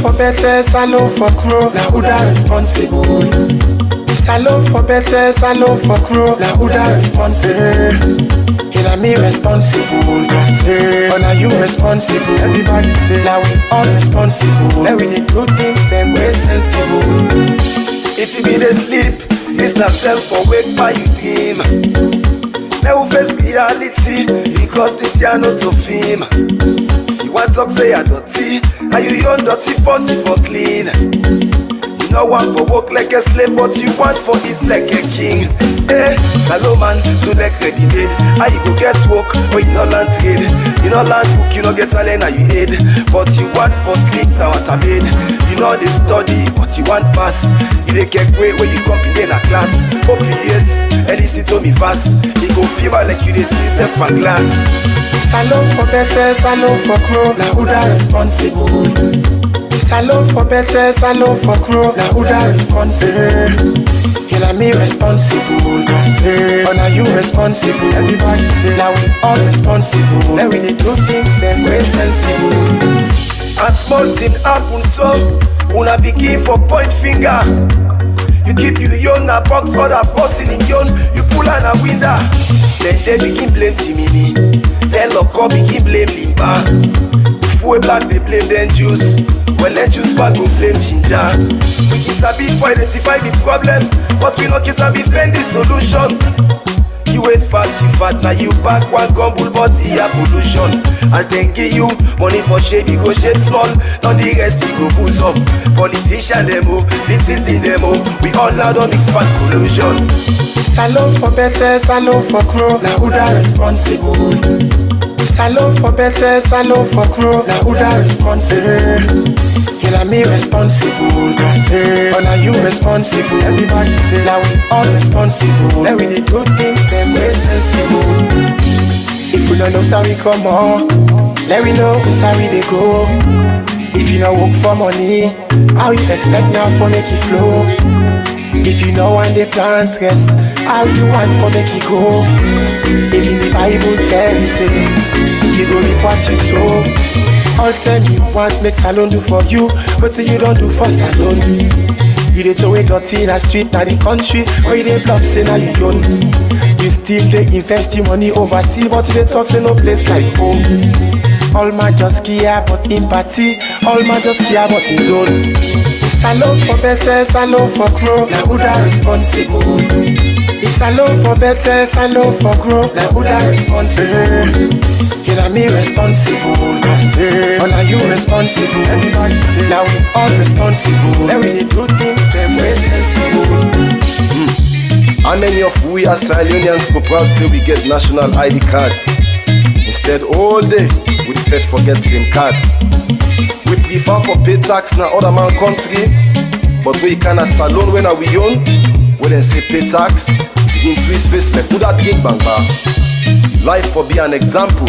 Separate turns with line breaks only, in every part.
for better, salon for crow, now who that responsible? If salon for better, salon for crow, now who that responsible? Now me responsible, I say. Oh, now you responsible. Everybody say, now we all responsible. Now we dey do things them way sensible.
If you be the sleep, this not self for wake by you dream. Now we face reality, because this year not so fame. If you want talk say you're dirty, and you young dirty force you for clean. You know want for work like a slave, but you want for it like a king. Hey, Salomon, so like ready made. How you go get work, but you no land trade. You no land book, you no get talent, now you aid. But you want for sleep, now what I made. You know they study, but you want pass. You dey get way where you come in a class. OPS, and listen to me fast. You go feel like you dey see yourself by glass.
Salon for better, salon for crow, now who that responsible? If salon for better, salon for crow, now who that responsible? Now me responsible, I say. Oh, now you responsible. Everybody say, now we all responsible. Now we dey do things them way sensible.
And small thing happen so, una begin for point finger. You keep you young, a box for the person in young. You pull on a window, then they begin blame Timini. Then lock up begin blame Limba. If we back they blame then juice. Well then juice back go blame ginger. We can sabi for identify the problem, but we no can sabi find the solution. You ain't fat, you fat, now you back one gumble, but here pollution. As they give you money for shape, you go shape small. On the rest, you go boost up. Politician demo, citizen demo, we all now don't mix fat collusion.
Salon for better, salon for crow, now who that responsible? Salon for better, salon for crow, now who that responsible? Now me responsible, I say. Oh, now you responsible. Everybody say, now we all responsible. Now we dey do things them way sensible. If we don't know how we come on, let we know how we dey go. If you no work for money, how you expect now for make it flow? If you know when they plant stress, how you want for make it go? Even the Bible tell you say, you go reap what you sow. All time you want make salon do for you, but you don't do for salon. You dey throw away dirty in the street, na the country where you dey bluff say now you own. You still dey invest your money overseas, but you dey talk say no place like home. All man just care about empathy, all man just care about his own. Salon for better, salon for crow, now who that responsible? If salon for better, salon for crow, now who that responsible? Now me responsible, I say. Oh, now you responsible. Everybody say, now we all responsible. Now we dey do things them way sensible.
How many of we as Sierra Leoneans go proud say we get national ID card? Instead all day, we prefer forget them card. We prefer for pay tax na other man country, but we can as alone when we own. When they say pay tax, begin twist face like who that gig bang bar. Life for be an example.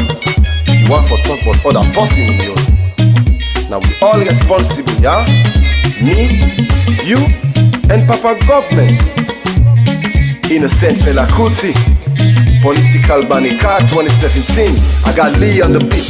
You want for talk about other person in you. Now we all responsible, yeah? Me, you, and Papa government. Innocent fella Kuti. Political Banika 2017. I got Lee on the beat.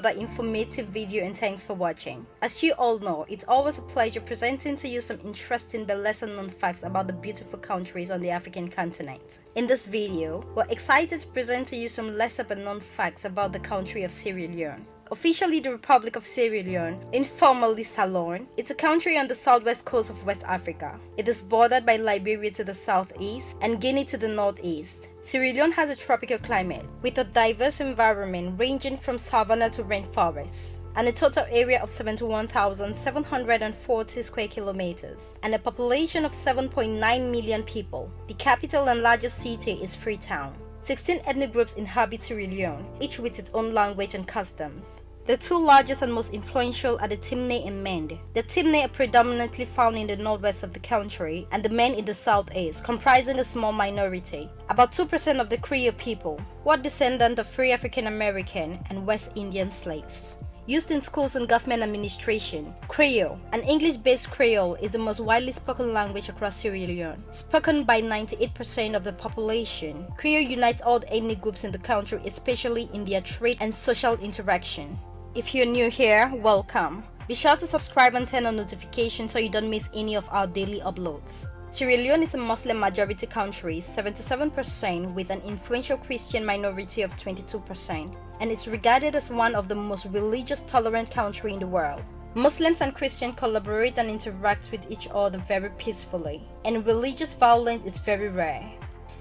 That informative video, and thanks for watching. As you all know, it's always a pleasure presenting to you some interesting but lesser known facts about the beautiful countries on the African continent. In this video, we're excited to present to you some lesser but known facts about the country of Sierra Leone. Officially the Republic of Sierra Leone, informally Salone, it's a country on the southwest coast of West Africa. It is bordered by Liberia to the southeast and Guinea to the northeast. Sierra Leone has a tropical climate with a diverse environment ranging from savanna to rainforests, and a total area of 71,740 square kilometers, and a population of 7.9 million people. The capital and largest city is Freetown. 16 ethnic groups inhabit Sierra Leone, each with its own language and customs. The two largest and most influential are the Timne and Mende. The Timne are predominantly found in the northwest of the country and the Mende in the southeast, comprising a small minority, about 2% of the Creole people, who are descendants of free African American and West Indian slaves. Used in schools and government administration, Creole, an English-based Creole, is the most widely spoken language across Sierra Leone. Spoken by 98% of the population, Creole unites all the ethnic groups in the country, especially in their trade and social interaction. If you're new here, welcome. Be sure to subscribe and turn on notifications so you don't miss any of our daily uploads. Sierra Leone is a Muslim majority country, 77%, with an influential Christian minority of 22%, and is regarded as one of the most religious tolerant countries in the world. Muslims and Christians collaborate and interact with each other very peacefully, and religious violence is very rare.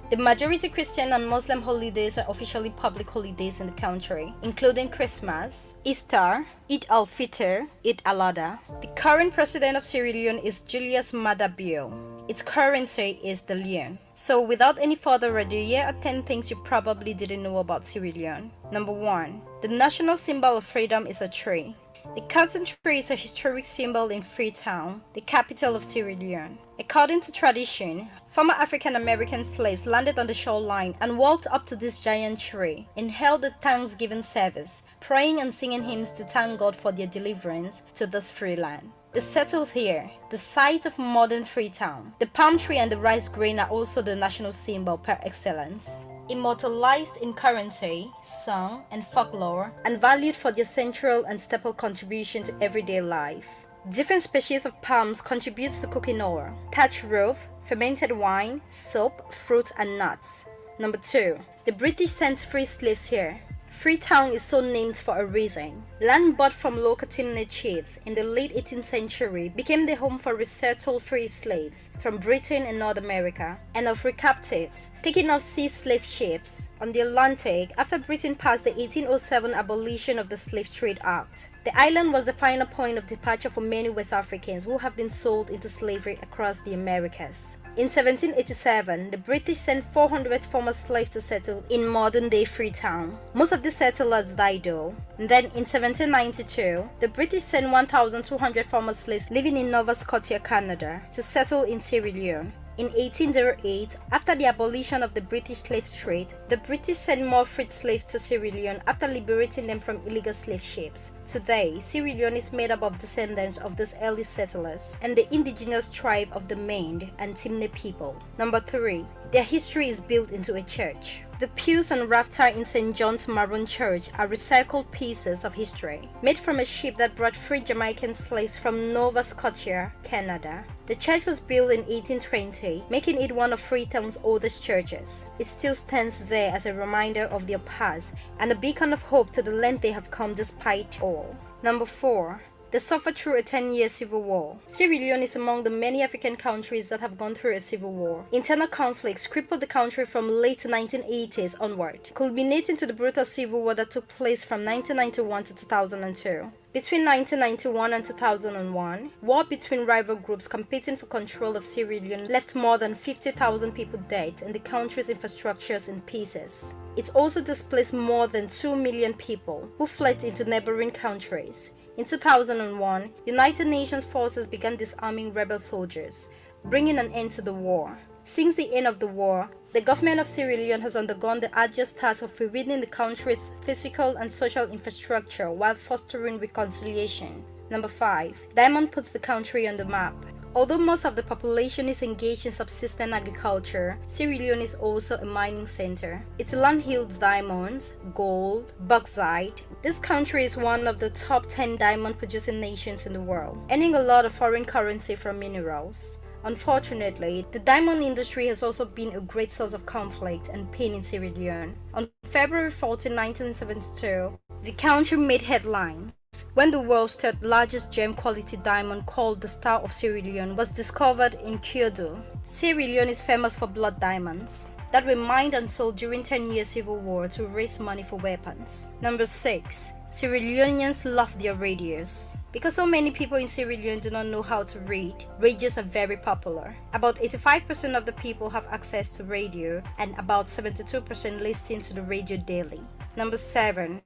The majority Christian and Muslim holidays are officially public holidays in the country, including Christmas, Easter, Eid al-Fitr, Eid al-Adha. The current president of Sierra Leone is Julius Maada Bio. Its currency is the leone. So without any further ado, here are 10 things you probably didn't know about Sierra Leone. Number 1. The national symbol of freedom is a tree. The cotton tree is a historic symbol in Freetown, the capital of Sierra Leone. According to tradition, former African American slaves landed on the shoreline and walked up to this giant tree and held a Thanksgiving service, praying and singing hymns to thank God for their deliverance to this free land. They settled here, the site of modern Freetown. The palm tree and the rice grain are also the national symbol par excellence. Immortalized in currency, song, and folklore, and valued for their central and staple contribution to everyday life. Different species of palms contributes to cooking oil, thatch roof, fermented wine, soap, fruits, and nuts. Number 2. The British sent free slaves here. Freetown is so named for a reason. Land bought from local Timne chiefs in the late 18th century became the home for resettled free slaves from Britain and North America, and of free captives taken off sea slave ships on the Atlantic after Britain passed the 1807 abolition of the Slave Trade Act. The island was the final point of departure for many West Africans who have been sold into slavery across the Americas. In 1787, the British sent 400 former slaves to settle in modern-day Freetown. Most of the settlers died though. And then in 1792, the British sent 1,200 former slaves living in Nova Scotia, Canada, to settle in Sierra Leone. In 1808, after the abolition of the British slave trade, the British sent more freed slaves to Sierra Leone after liberating them from illegal slave ships. Today, Sierra Leone is made up of descendants of these early settlers and the indigenous tribe of the Mende and Timne people. Number 3. Their history is built into a church. The pews and rafter in St. John's Maroon Church are recycled pieces of history, made from a ship that brought free Jamaican slaves from Nova Scotia, Canada. The church was built in 1820, making it one of Freetown's oldest churches. It still stands there as a reminder of their past and a beacon of hope to the length they have come despite all. Number 4. They suffered through a 10-year civil war. Sierra Leone is among the many African countries that have gone through a civil war. Internal conflicts crippled the country from late 1980s onward, culminating to the brutal civil war that took place from 1991 to 2002. Between 1991 and 2001, war between rival groups competing for control of Sierra Leone left more than 50,000 people dead and the country's infrastructures in pieces. It also displaced more than 2 million people who fled into neighboring countries. In 2001, United Nations forces began disarming rebel soldiers, bringing an end to the war. Since the end of the war, the government of Sierra Leone has undergone the arduous task of rebuilding the country's physical and social infrastructure while fostering reconciliation. Number 5. Diamond puts the country on the map. Although most of the population is engaged in subsistence agriculture, Sierra Leone is also a mining center. Its land yields diamonds, gold, bauxite. This country is one of the top 10 diamond producing nations in the world, earning a lot of foreign currency from minerals. Unfortunately, the diamond industry has also been a great source of conflict and pain in Sierra Leone. On February 14, 1972, the country made headlines when the world's third largest gem-quality diamond called the Star of Sierra Leone was discovered in Kyoto. Sierra Leone is famous for blood diamonds that were mined and sold during 10-year civil war to raise money for weapons. Number 6. Sierra Leoneans love their radios. Because so many people in Sierra Leone do not know how to read, radios are very popular. About 85% of the people have access to radio and about 72% listen to the radio daily. Number 7.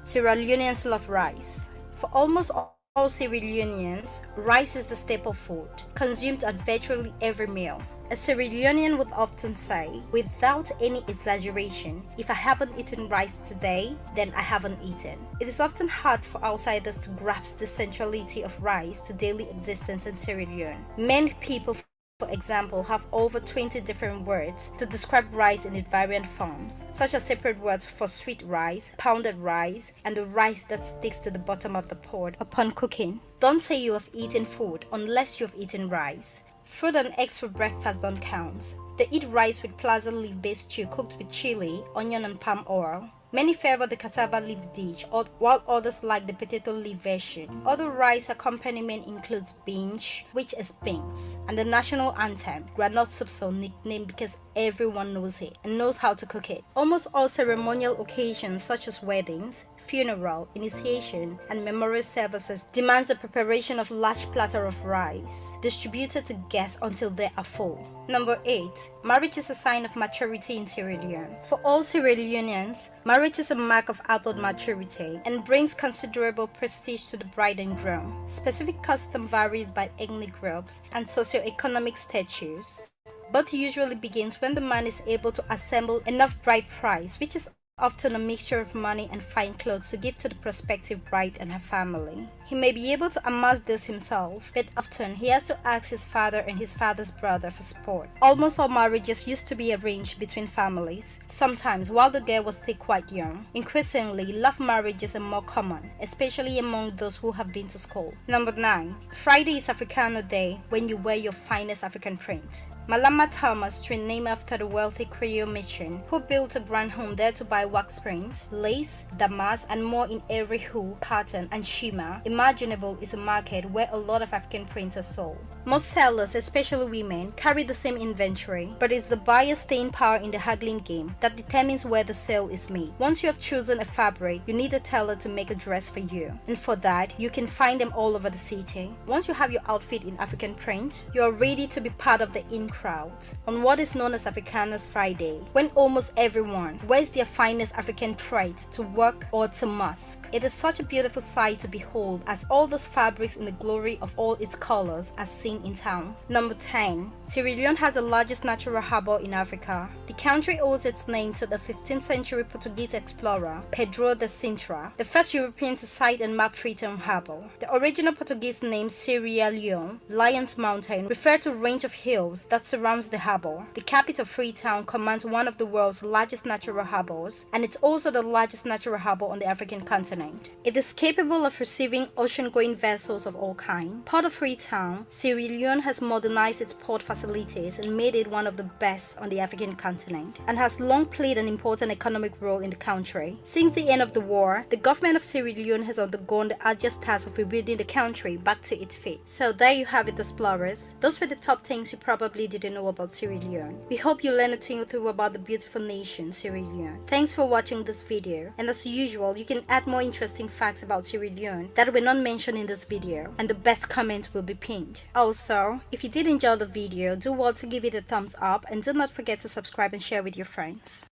Sierra Leoneans love rice. For almost all Sierra Leoneans, rice is the staple food, consumed at virtually every meal. A Sierra Leonean would often say, without any exaggeration, if I haven't eaten rice today, then I haven't eaten. It is often hard for outsiders to grasp the centrality of rice to daily existence in Sierra Leone. Many people, for example, have over 20 different words to describe rice in its variant forms, such as separate words for sweet rice, pounded rice, and the rice that sticks to the bottom of the pot upon cooking. Don't say you have eaten food unless you have eaten rice. Fruit and eggs for breakfast don't count. They eat rice with plaza leaf-based stew cooked with chili, onion, and palm oil. Many favor the cassava leaf dish, while others like the potato leaf version. Other rice accompaniment includes binge, which is beans, and the national anthem, granite soup, so nicknamed because everyone knows it and knows how to cook it. Almost all ceremonial occasions such as weddings, funeral, initiation, and memorial services demands the preparation of large platter of rice, distributed to guests until they are full. Number 8. Marriage is a sign of maturity in Sierra Leone. For all Sierra Leoneans, marriage is a mark of adult maturity and brings considerable prestige to the bride and groom. Specific custom varies by ethnic groups and socio-economic status, but usually begins when the man is able to assemble enough bride price, which is often a mixture of money and fine clothes, to give to the prospective bride and her family. He may be able to amass this himself, but often he has to ask his father and his father's brother for support. Almost all marriages used to be arranged between families, sometimes while the girl was still quite young. Increasingly, love marriages are more common, especially among those who have been to school. Number 9. Friday is Africano Day, when you wear your finest African print. Malama Thomas, twin named after the wealthy Creole matron who built a brand home there to buy wax print, lace, damask, and more in every hue, pattern, and shimmer imaginable, is a market where a lot of African prints are sold. Most sellers, especially women, carry the same inventory, but it's the buyer's staying power in the haggling game that determines where the sale is made. Once you have chosen a fabric, you need a tailor to make a dress for you, and for that, you can find them all over the city. Once you have your outfit in African print, you are ready to be part of the in crowd on what is known as Africaner's Friday, when almost everyone wears their finest African trait to work or to mosque. It is such a beautiful sight to behold, as all those fabrics in the glory of all its colors are seen in town. Number 10. Sierra Leone has the largest natural harbor in Africa. The country owes its name to the 15th century Portuguese explorer Pedro de Sintra, the first European to sight and map Freetown Harbor. The original Portuguese name Sierra Leone, Lion's Mountain, referred to a range of hills that surrounds the harbor. The capital Freetown commands one of the world's largest natural harbors, and it's also the largest natural harbor on the African continent. It is capable of receiving ocean-going vessels of all kinds. Port of Freetown, Sierra Leone has modernized its port facilities and made it one of the best on the African continent, and has long played an important economic role in the country. Since the end of the war, the government of Sierra Leone has undergone the arduous task of rebuilding the country back to its feet. So there you have it, explorers. Those were the top things you probably didn't know about Sierra Leone. We hope you learned a thing or two about the beautiful nation, Sierra Leone. Thanks for watching this video, and as usual, you can add more interesting facts about Sierra Leone that were not mentioned in this video, and the best comment will be pinned. Also, if you did enjoy the video, do well to give it a thumbs up, and do not forget to subscribe and share with your friends.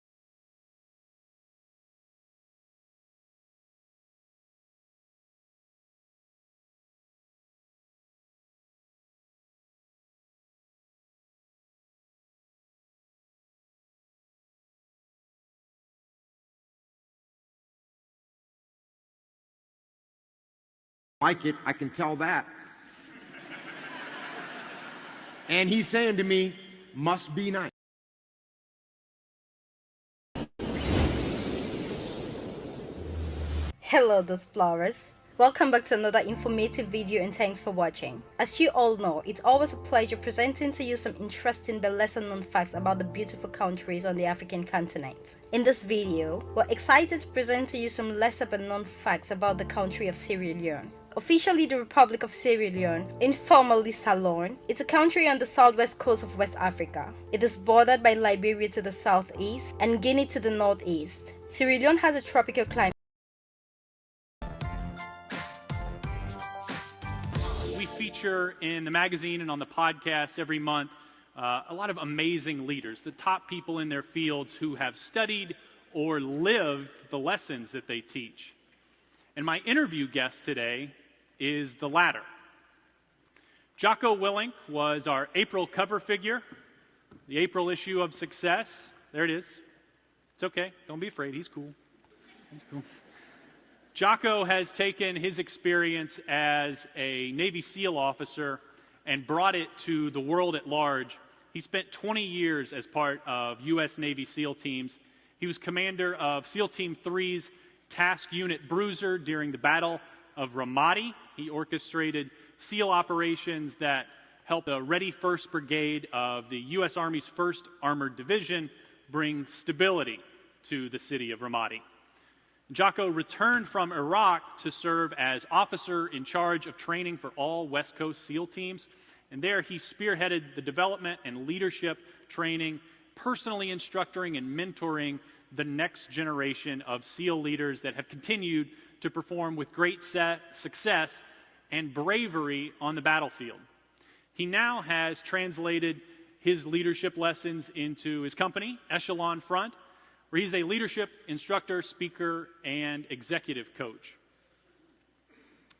Like it, I can tell that. And he's saying to me, must be nice.
Hello, those explorers. Welcome back to another informative video, and thanks for watching. As you all know, it's always a pleasure presenting to you some interesting but lesser known facts about the beautiful countries on the African continent. In this video, we're excited to present to you some lesser but known facts about the country of Sierra Leone. Officially the Republic of Sierra Leone, informally Ceylon, it's a country on the southwest coast of West Africa. It is bordered by Liberia to the southeast and Guinea to the northeast. Sierra Leone has a tropical climate.
We feature in the magazine and on the podcast every month a lot of amazing leaders, the top people in their fields who have studied or lived the lessons that they teach. And my interview guest today is the latter. Jocko Willink was our April cover figure, the April issue of Success. There it is. It's okay. Don't be afraid. He's cool. He's cool. Jocko has taken his experience as a Navy SEAL officer and brought it to the world at large. He spent 20 years as part of U.S. Navy SEAL teams. He was commander of SEAL Team 3's Task Unit Bruiser during the Battle of Ramadi. He orchestrated SEAL operations that helped the Ready First Brigade of the U.S. Army's 1st Armored Division bring stability to the city of Ramadi. Jocko returned from Iraq to serve as officer in charge of training for all West Coast SEAL teams. And there he spearheaded the development and leadership training, personally instructing and mentoring the next generation of SEAL leaders that have continued to perform with great success and bravery on the battlefield. He now has translated his leadership lessons into his company, Echelon Front, where he's a leadership instructor, speaker, and executive coach.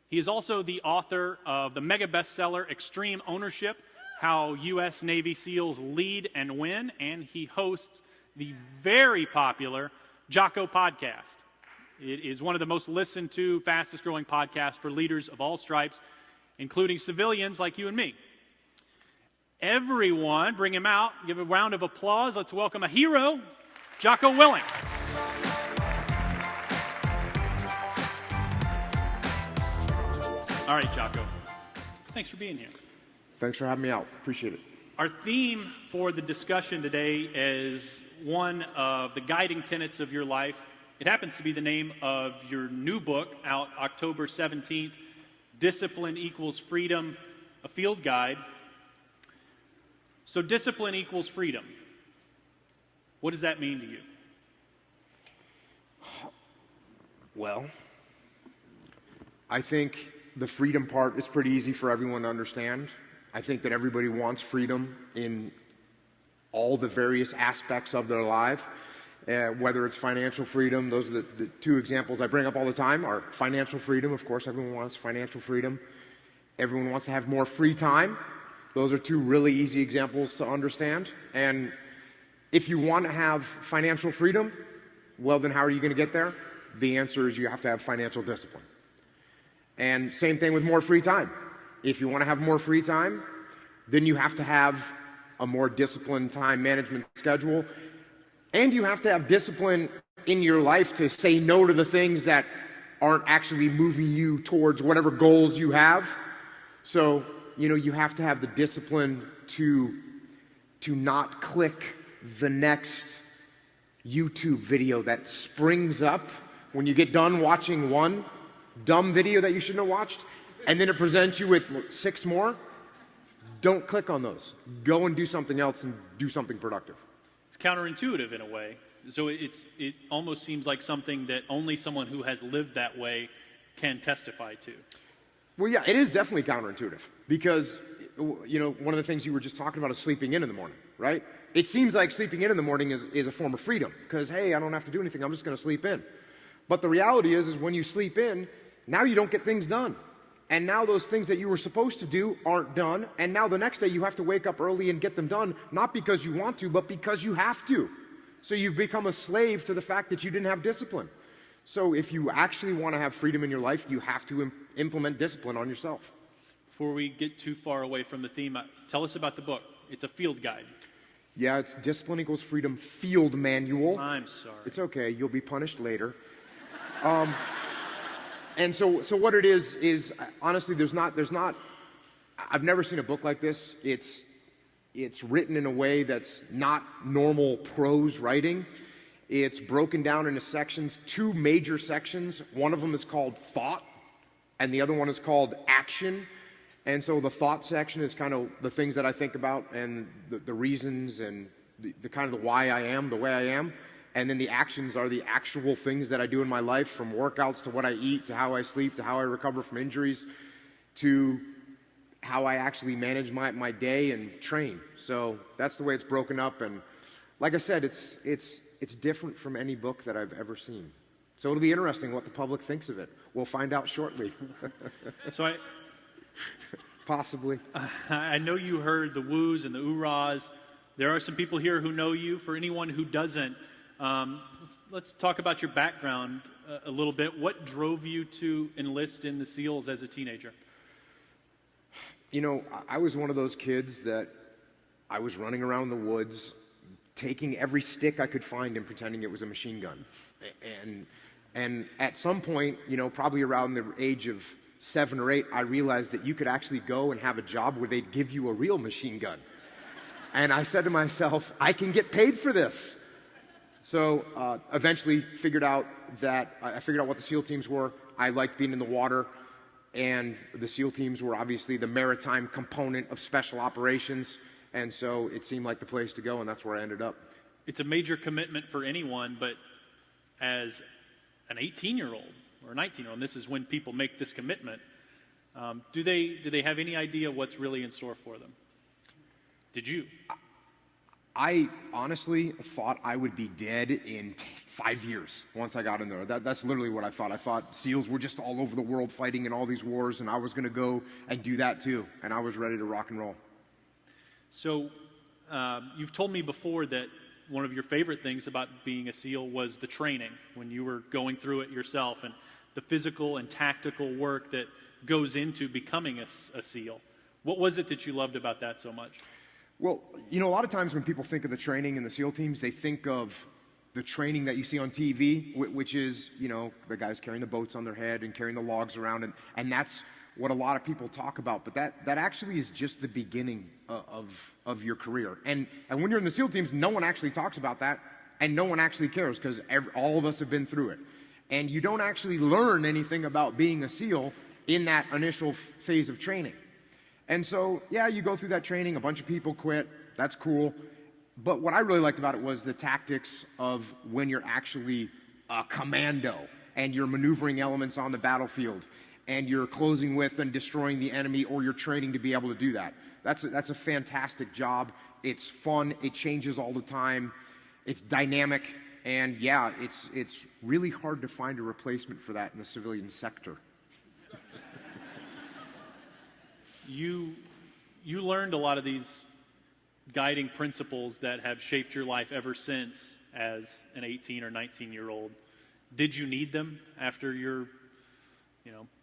He is also the author of the mega bestseller, Extreme Ownership, How U.S. Navy SEALs Lead and Win, and he hosts the very popular Jocko podcast. It is one of the most listened to, fastest growing podcasts for leaders of all stripes, including civilians like you and me. Everyone, bring him out. Give a round of applause. Let's welcome a hero, Jocko Willink. All right, Jocko. Thanks for being here.
Thanks for having me out. Appreciate it.
Our theme for the discussion today is one of the guiding tenets of your life. It happens to be the name of your new book, out October 17th, Discipline Equals Freedom, a field guide. So discipline equals freedom. What does that mean to you?
Well, I think the freedom part is pretty easy for everyone to understand. I think that everybody wants freedom in all the various aspects of their life, whether it's financial freedom. Those are the two examples I bring up all the time are financial freedom. Of course, everyone wants financial freedom. Everyone wants to have more free time. Those are two really easy examples to understand. And if you want to have financial freedom, well, then how are you going to get there? The answer is you have to have financial discipline. And same thing with more free time. If you want to have more free time, then you have to have a more disciplined time management schedule. And you have to have discipline in your life to say no to the things that aren't actually moving you towards whatever goals you have. So, you have to have the discipline to not click the next YouTube video that springs up when you get done watching one dumb video that you shouldn't have watched, and then it presents you with 6 more. Don't click on those. Go and do something else and do something productive.
It's counterintuitive in a way. So it almost seems like something that only someone who has lived that way can testify to.
Well, yeah, it is definitely counterintuitive because, one of the things you were just talking about is sleeping in the morning, right? It seems like sleeping in the morning is a form of freedom because, hey, I don't have to do anything. I'm just going to sleep in. But the reality is when you sleep in, now you don't get things done. And now those things that you were supposed to do aren't done. And now the next day you have to wake up early and get them done, not because you want to, but because you have to. So you've become a slave to the fact that you didn't have discipline. So if you actually want to have freedom in your life, you have to implement discipline on yourself.
Before we get too far away from the theme, tell us about the book. It's a field guide.
Yeah, it's Discipline Equals Freedom Field Manual.
I'm sorry.
It's okay. You'll be punished later. And so what it is honestly, there's not. I've never seen a book like this. It's written in a way that's not normal prose writing. It's broken down into sections, 2 major sections. One of them is called thought, and the other one is called action. And so the thought section is kind of the things that I think about and the reasons and the kind of the why I am the way I am. And then the actions are the actual things that I do in my life, from workouts to what I eat, to how I sleep, to how I recover from injuries, to how I actually manage my day and train. So that's the way it's broken up. And like I said, it's different from any book that I've ever seen. So it'll be interesting what the public thinks of it. We'll find out shortly.
So
Possibly.
I know you heard the woos and the oorahs. There are some people here who know you. For anyone who doesn't, let's talk about your background a little bit. What drove you to enlist in the SEALs as a teenager?
You know, I was one of those kids that I was running around the woods, taking every stick I could find and pretending it was a machine gun. And at some point, you know, probably around the age of 7 or 8, I realized that you could actually go and have a job where they'd give you a real machine gun. And I said to myself, I can get paid for this. So eventually figured out what the SEAL teams were. I liked being in the water, and the SEAL teams were obviously the maritime component of special operations, and so it seemed like the place to go, and that's where I ended up.
It's a major commitment for anyone, but as an 18-year-old or a 19-year-old, and this is when people make this commitment, do they have any idea what's really in store for them? Did you?
I honestly thought I would be dead in 5 years once I got in there. That's literally what I thought. I thought SEALs were just all over the world fighting in all these wars, and I was going to go and do that too, and I was ready to rock and roll.
So you've told me before that one of your favorite things about being a SEAL was the training, when you were going through it yourself, and the physical and tactical work that goes into becoming a SEAL. What was it that you loved about that so much?
Well, you know, a lot of times when people think of the training in the SEAL teams, they think of the training that you see on TV, which is, you know, the guys carrying the boats on their head and carrying the logs around, and that's what a lot of people talk about. But that actually is just the beginning of your career. And when you're in the SEAL teams, no one actually talks about that, and no one actually cares, because all of us have been through it. And you don't actually learn anything about being a SEAL in that initial phase of training. And so, yeah, you go through that training, a bunch of people quit, that's cool. But what I really liked about it was the tactics of when you're actually a commando and you're maneuvering elements on the battlefield and you're closing with and destroying the enemy, or you're training to be able to do that. That's a fantastic job. It's fun, it changes all the time, it's dynamic, and yeah, it's really hard to find a replacement for that in the civilian sector.
You learned a lot of these guiding principles that have shaped your life ever since as an 18 or 19-year-old. Did you need them after your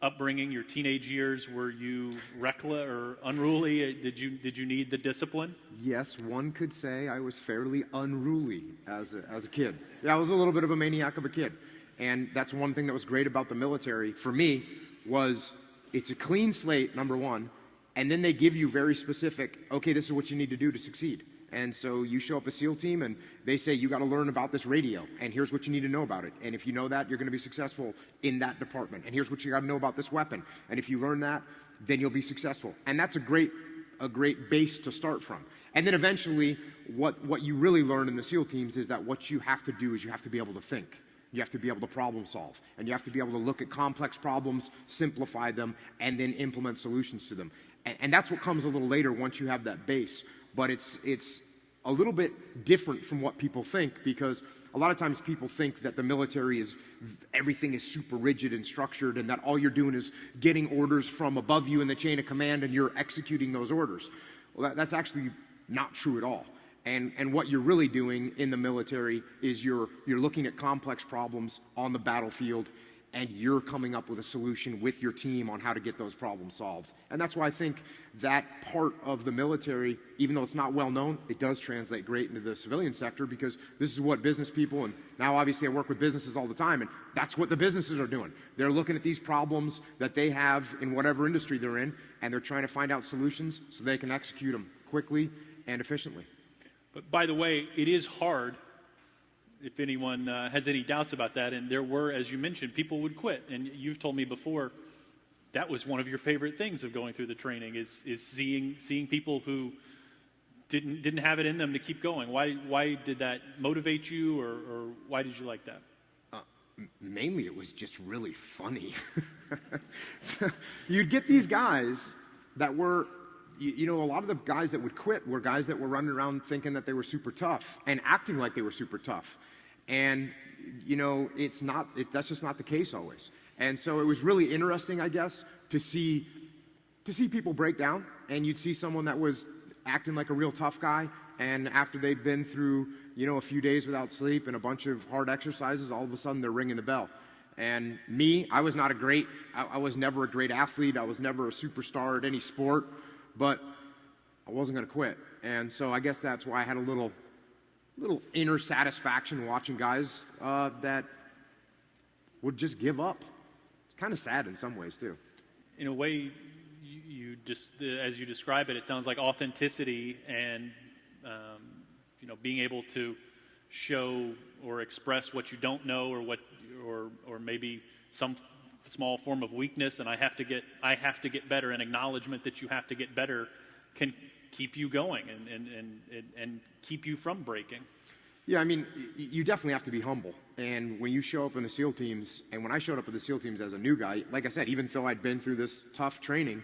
upbringing, your teenage years? Were you reckless or unruly? Did you need the discipline?
Yes, one could say I was fairly unruly as a kid. Yeah, I was a little bit of a maniac of a kid. And that's one thing that was great about the military for me, was it's a clean slate, number one, and then they give you very specific, okay, this is what you need to do to succeed. And so you show up a SEAL team and they say, you got to learn about this radio, and here's what you need to know about it. And if you know that, you're going to be successful in that department. And here's what you got to know about this weapon. And if you learn that, then you'll be successful. And that's a great base to start from. And then eventually, what you really learn in the SEAL teams is that what you have to do is you have to be able to think. You have to be able to problem solve, and you have to be able to look at complex problems, simplify them, and then implement solutions to them. And that's what comes a little later once you have that base. But it's a little bit different from what people think, because a lot of times people think that the military everything is super rigid and structured, and that all you're doing is getting orders from above you in the chain of command and you're executing those orders. Well, that's actually not true at all. And what you're really doing in the military is you're looking at complex problems on the battlefield, and you're coming up with a solution with your team on how to get those problems solved. And that's why I think that part of the military, even though it's not well known, it does translate great into the civilian sector, because this is what business people, and now obviously I work with businesses all the time, and that's what the businesses are doing. They're looking at these problems that they have in whatever industry they're in, and they're trying to find out solutions so they can execute them quickly and efficiently.
But by the way, it is hard, if anyone has any doubts about that. And there were, as you mentioned, people would quit. And you've told me before, that was one of your favorite things of going through the training, is seeing people who didn't have it in them to keep going. Why did that motivate you, or why did you like that?
Mainly it was just really funny. So you'd get these guys that were, a lot of the guys that would quit were guys that were running around thinking that they were super tough and acting like they were super tough. And you know, that's just not the case always. And so it was really interesting, I guess, to see people break down, and you'd see someone that was acting like a real tough guy, and after they'd been through, you know, a few days without sleep and a bunch of hard exercises, all of a sudden they're ringing the bell. And me, I was never a great athlete. I was never a superstar at any sport, but I wasn't going to quit. And so I guess that's why I had a little inner satisfaction watching guys that would just give up. It's kind of sad in some ways too.
In a way, you just, as you describe it, it sounds like authenticity and you know, being able to show or express what you don't know, or maybe some small form of weakness, and I have to get better. An acknowledgement that you have to get better can keep you going and keep you from breaking.
Yeah, I mean, you definitely have to be humble. And when you show up in the SEAL teams, and when I showed up in the SEAL teams as a new guy, like I said, even though I'd been through this tough training,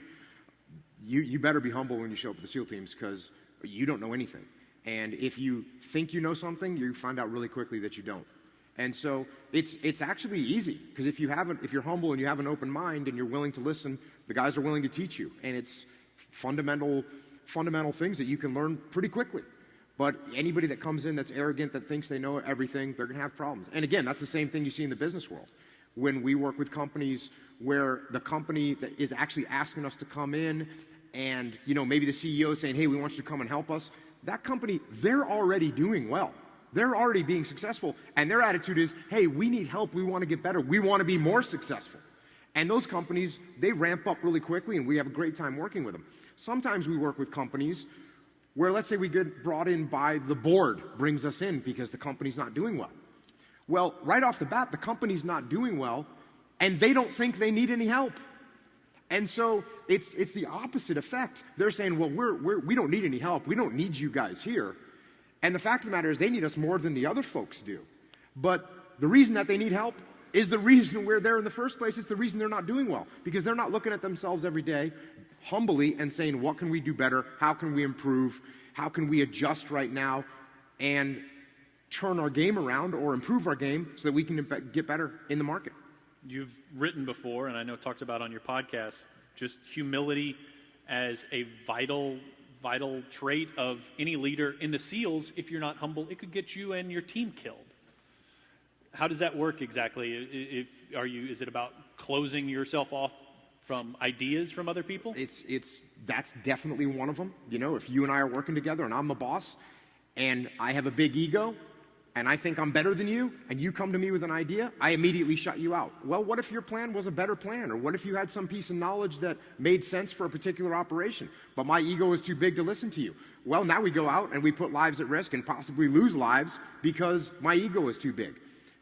you better be humble when you show up at the SEAL teams, because you don't know anything. And if you think you know something, you find out really quickly that you don't. And so it's actually easy, because if you're humble and you have an open mind and you're willing to listen, the guys are willing to teach you. And it's fundamental things that you can learn pretty quickly. But anybody that comes in that's arrogant, that thinks they know everything, they're going to have problems. And again, that's the same thing you see in the business world. When we work with companies where the company that is actually asking us to come in, and you know, maybe the CEO is saying, hey, we want you to come and help us, that company, they're already doing well. They're already being successful, and their attitude is, hey, we need help, we want to get better, we want to be more successful. And those companies, they ramp up really quickly, and we have a great time working with them. Sometimes we work with companies where, let's say we get brought in by the board, brings us in because the company's not doing well. Well, right off the bat, the company's not doing well, and they don't think they need any help. And so it's the opposite effect. They're saying, well, we don't need any help. We don't need you guys here. And the fact of the matter is, they need us more than the other folks do. But the reason that they need help is the reason we're there in the first place. It's the reason they're not doing well, because they're not looking at themselves every day humbly and saying, what can we do better? How can we improve? How can we adjust right now and turn our game around or improve our game so that we can get better in the market?
You've written before, and I know talked about on your podcast, just humility as a vital trait of any leader. In the SEALs, if you're not humble, it could get you and your team killed. How does that work exactly? Is it about closing yourself off from ideas from other people? That's
definitely one of them. You know, if you and I are working together and I'm the boss and I have a big ego and I think I'm better than you, and you come to me with an idea, I immediately shut you out. Well, what if your plan was a better plan? Or what if you had some piece of knowledge that made sense for a particular operation, but my ego is too big to listen to you? Well, now we go out and we put lives at risk and possibly lose lives because my ego is too big.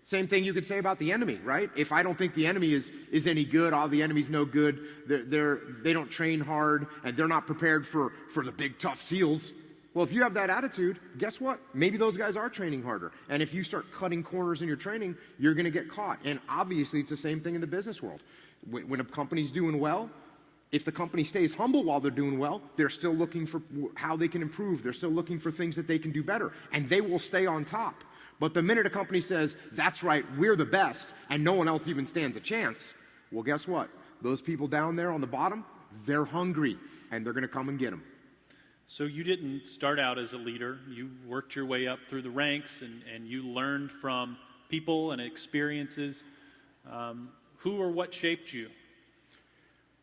Same thing you could say about the enemy, right? If I don't think the enemy is any good, all the enemy's no good, they don't train hard, and they're not prepared for the big tough SEALs. Well, if you have that attitude, guess what? Maybe those guys are training harder. And if you start cutting corners in your training, you're going to get caught. And obviously, it's the same thing in the business world. When a company's doing well, if the company stays humble while they're doing well, they're still looking for how they can improve. They're still looking for things that they can do better. And they will stay on top. But the minute a company says, that's right, we're the best, and no one else even stands a chance, well, guess what? Those people down there on the bottom, they're hungry, and they're going to come and get them.
So you didn't start out as a leader. You worked your way up through the ranks, and you learned from people and experiences. Who or what shaped you?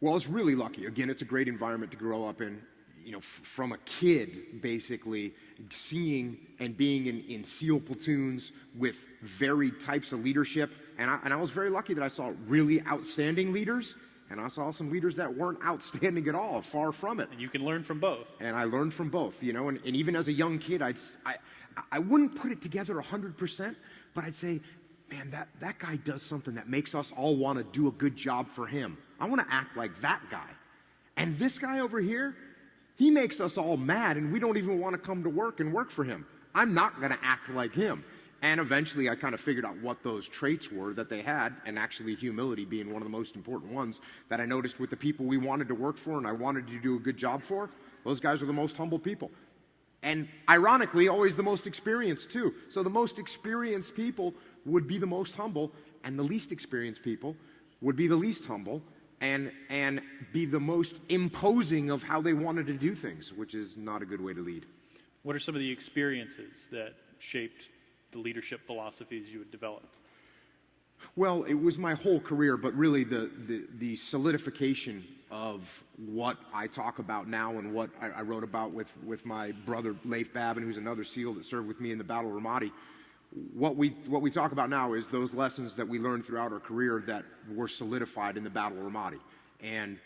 Well, I was really lucky. Again, it's a great environment to grow up in. You know, from a kid, basically, seeing and being in SEAL platoons with varied types of leadership. And I was very lucky that I saw really outstanding leaders, and I saw some leaders that weren't outstanding at all, far from it.
And you can learn from both.
And I learned from both, you know, and even as a young kid, I wouldn't put it together 100%, but I'd say, man, that guy does something that makes us all want to do a good job for him. I want to act like that guy. And this guy over here, he makes us all mad, and we don't even want to come to work and work for him. I'm not going to act like him. And eventually, I kind of figured out what those traits were that they had, and actually humility being one of the most important ones that I noticed with the people we wanted to work for and I wanted to do a good job for. Those guys are the most humble people. And ironically, always the most experienced too. So the most experienced people would be the most humble, and the least experienced people would be the least humble and be the most imposing of how they wanted to do things, which is not a good way to lead.
What are some of the experiences that shaped the leadership philosophies you had developed?
Well, it was my whole career, but really the solidification of what I talk about now and what I wrote about with my brother Leif Babin, who's another SEAL that served with me in the Battle of Ramadi. What we talk about now is those lessons that we learned throughout our career that were solidified in the Battle of Ramadi and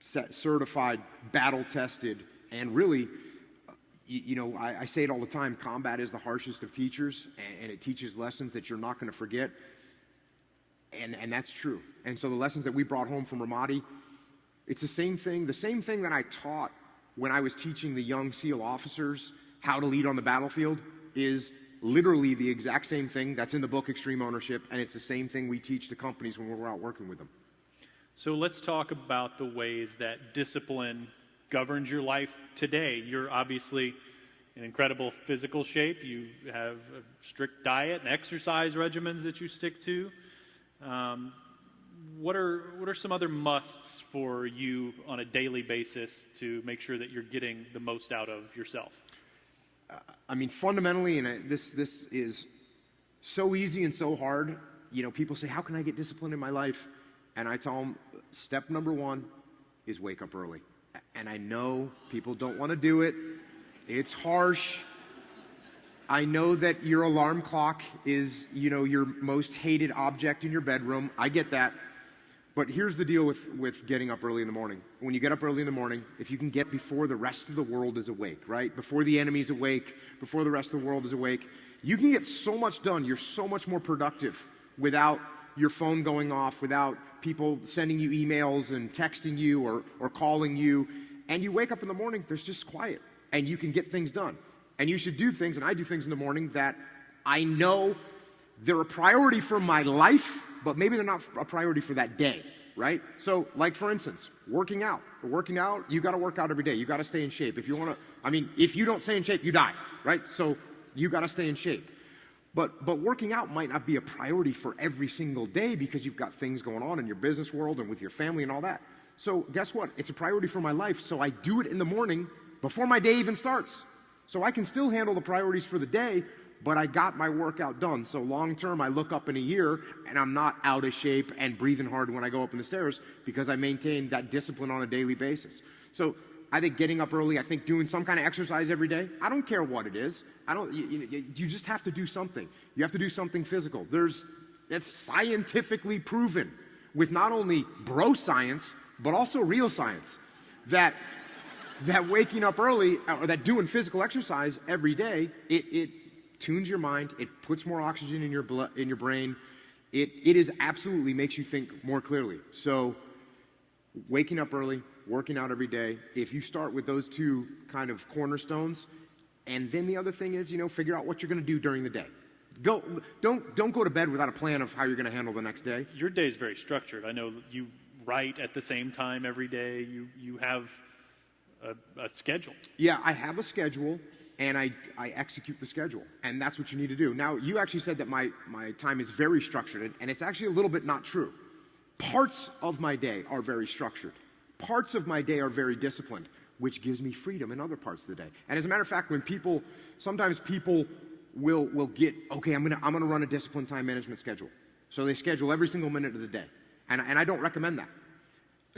certified, battle-tested, and really, I say it all the time, combat is the harshest of teachers, and it teaches lessons that you're not going to forget, and that's true. And so the lessons that we brought home from Ramadi, it's the same thing that I taught when I was teaching the young SEAL officers how to lead on the battlefield is literally the exact same thing that's in the book Extreme Ownership, and it's the same thing we teach to companies when we're out working with them.
So let's talk about the ways that discipline governs your life today. You're obviously in incredible physical shape. You have a strict diet and exercise regimens that you stick to. What are some other musts for you on a daily basis to make sure that you're getting the most out of yourself?
I mean, fundamentally, and this is so easy and so hard. People say, how can I get discipline in my life? And I tell them, step number one is wake up early. And I know people don't want to do it. It's harsh. I know that your alarm clock is, your most hated object in your bedroom. I get that. But here's the deal with getting up early in the morning. When you get up early in the morning, if you can get before the rest of the world is awake, right? Before the enemy's awake, before the rest of the world is awake, you can get so much done. You're so much more productive without your phone going off, without people sending you emails and texting you or calling you. And you wake up in the morning, there's just quiet, and you can get things done. And you should do things, and I do things in the morning that I know they're a priority for my life, but maybe they're not a priority for that day, right? So, like for instance, working out. You got to work out every day. You got to stay in shape. If you don't stay in shape, you die, right? So you got to stay in shape. But working out might not be a priority for every single day because you've got things going on in your business world and with your family and all that. So guess what? It's a priority for my life, so I do it in the morning before my day even starts. So I can still handle the priorities for the day, but I got my workout done. So long term, I look up in a year and I'm not out of shape and breathing hard when I go up in the stairs because I maintain that discipline on a daily basis. So I think getting up early, I think doing some kind of exercise every day, I don't care what it is. You just have to do something. You have to do something physical. It's scientifically proven with not only bro science, but also real science that waking up early or that doing physical exercise every day, it tunes your mind, it puts more oxygen in your blood, in your brain. It is absolutely makes you think more clearly. So waking up early, working out every day, if you start with those two kind of cornerstones, and then the other thing is, figure out what you're going to do during the day. Don't go to bed without a plan of how you're going to handle the next day.
Your day is very structured. I know you write at the same time every day. You have a schedule.
Yeah, I have a schedule, and I execute the schedule, and that's what you need to do. Now, you actually said that my time is very structured, and it's actually a little bit not true. Parts of my day are very structured. Parts of my day are very disciplined, which gives me freedom in other parts of the day. And as a matter of fact, sometimes people will get, okay, I'm gonna run a disciplined time management schedule. So they schedule every single minute of the day. And I don't recommend that.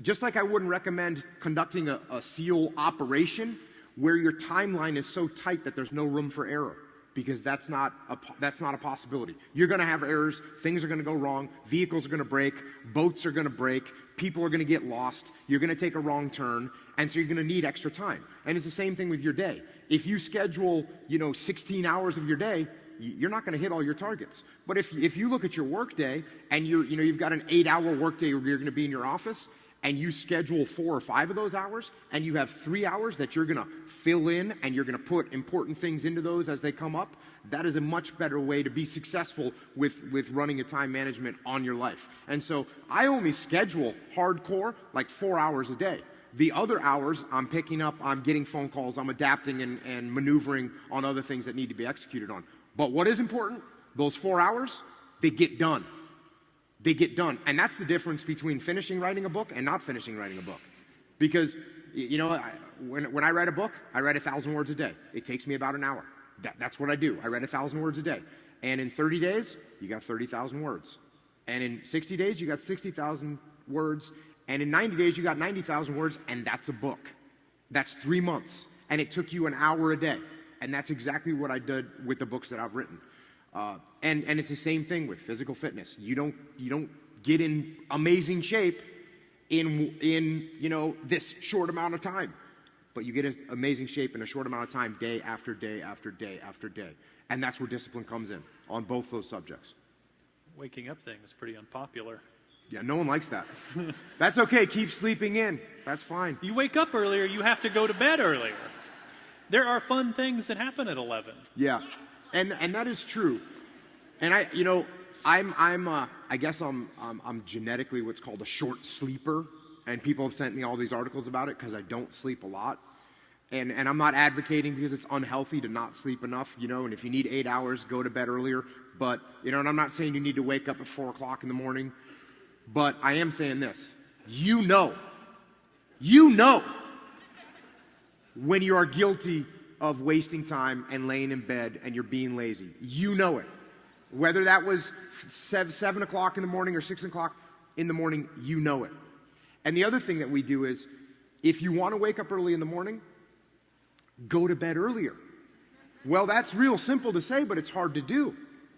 Just like I wouldn't recommend conducting a SEAL operation where your timeline is so tight that there's no room for error, because that's not a possibility. You're gonna have errors, things are gonna go wrong, vehicles are gonna break, boats are gonna break, people are gonna get lost, you're gonna take a wrong turn, and so you're gonna need extra time. And it's the same thing with your day. If you schedule, 16 hours of your day, you're not going to hit all your targets. But if you look at your work day and you've got an 8-hour work day where you're going to be in your office and you schedule 4 or 5 of those hours and you have 3 hours that you're going to fill in and you're going to put important things into those as they come up, that is a much better way to be successful with running a time management on your life. And so I only schedule hardcore like 4 hours a day. The other hours, I'm picking up, I'm getting phone calls, I'm adapting and maneuvering on other things that need to be executed on. But what is important? Those 4 hours, they get done. They get done. And that's the difference between finishing writing a book and not finishing writing a book. Because, you know, when I write a book, I write 1,000 words a day. It takes me about an hour. That's what I do. I write 1,000 words a day. And in 30 days, you got 30,000 words. And in 60 days, you got 60,000 words. And in 90 days, you got 90,000 words, and that's a book. That's 3 months. And it took you an hour a day. And that's exactly what I did with the books that I've written. And it's the same thing with physical fitness. You don't get in amazing shape in you know, this short amount of time. But you get in amazing shape in a short amount of time, day after day after day after day. And that's where discipline comes in on both those subjects.
Waking up thing is pretty unpopular.
Yeah, no one likes that. That's okay. Keep sleeping in. That's fine.
You wake up earlier, you have to go to bed earlier. There are fun things that happen at 11.
Yeah, and that is true. And I guess I'm genetically what's called a short sleeper, and people have sent me all these articles about it because I don't sleep a lot. And I'm not advocating because it's unhealthy to not sleep enough, you know, and if you need 8 hours, go to bed earlier. But, you know, and I'm not saying you need to wake up at 4 o'clock in the morning, but I am saying this. You know when you are guilty of wasting time and laying in bed and you're being lazy. You know it. Whether that was 7 o'clock in the morning or 6 o'clock in the morning, you know it. And the other thing that we do is, if you want to wake up early in the morning, go to bed earlier. Well, that's real simple to say, but it's hard to do.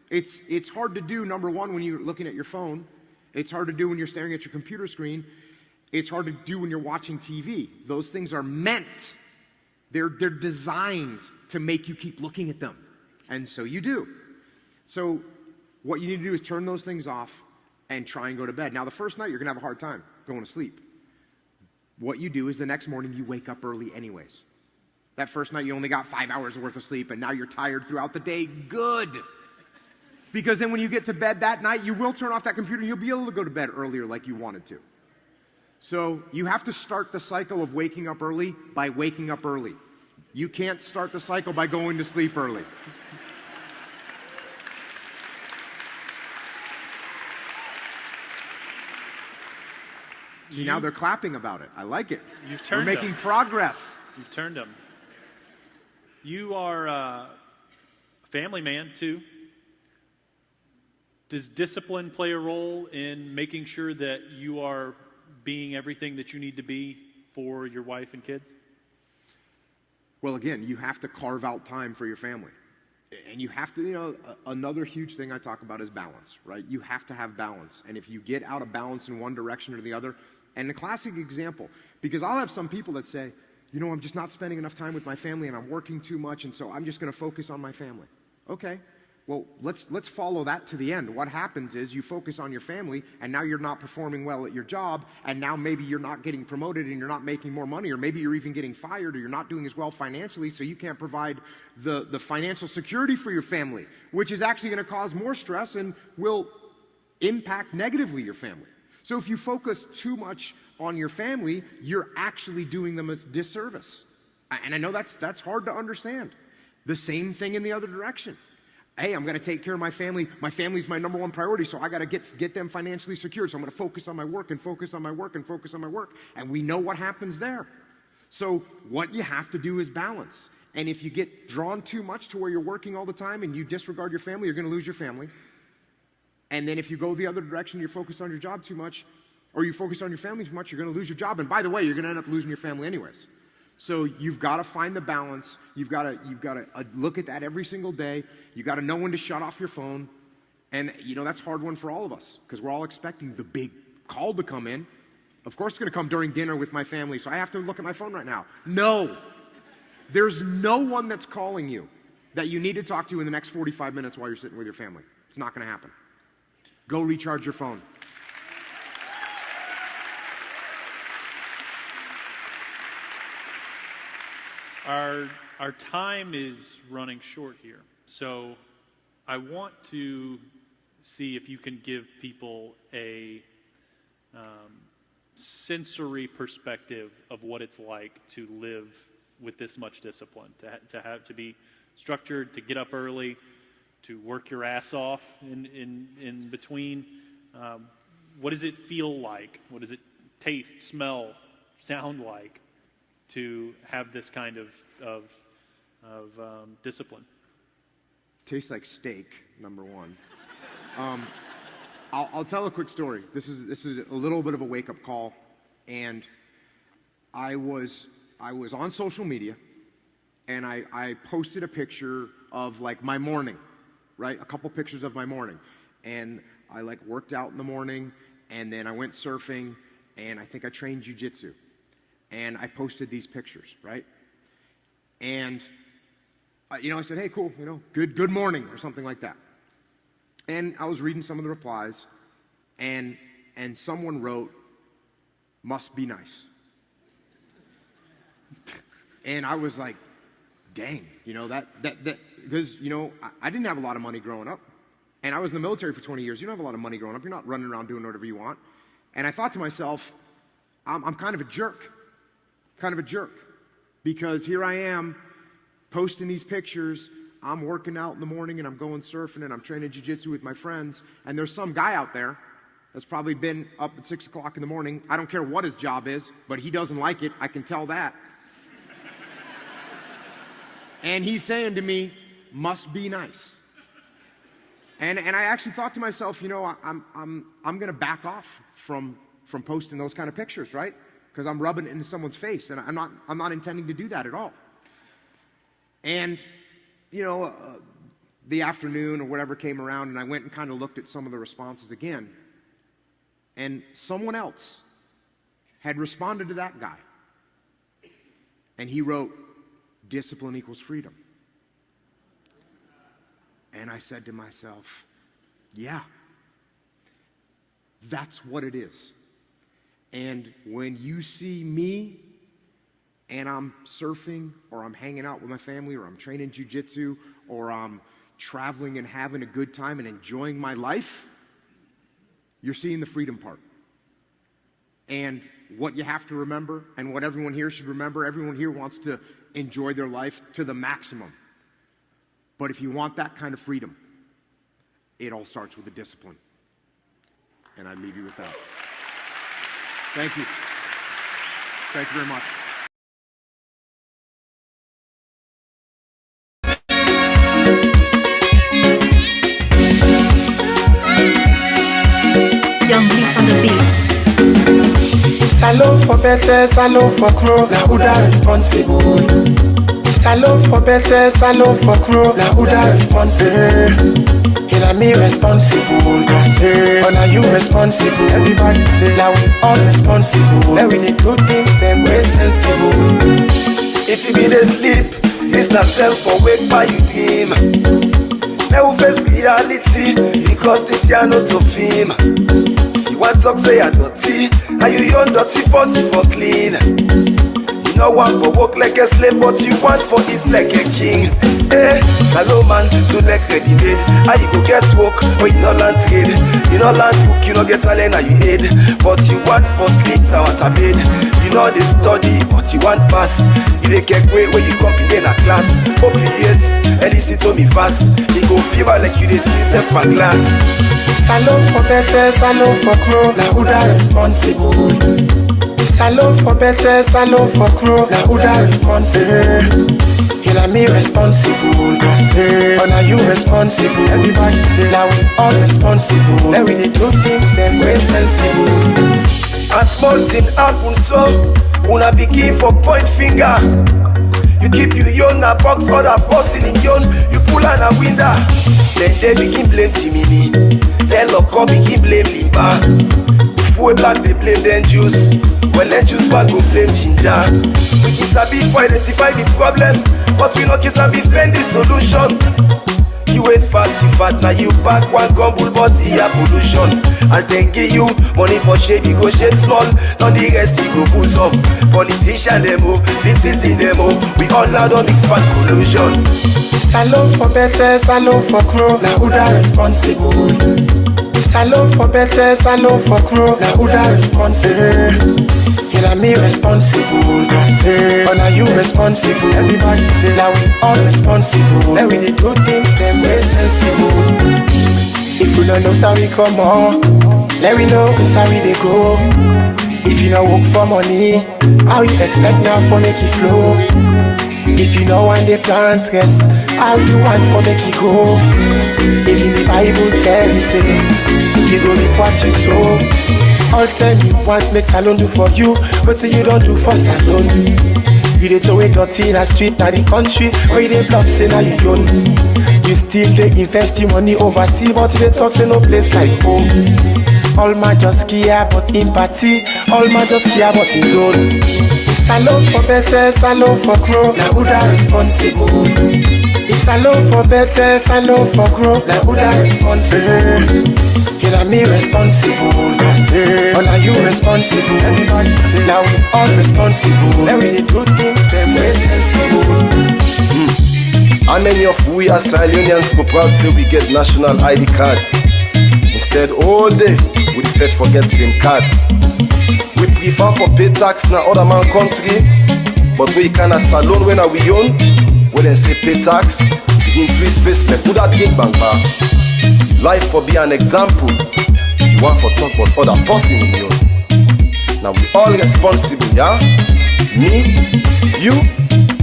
It's hard to do, number one, when you're looking at your phone. It's hard to do when you're staring at your computer screen. It's hard to do when you're watching TV. Those things are meant, they're designed to make you keep looking at them. And so you do. So what you need to do is turn those things off and try and go to bed. Now, the first night, you're going to have a hard time going to sleep. What you do is the next morning, you wake up early anyways. That first night, you only got 5 hours worth of sleep, and now you're tired throughout the day. Good. Because then when you get to bed that night, you will turn off that computer, and you'll be able to go to bed earlier like you wanted to. So you have to start the cycle of waking up early by waking up early. You can't start the cycle by going to sleep early. See, now they're clapping about it. I like it. We're making progress.
You've turned them. You are a family man, too. Does discipline play a role in making sure that you are being everything that you need to be for your wife and kids?
Well, again, you have to carve out time for your family. And you have to, you know, another huge thing I talk about is balance, right? You have to have balance. And if you get out of balance in one direction or the other, and the classic example, because I'll have some people that say, you know, I'm just not spending enough time with my family and I'm working too much, and so I'm just going to focus on my family. Okay. Well, let's follow that to the end. What happens is you focus on your family, and now you're not performing well at your job, and now maybe you're not getting promoted and you're not making more money, or maybe you're even getting fired, or you're not doing as well financially, so you can't provide the financial security for your family, which is actually going to cause more stress and will impact negatively your family. So if you focus too much on your family, you're actually doing them a disservice. And I know that's hard to understand. The same thing in the other direction. Hey, I'm going to take care of my family. My family's my number one priority, so I got to get them financially secured. So I'm going to focus on my work and focus on my work and focus on my work. And we know what happens there. So what you have to do is balance. And if you get drawn too much to where you're working all the time and you disregard your family, you're going to lose your family. And then if you go the other direction, you're focused on your job too much, or you focus on your family too much, you're going to lose your job. And by the way, you're going to end up losing your family anyways. So you've got to find the balance. You've got to look at that every single day. You've got to know when to shut off your phone. And, you know, that's a hard one for all of us because we're all expecting the big call to come in. Of course it's going to come during dinner with my family, so I have to look at my phone right now. No. There's no one that's calling you that you need to talk to in the next 45 minutes while you're sitting with your family. It's not going to happen. Go recharge your phone.
Our time is running short here, so I want to see if you can give people a sensory perspective of what it's like to live with this much discipline, to be structured, to get up early, to work your ass off in between. What does it feel like? What does it taste, smell, sound like to have this kind of discipline?
Tastes like steak, number one. I'll tell a quick story. This is a little bit of a wake-up call, and I was on social media, and I posted a picture of like my morning, right? A couple pictures of my morning, and I like worked out in the morning, and then I went surfing, and I think I trained jiu-jitsu, and I posted these pictures, right? And I said, hey, cool, good morning, or something like that. And I was reading some of the replies, and someone wrote, must be nice. And I was like, dang, that because, I didn't have a lot of money growing up. And I was in the military for 20 years. You don't have a lot of money growing up. You're not running around doing whatever you want. And I thought to myself, I'm kind of a jerk. Because here I am posting these pictures. I'm working out in the morning and I'm going surfing and I'm training jiu-jitsu with my friends. And there's some guy out there that's probably been up at 6 o'clock in the morning. I don't care what his job is, but he doesn't like it. I can tell that. And he's saying to me, must be nice. And I actually thought to myself, I'm going to back off from posting those kind of pictures, right? Because I'm rubbing it into someone's face, and I'm not intending to do that at all. And the afternoon or whatever came around, and I went and kind of looked at some of the responses again, and someone else had responded to that guy, and he wrote, discipline equals freedom. And I said to myself, yeah, that's what it is. And when you see me and I'm surfing or I'm hanging out with my family or I'm training jiu-jitsu or I'm traveling and having a good time and enjoying my life, you're seeing the freedom part. And what you have to remember and what everyone here should remember, everyone here wants to enjoy their life to the maximum. But if you want that kind of freedom, it all starts with the discipline. And I leave you with that. Thank you. Thank you very much.
Young Leaf on the beats.
Salon for better, salon for crow, now who that responsible? Salon for better, salon for crow, now who that responsible? Here me responsible, I say, oh now you responsible. Everybody say, now we all responsible. Now we dey do things them way sensible.
If you be the sleep, this not self for wake by you dream. Now we face reality, because this year not so film. If you want talk say you're dirty, and you young dirty force you for clean. You know want for work like a slave, but you want for it like a king. Salomon, so like ready-made. How you go get work, but you no land trade. You no land book, you no get talent, now you aid. But you want for sleep, now at a bed. You know they study, but you want pass. You dey get way where you come in a class. Hope yes, and listen to me fast. You go fever like you dey see yourself my glass.
Salon for better, salon for crow, now who that responsible? Salon for better, salon for crow, now who that responsible? Here me responsible, I say, oh now you responsible. Everybody say, now we all responsible. Now we dey do things them way sensible.
A small thing happen so, una begin for point finger. You keep you young, a box for the porcelain young. You pull on a window, then they begin blame Timini. Then lock up begin blame Limba. Full black they blame then juice. Well then juice one go blame ginger. We can sabi for identify the problem, but we no can sabi find the solution. You ain't fat, you fat, now you back one gumble, but here pollution. As they give you money for shape, you go shape small. On the rest, you go boost up. Politician demo, citizen demo. We all now don't mix bad collusion.
Salon for better, salon for crow, now who that responsible? Salon for better, salon for crow. Now who that responsible? Now me responsible, I say. Oh, now you responsible. Everybody say now we all responsible. Now we dey do things them way sensible. If you don't know how we come on, let me know how we dey go. If you don't work for money, how you expect now for make it flow? If you know one day plant rest, how you want for make it go? If in the Bible tell you say, you go reap what you sow. I'll tell you what makes salon do for you, but you don't do for salon. You dey throw it dirty in the street, now the country, where you dey bluff say now you own. You still dey invest your money overseas, but you dey talk say no place like home. All man just care about empathy, all man just care about his own. Salon for better, salon for crow, now who that responsible? If salon for better, salon for crow, now who that responsible? Now me responsible, I say. Oh, now you responsible. Everybody say now we all responsible. Now we dey do things them way sensible.
How many of we as Sierra Leoneans go proud say we get national ID card? Instead all day we dey forget them card. We prefer for pay tax na other man country, but we kinda salon when we own. When they say pay tax, begin twist face like who that gig bank bar. Life for be an example. You want for talk about other person in you. Now we all responsible, yeah? Me, you,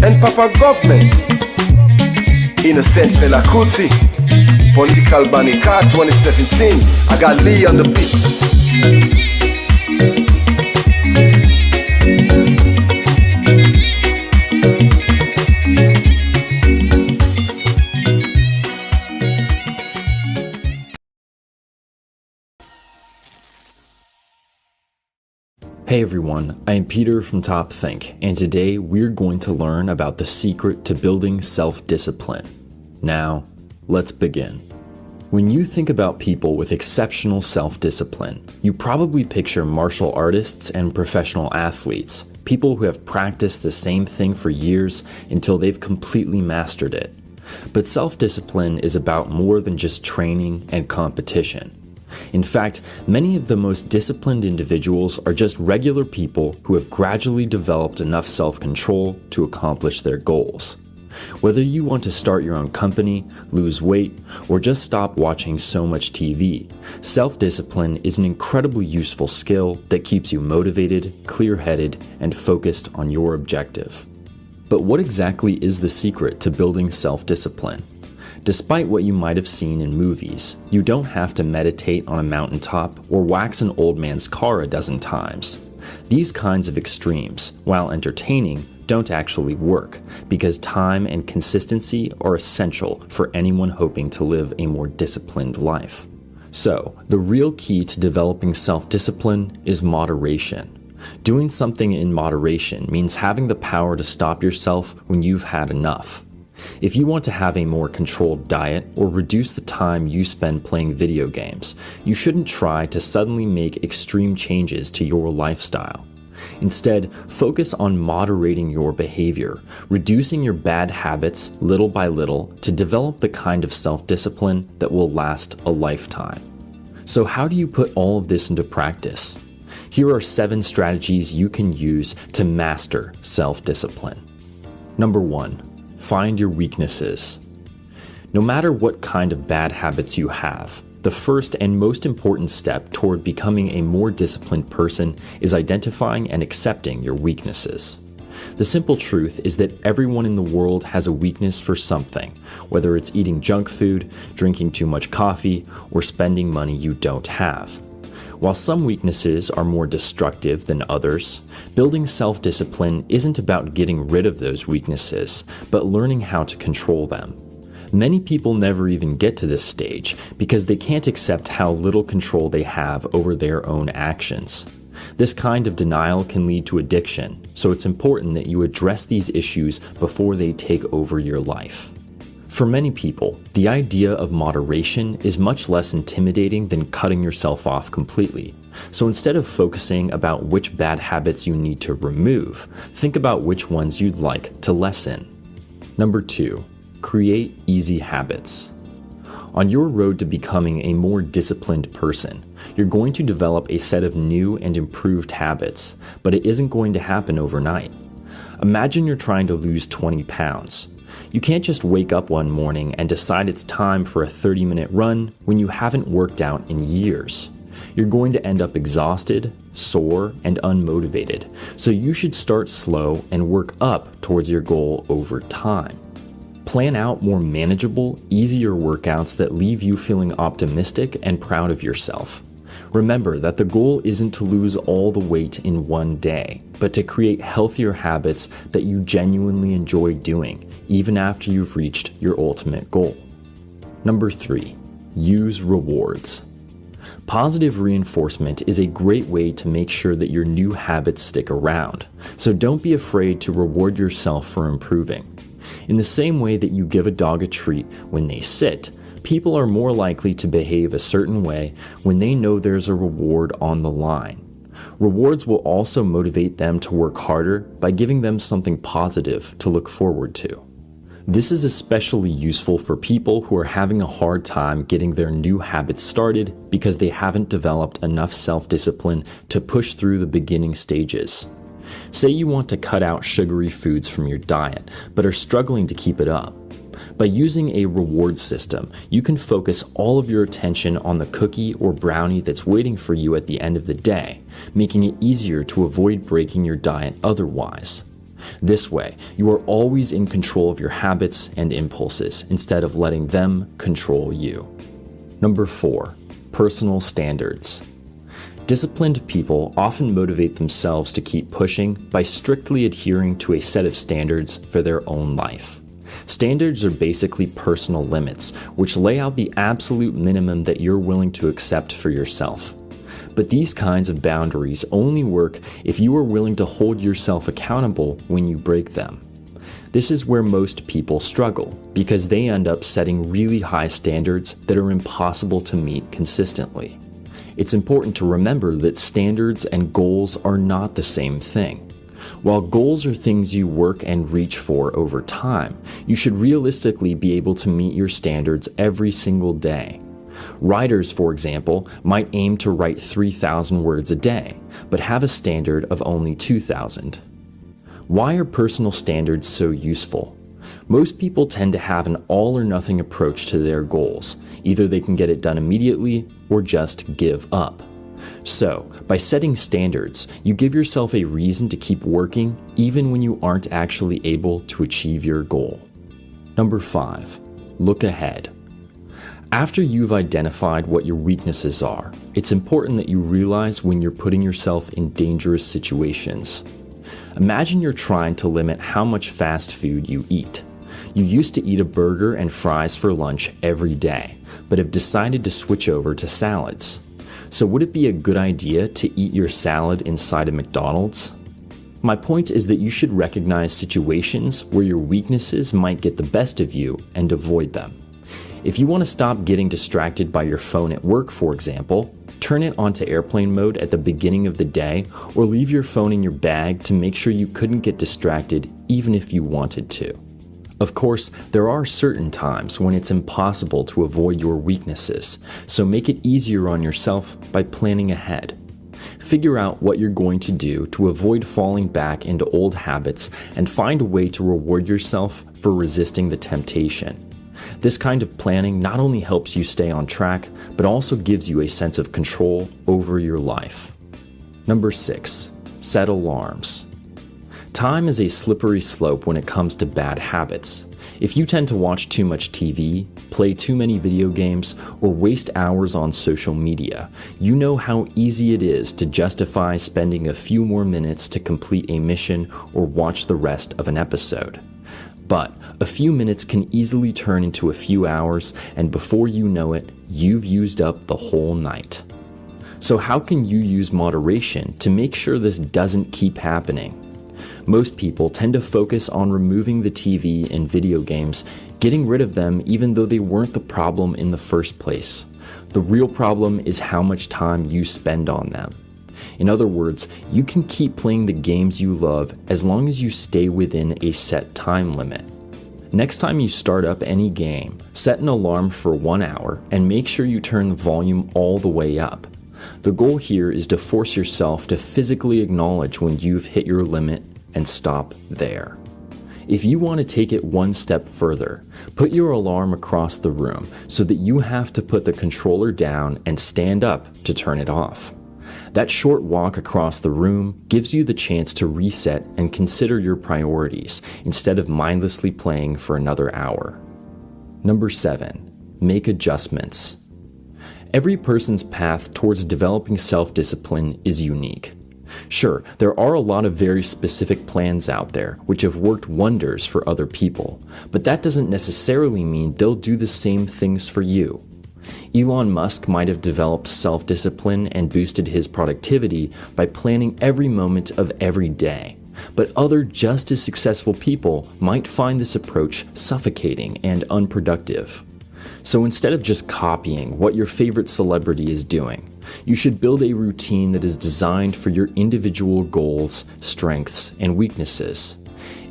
and Papa government. Innocent fella Kuti, political banny car 2017. I got Lee on the beat.
Hey everyone, I am Peter from Top Think, and today we're going to learn about the secret to building self-discipline. Now, let's begin. When you think about people with exceptional self-discipline, you probably picture martial artists and professional athletes, people who have practiced the same thing for years until they've completely mastered it. But self-discipline is about more than just training and competition. In fact, many of the most disciplined individuals are just regular people who have gradually developed enough self-control to accomplish their goals. Whether you want to start your own company, lose weight, or just stop watching so much TV, self-discipline is an incredibly useful skill that keeps you motivated, clear-headed, and focused on your objective. But what exactly is the secret to building self-discipline? Despite what you might have seen in movies, you don't have to meditate on a mountaintop or wax an old man's car a dozen times. These kinds of extremes, while entertaining, don't actually work because time and consistency are essential for anyone hoping to live a more disciplined life. So, the real key to developing self-discipline is moderation. Doing something in moderation means having the power to stop yourself when you've had enough. If you want to have a more controlled diet or reduce the time you spend playing video games, you shouldn't try to suddenly make extreme changes to your lifestyle. Instead, focus on moderating your behavior, reducing your bad habits little by little to develop the kind of self-discipline that will last a lifetime. So how do you put all of this into practice? Here are 7 strategies you can use to master self-discipline. Number 1. Find your weaknesses. No matter what kind of bad habits you have, the first and most important step toward becoming a more disciplined person is identifying and accepting your weaknesses. The simple truth is that everyone in the world has a weakness for something, whether it's eating junk food, drinking too much coffee, or spending money you don't have. While some weaknesses are more destructive than others, building self-discipline isn't about getting rid of those weaknesses, but learning how to control them. Many people never even get to this stage because they can't accept how little control they have over their own actions. This kind of denial can lead to addiction, so it's important that you address these issues before they take over your life. For many people, the idea of moderation is much less intimidating than cutting yourself off completely. So instead of focusing about which bad habits you need to remove, think about which ones you'd like to lessen. Number 2, create easy habits. On your road to becoming a more disciplined person, you're going to develop a set of new and improved habits, but it isn't going to happen overnight. Imagine you're trying to lose 20 pounds. You can't just wake up one morning and decide it's time for a 30-minute run when you haven't worked out in years. You're going to end up exhausted, sore, and unmotivated, so you should start slow and work up towards your goal over time. Plan out more manageable, easier workouts that leave you feeling optimistic and proud of yourself. Remember that the goal isn't to lose all the weight in one day, but to create healthier habits that you genuinely enjoy doing, even after you've reached your ultimate goal. Number 3, use rewards. Positive reinforcement is a great way to make sure that your new habits stick around, so don't be afraid to reward yourself for improving. In the same way that you give a dog a treat when they sit, people are more likely to behave a certain way when they know there's a reward on the line. Rewards will also motivate them to work harder by giving them something positive to look forward to. This is especially useful for people who are having a hard time getting their new habits started because they haven't developed enough self-discipline to push through the beginning stages. Say you want to cut out sugary foods from your diet, but are struggling to keep it up. By using a reward system, you can focus all of your attention on the cookie or brownie that's waiting for you at the end of the day, making it easier to avoid breaking your diet otherwise. This way, you are always in control of your habits and impulses instead of letting them control you. Number 4, personal standards. Disciplined people often motivate themselves to keep pushing by strictly adhering to a set of standards for their own life. Standards are basically personal limits, which lay out the absolute minimum that you're willing to accept for yourself. But these kinds of boundaries only work if you are willing to hold yourself accountable when you break them. This is where most people struggle, because they end up setting really high standards that are impossible to meet consistently. It's important to remember that standards and goals are not the same thing. While goals are things you work and reach for over time, you should realistically be able to meet your standards every single day. Writers, for example, might aim to write 3,000 words a day, but have a standard of only 2,000. Why are personal standards so useful? Most people tend to have an all-or-nothing approach to their goals. Either they can get it done immediately or just give up. So, by setting standards, you give yourself a reason to keep working even when you aren't actually able to achieve your goal. Number 5, look ahead. After you've identified what your weaknesses are, it's important that you realize when you're putting yourself in dangerous situations. Imagine you're trying to limit how much fast food you eat. You used to eat a burger and fries for lunch every day, but have decided to switch over to salads. So would it be a good idea to eat your salad inside a McDonald's? My point is that you should recognize situations where your weaknesses might get the best of you and avoid them. If you want to stop getting distracted by your phone at work, for example, turn it onto airplane mode at the beginning of the day or leave your phone in your bag to make sure you couldn't get distracted even if you wanted to. Of course, there are certain times when it's impossible to avoid your weaknesses, so make it easier on yourself by planning ahead. Figure out what you're going to do to avoid falling back into old habits and find a way to reward yourself for resisting the temptation. This kind of planning not only helps you stay on track, but also gives you a sense of control over your life. Number 6, set alarms. Time is a slippery slope when it comes to bad habits. If you tend to watch too much TV, play too many video games, or waste hours on social media, you know how easy it is to justify spending a few more minutes to complete a mission or watch the rest of an episode. But a few minutes can easily turn into a few hours, and before you know it, you've used up the whole night. So how can you use moderation to make sure this doesn't keep happening? Most people tend to focus on removing the TV and video games, getting rid of them even though they weren't the problem in the first place. The real problem is how much time you spend on them. In other words, you can keep playing the games you love as long as you stay within a set time limit. Next time you start up any game, set an alarm for 1 hour and make sure you turn the volume all the way up. The goal here is to force yourself to physically acknowledge when you've hit your limit and stop there. If you want to take it one step further, put your alarm across the room so that you have to put the controller down and stand up to turn it off. That short walk across the room gives you the chance to reset and consider your priorities instead of mindlessly playing for another hour. Number 7, make adjustments. Every person's path towards developing self-discipline is unique. Sure, there are a lot of very specific plans out there which have worked wonders for other people, but that doesn't necessarily mean they'll do the same things for you. Elon Musk might have developed self-discipline and boosted his productivity by planning every moment of every day, but other just as successful people might find this approach suffocating and unproductive. So instead of just copying what your favorite celebrity is doing, you should build a routine that is designed for your individual goals, strengths, and weaknesses.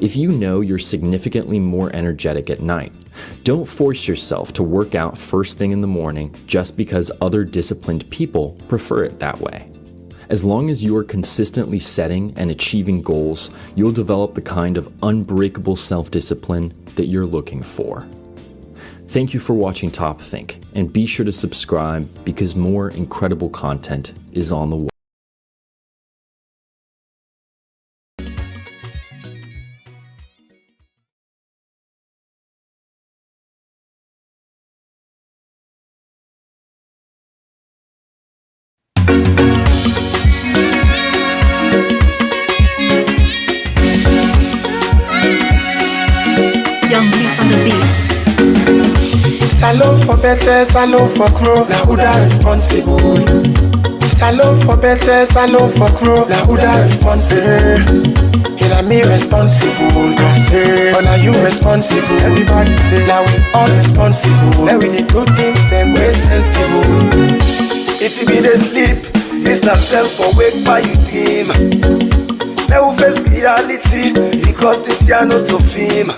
If you know you're significantly more energetic at night, don't force yourself to work out first thing in the morning just because other disciplined people prefer it that way. As long as you are consistently setting and achieving goals, you'll develop the kind of unbreakable self-discipline that you're looking for. Thank you for watching Top Think, and be sure to subscribe because more incredible content is on the way.
Young King on the beats.
Salon for better, salon for crow, now who that responsible? Salon for better, salon for crow, now who that responsible? Here me responsible, I say, oh now you responsible. Everybody say, now we all responsible. Now we dey do things them way sensible.
If you be the sleep, it's not self for wake by you dream. Now face reality, because this year not to film.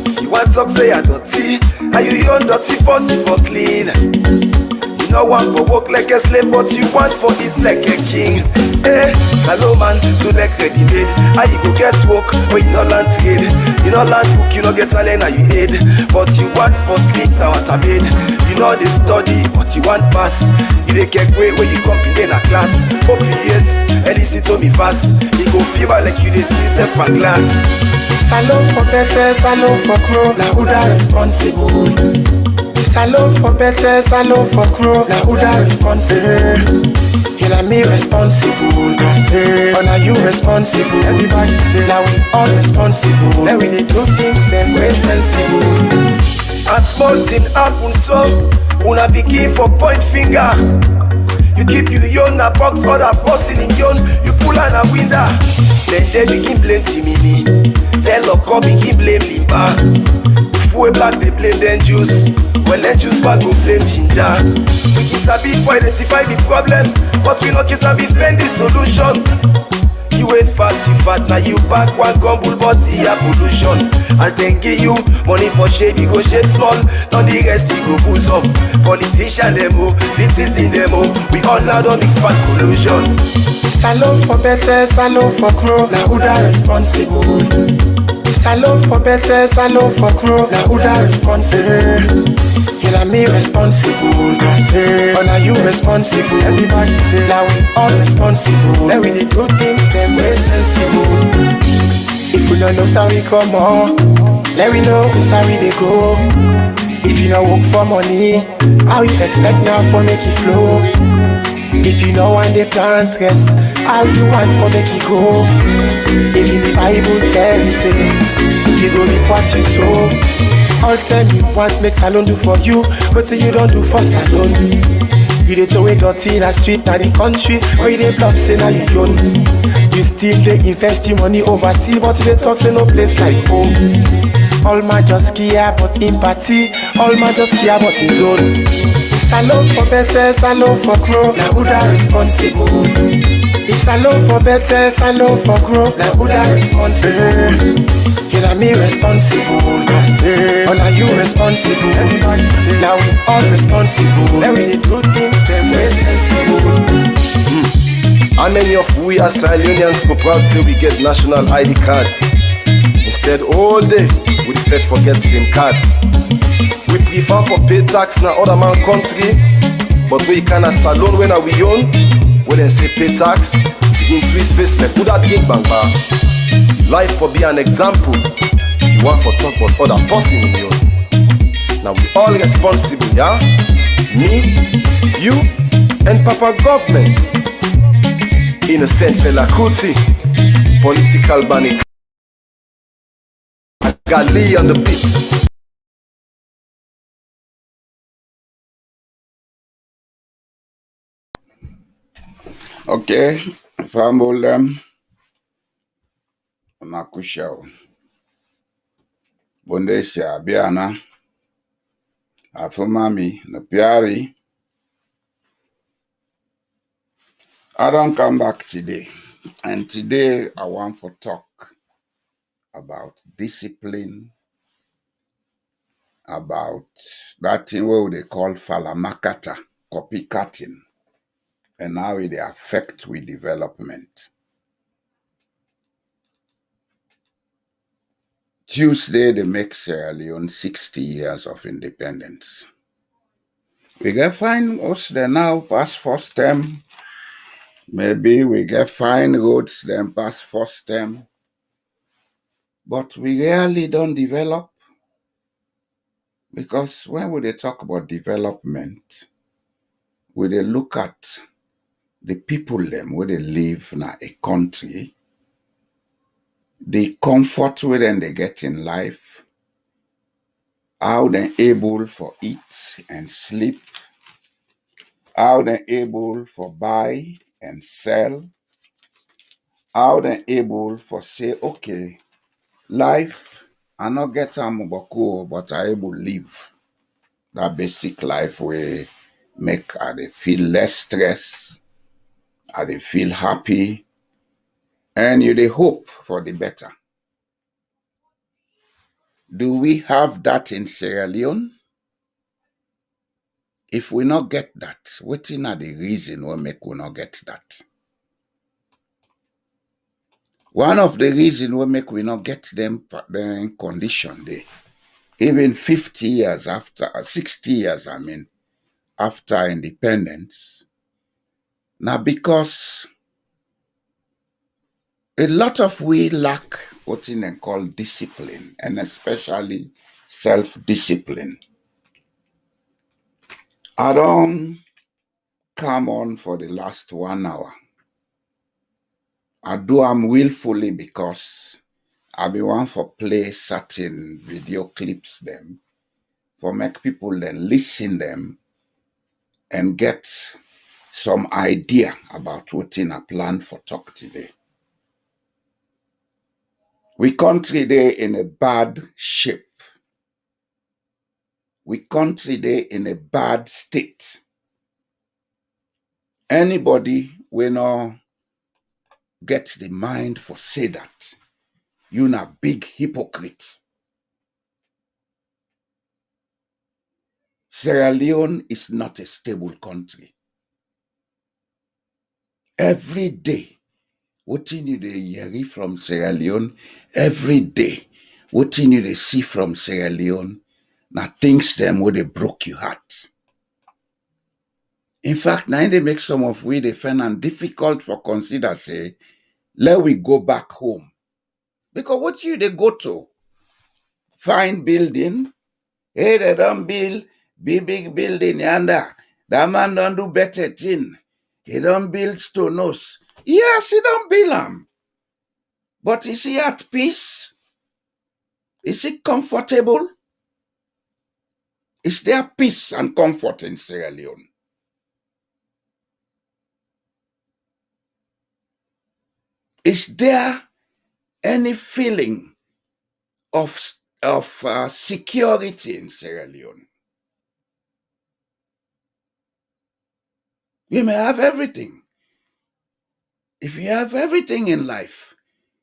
If you want talk say I dirty, and you young dirty force you for clean. You know want for work like a slave, but you want for it like a king. Hey, Salomon, so like ready made. How you go get work when you no land trade? You no land book, you no get talent and you aid. But you want for sleep now as a bed. You know they study, but you want pass. You dey get way where you come in a class. Hope yes, and listen to me fast. You go fever like you dey see yourself on glass.
Salon for better, salon for crow, now who that responsible? Salon for better, salon for crow, now who that responsible? Here me responsible, I say, oh now you responsible. Everybody say, now we all responsible. Now we dey do things them way sensible.
A small thing happen so, una begin for point finger. You keep you young, a box other person in young. You pull on a window, then they begin blame Timini. Then lock up begin blame Limba. Before back they blame then juice. Well then juice back go blame ginger. We can sabi for identify the problem, but we no can sabi find the solution. You ain't fat, you fat, now you back one gumble, but here pollution. As they give you money for shape, you go shape small. None the rest you go boost up. Politician demo, citizen demo. We all now don't mix fat collusion.
Salon for better, salon for crow, now who that responsible? Salon for better, salon for crow, now who that responsible? Here me responsible, I say, oh now you responsible. Everybody say, now we all responsible. Now we dey do things them way sensible. If we don't know how we come on, let we know how we dey go. If you don't work for money, how you expect now for make it flow? If you know when they plant stress, how you want for make it go? Even the Bible tell you say, you go reap what you sow. All time you want make salon do for you, but say you don't do for salon. You dey throw away dirty in the street, now the country where you dey bluff say now you young. You still dey invest your money overseas, but you dey talk say no place like home. All man just care but empathy, all man just care about his own. Salon for better, salon for crow, now who that responsible? If salon for better, salon for grow, now who that responsible? Here me responsible, I say. Oh, now you responsible. Everybody say. Now we all responsible. Then we dey do things them way sensible.
How many of we as Sierra Leoneans go proud say we get national ID card? Instead, all day we fed forget green card. We prefer for pay tax na other man country, but we can as alone when we own. When they say pay tax, begin twist face like who that gig bang bang. Life for be an example. You want for talk about other person in you. Now we all responsible, yeah? Me, you, and Papa government. Innocent fella Kuti, political banning. Gali on the beat.
Okay, Fambolem Makushao Bondesha Biana Afumami Napiari. I don't come back today. And today I want to talk about discipline, about that thing what they call falamakata, copycatting, and how it affect with development. Tuesday, they make Sierra Leone 60 years of independence. We get fine roads there now past first term. Maybe we get fine roads then past first term. But we rarely don't develop. Because when we talk about development, we they look at the people them where they live in a country, the comfort where they get in life, how they able for eat and sleep, how they able for buy and sell, how they able for say, okay, life, I not get amubako, but I able live. That basic life where make I dey feel less stress, I dey feel happy, and you dey hope for the better. Do we have that in Sierra Leone? If we not get that, wetin are the reason why make we not get that? One of the reasons why make we not get them condition dey, even 50 years after, 60 years, I mean, after independence, now because a lot of we lack what they call discipline, and especially self-discipline. I don't come on for the last 1 hour. I do am willfully because I be want for play certain video clips them, for make people then listen them and get some idea about what in a plan for talk today. We country dey in a bad shape. We country dey in a bad state. Anybody we no get the mind for say that, you na big hypocrite. Sierra Leone is not a stable country. Every day, what you dey hear from Sierra Leone, every day, what you dey see from Sierra Leone, na things them where they broke your heart. In fact, now they make some of we they find it difficult for consider say, let we go back home. Because what you they go to? Fine building. Hey, they don't build big building yonder. That man don't do better thing. He don't build stone house. Yes, he don't build them. But is he at peace? Is he comfortable? Is there peace and comfort in Sierra Leone? Is there any feeling of security in Sierra Leone? We may have everything. If you have everything in life,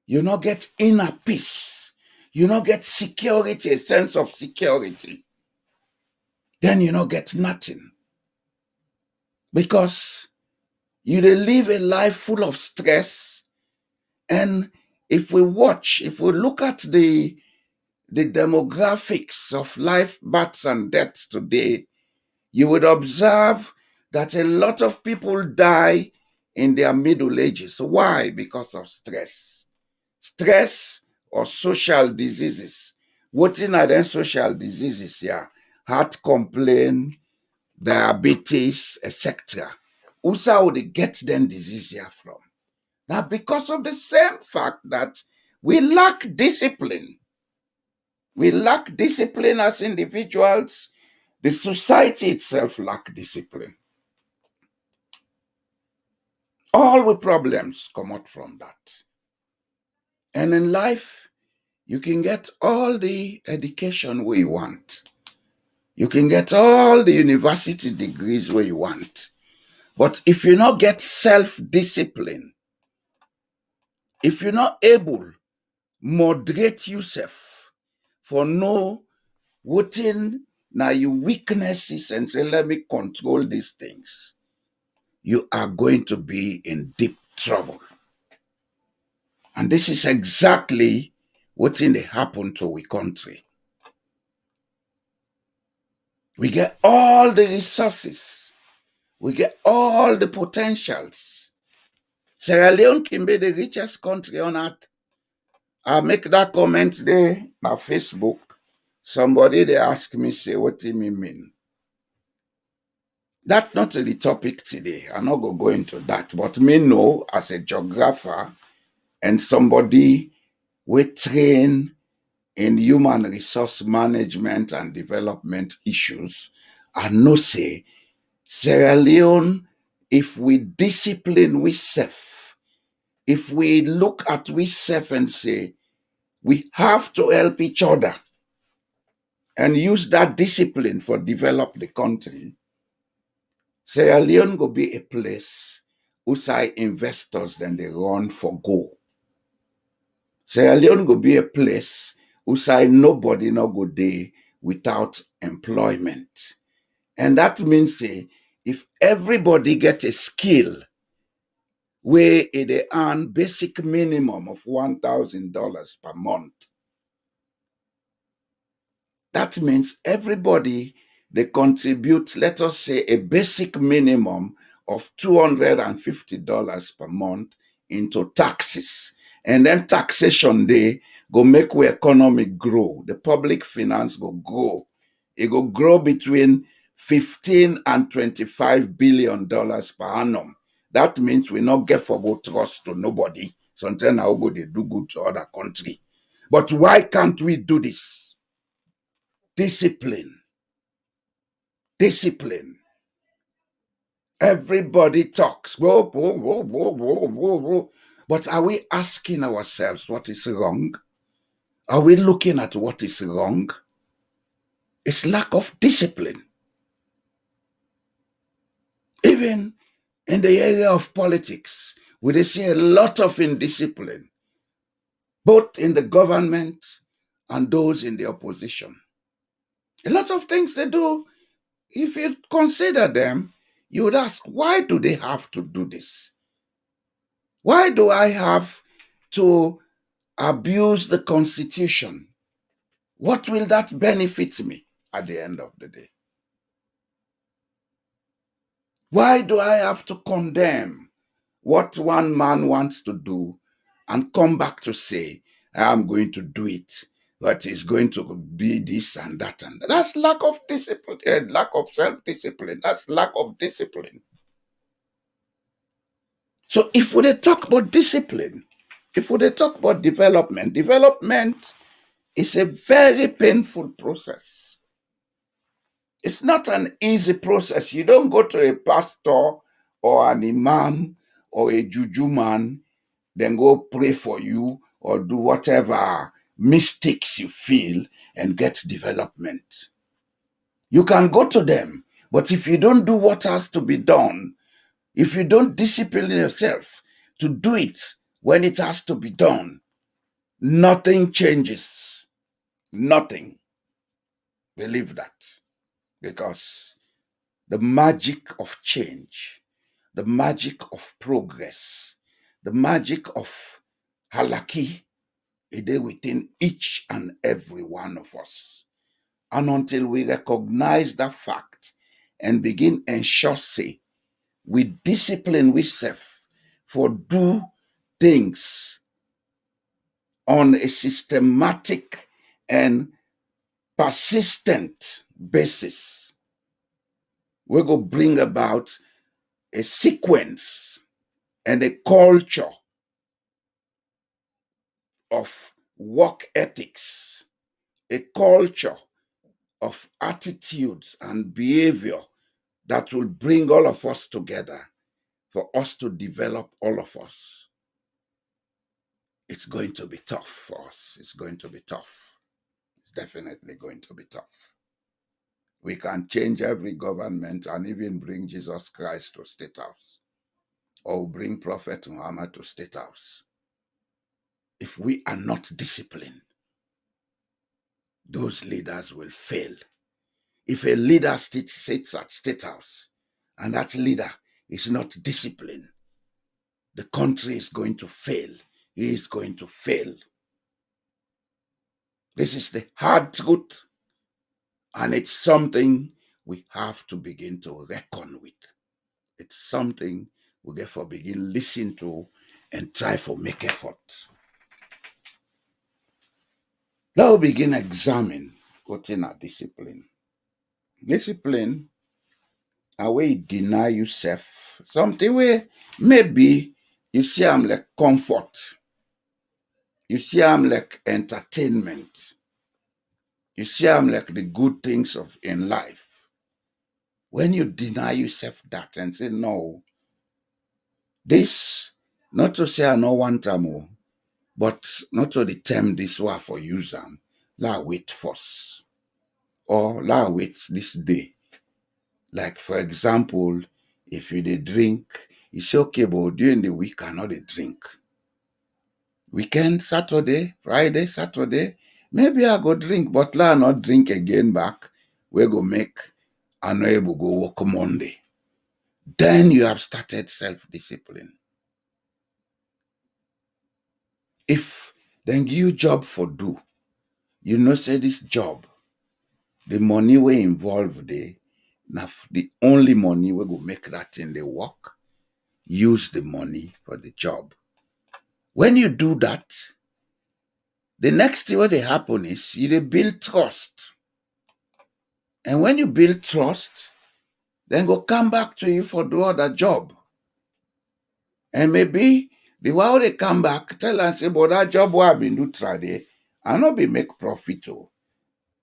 you not get inner peace, you not get security, a sense of security, then you not get nothing. Because you live a life full of stress. And if we look at the demographics of life, births and deaths today, you would observe that a lot of people die in their middle ages. Why? Because of stress. Stress or social diseases. What are then social diseases? Yeah, heart complaint, diabetes, etc. Also, would they get them disease here from? Now, because of the same fact that we lack discipline. We lack discipline as individuals. The society itself lack discipline. All the problems come out from that. And in life, you can get all the education we want. You can get all the university degrees where you want. But if you not get self-discipline, if you're not able moderate yourself for know what in now your weaknesses and say, let me control these things, you are going to be in deep trouble. And this is exactly what in the happen to our country. We get all the resources. We get all the potentials. Sierra Leone can be the richest country on earth. I make that comment there on Facebook. Somebody they ask me, say, what do you mean? That's not the topic today. I'm not going to go into that. But me know as a geographer and somebody we train in human resource management and development issues, I know say Sierra Leone, if we discipline we self, if we look at we self and say we have to help each other and use that discipline for develop the country, Sierra Leone will be a place who say investors then they run for go. Sierra Leone will be a place who say nobody no go day without employment. And that means say if everybody get a skill where they earn basic minimum of $1,000 per month, that means everybody they contribute, let us say, a basic minimum of $250 per month into taxes. And then taxation they go make our economy grow. The public finance go grow. It go grow between 15 and $25 billion per annum. That means we not get for go trust to nobody. Sometimes now go they do good to other country. But why can't we do this? Discipline. Discipline. Everybody talks. Whoa, whoa, whoa, whoa, whoa, whoa, whoa. But are we asking ourselves what is wrong? Are we looking at what is wrong? It's lack of discipline. Even in the area of politics, we see a lot of indiscipline, both in the government and those in the opposition. A lot of things they do, if you consider them, you would ask, why do they have to do this? Why do I have to abuse the Constitution? What will that benefit me at the end of the day? Why do I have to condemn what one man wants to do and come back to say, I'm going to do it, but it's going to be this and that and that? That's lack of discipline, lack of self-discipline. That's lack of discipline. So if we talk about discipline, if we talk about development, development is a very painful process. It's not an easy process. You don't go to a pastor or an imam or a juju man, then go pray for you or do whatever mistakes you feel and get development. You can go to them, but if you don't do what has to be done, if you don't discipline yourself to do it when it has to be done, nothing changes. Nothing. Believe that. Because the magic of change, the magic of progress, the magic of halaki is there within each and every one of us. And until we recognize that fact and begin ensure say, we discipline ourselves for do things on a systematic and persistent basis, we're going to bring about a sequence and a culture of work ethics, a culture of attitudes and behavior that will bring all of us together for us to develop all of us. It's going to be tough for us. It's going to be tough. It's definitely going to be tough. We can change every government and even bring Jesus Christ to State House or bring Prophet Muhammad to State House. If we are not disciplined, those leaders will fail. If a leader sits at State House and that leader is not disciplined, the country is going to fail. He is going to fail. This is the hard truth, and it's something we have to begin to reckon with. It's something we therefore begin listen to and try to make effort. Now we begin examine what in a discipline. Discipline, a way you deny yourself something where maybe you see I'm like comfort. You see I'm like entertainment. You see I'm like the good things of in life. When you deny yourself that and say, no, this, not to say I no want more, but not to the term this war for use them, la wait first. Or la wait this day. Like for example, if you dey drink, you say okay, but during the week I not dey drink. Weekend, Saturday, Friday, Saturday, maybe I go drink, but la not drink again back. We go make I no able go work Monday. Then you have started self-discipline. If then give you job for do, you know say this job, the money we involve there, now the only money we go make that thing they work, use the money for the job. When you do that, the next thing what they happen is you dey build trust. And when you build trust, then go come back to you for the other job. And maybe the while they come back, tell and say, but that job what I been do today, I not be make profit. Oh.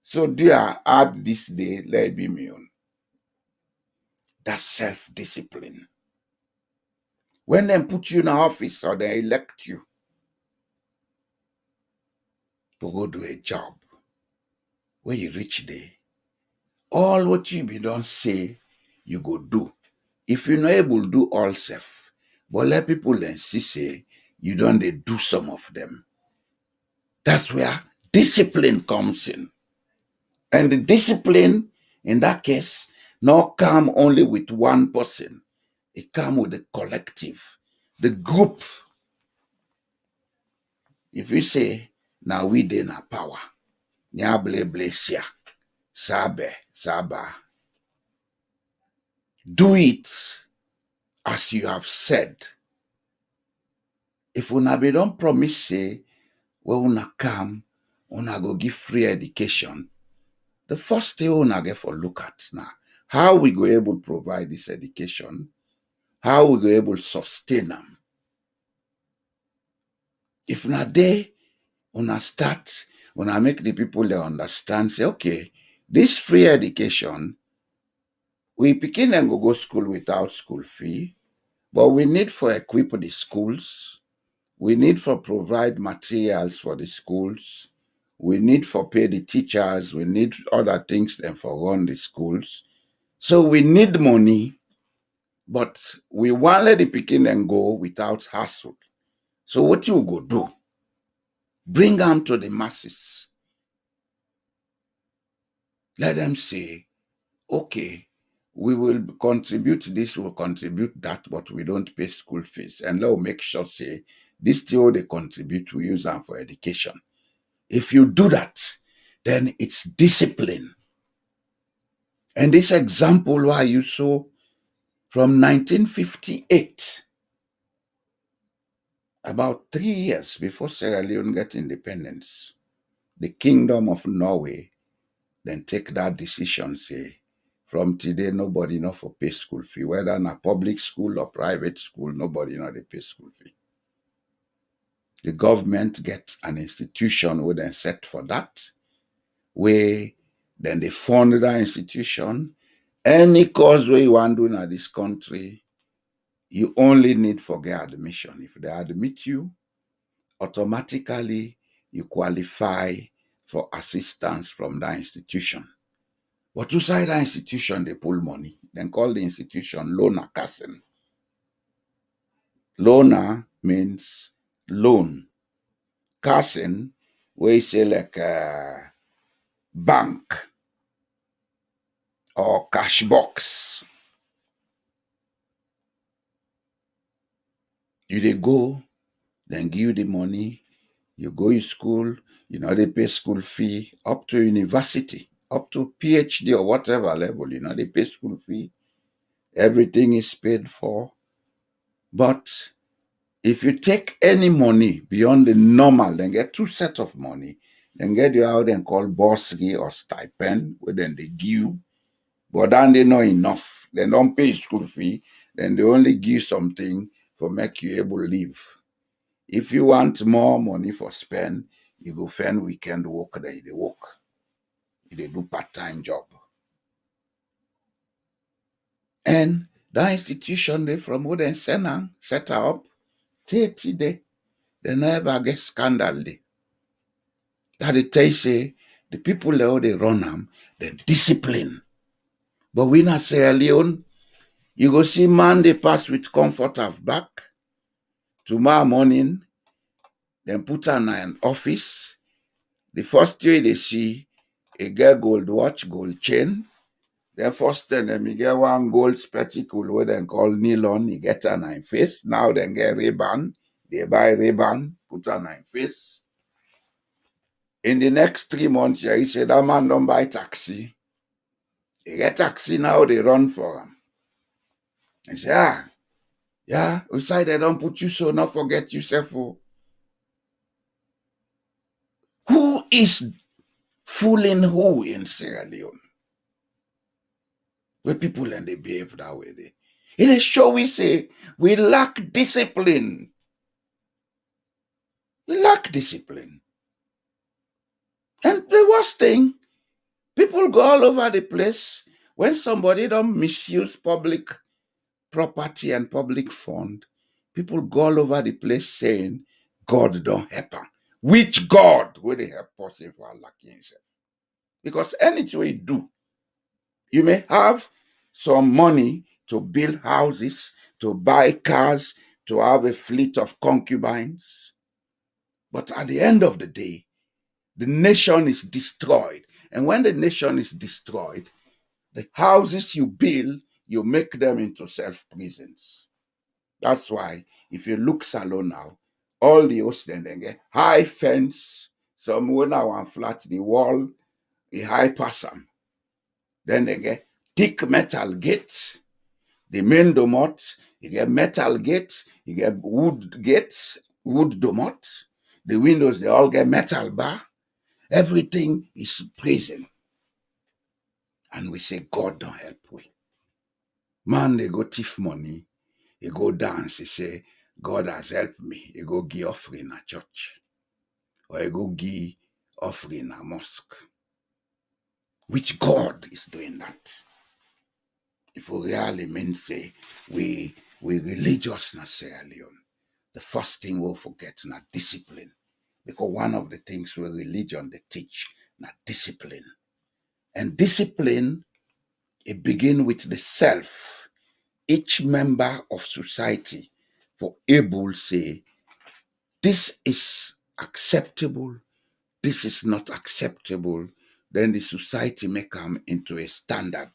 So do I add this day, let it be me on. That's self-discipline. When they put you in an office or they elect you to go do a job, when you reach there, all what you be don't say, you go do. If you're not able to do all self, but let people then see say, you don't dey do some of them. That's where discipline comes in. And the discipline, in that case, not come only with one person. It come with the collective, the group. If you say, now we dey na power, nya ble sia, sabe, saba. Do it as you have said. If una be don't promise say, when una come, una go give free education, the first thing una get for look at now, how we go able to provide this education, how we go able to sustain them. If una dey, una start, una make the people they understand, say, okay, this free education, we begin and go school without school fee, but we need for equip the schools, we need for provide materials for the schools, we need for pay the teachers, we need other things than for run the schools. So we need money But we want let the pikin and go without hassle. So what you go do? Bring them to the masses. Let them say, okay, we will contribute this, we'll contribute that, but we don't pay school fees. And let us make sure say, this still they contribute, we use them for education. If you do that, then it's discipline. And this example why you saw from 1958, about 3 years before Sierra Leone got independence, the Kingdom of Norway then take that decision, say, from today, nobody not for pay school fee, whether in a public school or private school, nobody not they pay school fee. The government gets an institution where they set for that, where then they fund that institution. Any cause where you want to do in this country, you only need for get admission. If they admit you, automatically you qualify for assistance from that institution. But inside that institution, they pull money. Then call the institution loaner casting. Loaner means loan. Casting, where you say like a bank or cash box. You they go, then give you the money. You go to school, they pay school fee up to university, up to PhD or whatever level, they pay school fee. Everything is paid for. But if you take any money beyond the normal, then get two sets of money, then get you out and call bursary or stipend, where then they give, but then they not enough. They don't pay school fee, then they only give something for make you able to live. If you want more money for spend, you go find weekend work there, they work. They do part-time job. And that institution they from where they set up, 30 days, they never get scandal day. That they tell you say the people there they run them, they discipline. But we not Sierra Leone, you go see man they pass with comfort of back. Tomorrow morning, then put on an office. The first day they see a girl gold watch, gold chain. The first time them get one gold spectacle where they call nylon, he get on in face. Now they get ribbon, they buy ribbon, put on in face. In the next 3 months, he say that man don't buy taxi. They get taxi now, they run for him. They say, yeah, outside they don't put you so, not forget yourself. Oh. Who is fooling who in Sierra Leone? Where people and they behave that way. It is sure we say we lack discipline. We lack discipline. And the worst thing, people go all over the place when somebody don't misuse public property and public fund. People go all over the place saying, God don't help her. Which God will they help us if we are lacking himself? Because anything we do, you may have some money to build houses, to buy cars, to have a fleet of concubines. But at the end of the day, the nation is destroyed. And when the nation is destroyed, the houses you build, you make them into self-prisons. That's why if you look Salon now, all the hosts then they get high fence, some will now and flat the wall, a high pass them. Then they get thick metal gates. The main domot, you get metal gates, you get wood gates, wood domot. The windows, they all get metal bar. Everything is prison. And we say, God don't help we. Man, they go thief money. He go dance. He say, God has helped me. He go give offering at church. Or he go give offering at mosque. Which God is doing that? If we really mean say, we religious na Sierra Leone, the first thing we'll forget na discipline. Because one of the things we religion they teach na discipline. And discipline, it begins with the self. each member of society for able say, this is acceptable, this is not acceptable, then the society may come into a standard.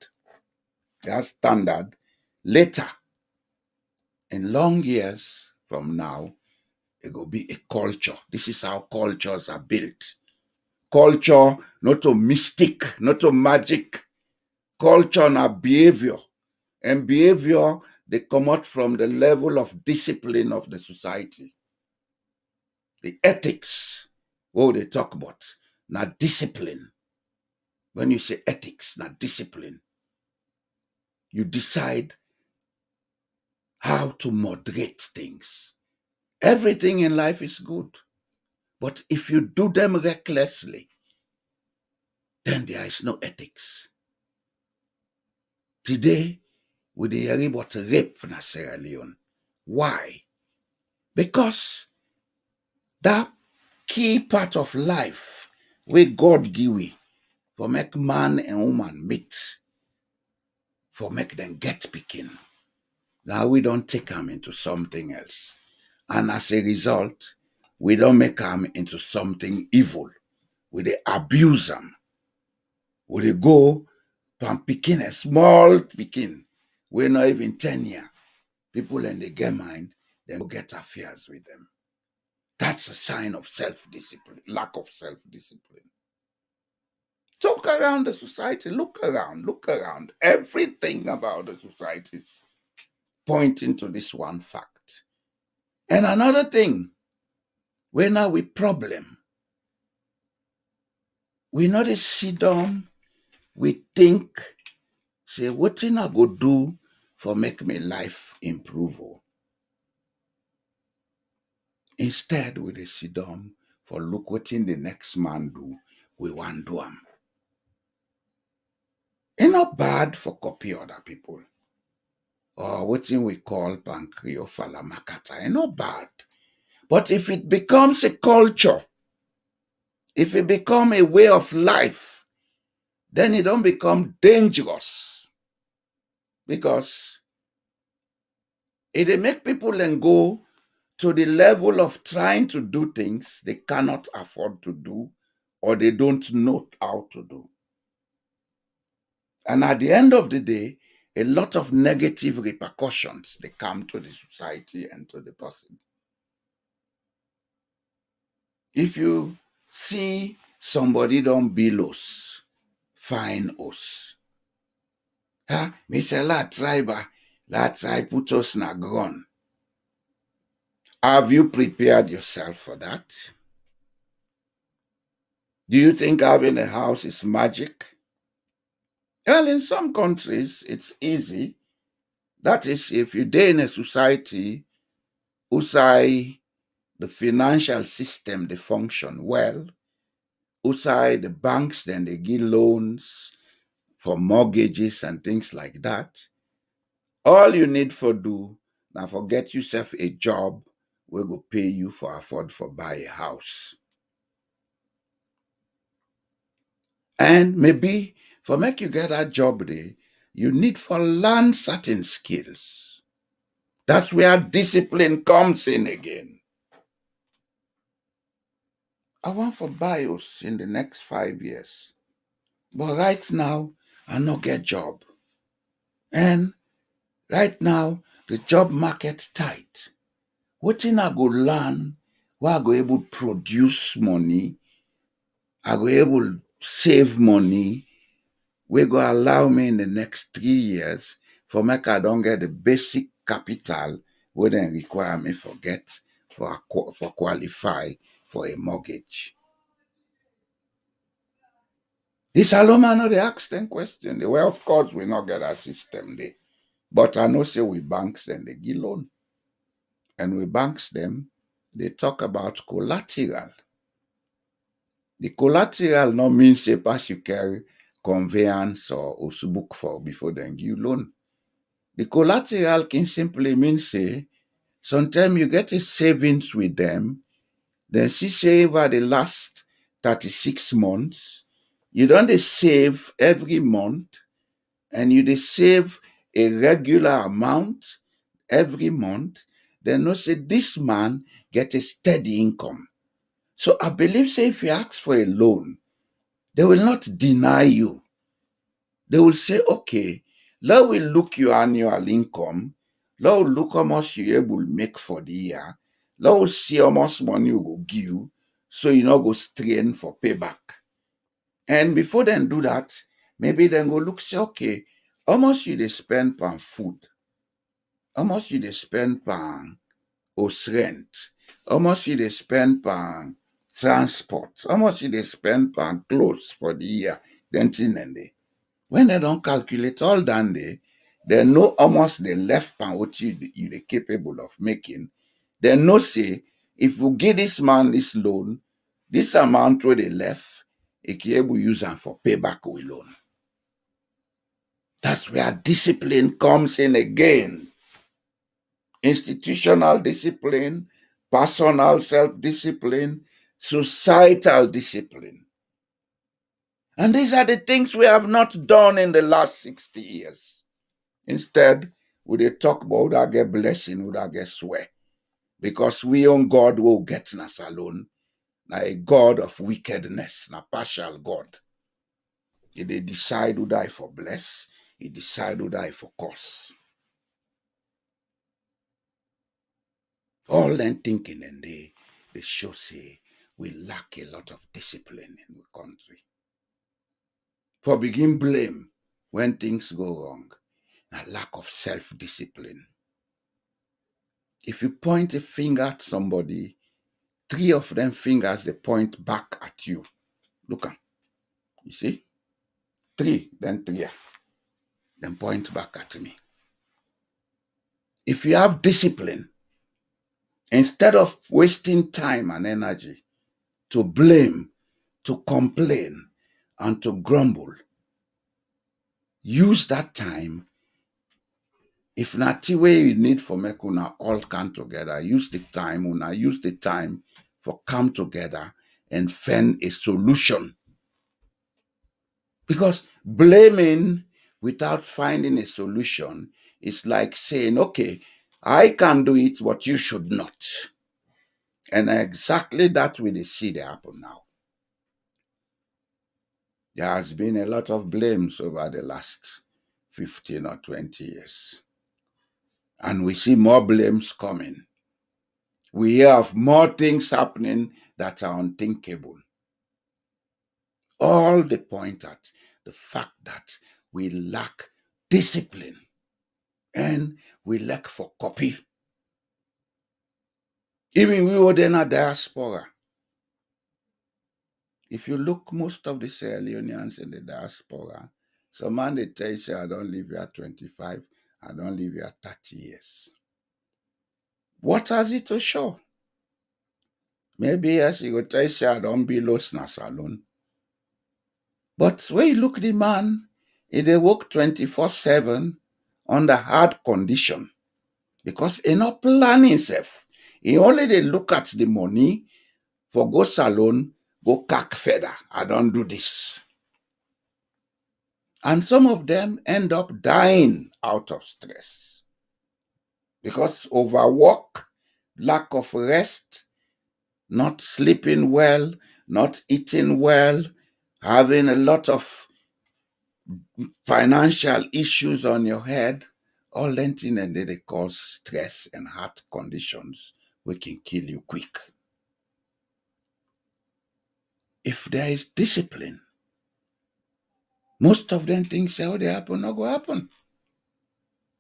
That standard later, in long years from now, it will be a culture. This is how cultures are built. Culture, not a mystic, not a magic. Culture and behavior. And behavior, they come out from the level of discipline of the society. The ethics, what they talk about, not discipline. When you say ethics, not discipline, you decide how to moderate things. Everything in life is good. But if you do them recklessly, then there is no ethics. Today, we hear about rape in Sierra Leone. Why? Because that key part of life where God give we for make man and woman meet, for make them get picking. Now we don't take them into something else. And as a result, we don't make them into something evil. We they abuse them. We they go from picking a small picking. We're not even 10 years. People in the get mind, then go get affairs with them. That's a sign of self-discipline, lack of self-discipline. Look around the society, look around. Everything about the society is pointing to this one fact. And another thing, when now we problem, we not a sit down, we think, say, what thing I go do for make my life improve? Instead, we dey sit down for look wetin the next man do, we want do am. It's not bad for copy other people. Or wetin we call pancreophalamakata. It's not bad. But if it becomes a culture, if it becomes a way of life, then it don't become dangerous. Because it dey make people then go to the level of trying to do things they cannot afford to do or they don't know how to do. And at the end of the day, a lot of negative repercussions they come to the society and to the person. If you see somebody don't bill us, fine us. Huh? Me say la try put us na ground. Have you prepared yourself for that? Do you think having a house is magic? Well, in some countries, it's easy. That is, if you're in a society who say the financial system, they function well, who say the banks, then they give loans for mortgages and things like that. All you need for do, now for get yourself a job, we go pay you for afford for buy a house. And maybe for make you get that job there, you need for learn certain skills. That's where discipline comes in again. I want for buy us in the next 5 years. But right now, I no get job. And right now, the job market tight. Wetin I go learn, where I go able produce money, I go able save money, we go allow me in the next 3 years for make I don't get the basic capital wey dem require me for get for qualify for a mortgage. This alone no dey ask them question. Well, of course, we not get a system there. But I know say we banks them they give loan. And we banks them, they talk about collateral. The collateral no mean say pass you carry conveyance or osubuk for before they give loan. The collateral can simply mean say sometimes you get a savings with them, then see say over the last 36 months, you don't dey save every month, and you dey save a regular amount every month, they know say this man get a steady income. So I believe say if you ask for a loan, they will not deny you. They will say, okay, let we look your annual income. Let we look how much you able to make for the year. Let we see how much money you go give so you not go strain for payback. And before they do that, maybe then go look, say, okay, how much you they spend per food? How much you they spend per house rent? How much you they spend per transport? How much you they spend per clothes for the year? Then thing and they. When they don't calculate all done they know how much they left per what you they capable of making. They know say if you give this man this loan, this amount where they left, he can able use them for payback with loan. That's where discipline comes in again. Institutional discipline, personal self-discipline, societal discipline. And these are the things we have not done in the last 60 years. Instead, we dey talk about that get blessing, would I get swear. Because we own God will get us alone. Na a God of wickedness, na partial God. He dey decide who die for bless, he decide who die for curse. All them thinking and they show say we lack a lot of discipline in the country. For begin blame when things go wrong, a lack of self-discipline. If you point a finger at somebody, 3 of them fingers they point back at you. Look at, you see? 3, then 3, then point back at me. If you have discipline, instead of wasting time and energy to blame, to complain, and to grumble, use that time. If not the way you need for make una all come together, use the time for come together and find a solution. Because blaming without finding a solution is like saying, okay, I can do it, but you should not. And exactly that we see that happen now. There has been a lot of blames over the last 15 or 20 years. And we see more blames coming. We hear of more things happening that are unthinkable. All they point at the fact that we lack discipline and we lack for copy. Even we were in a diaspora. If you look, most of the Sierra Leoneans in the diaspora, some man they tell you, say, I don't live here 25, I don't live here 30 years. What has it to show? Maybe yes, you go tell you, say, I don't be lost na salon. But when you look the man, he dey work 24/7 under hard condition because he not plan himself. He only dey look at the money for go salon, go cack feather. I don't do this. And some of them end up dying out of stress because overwork, lack of rest, not sleeping well, not eating well, having a lot of financial issues on your head, all that thing and they cause stress and heart conditions we can kill you quick. If there is discipline, most of them things how they happen not go happen.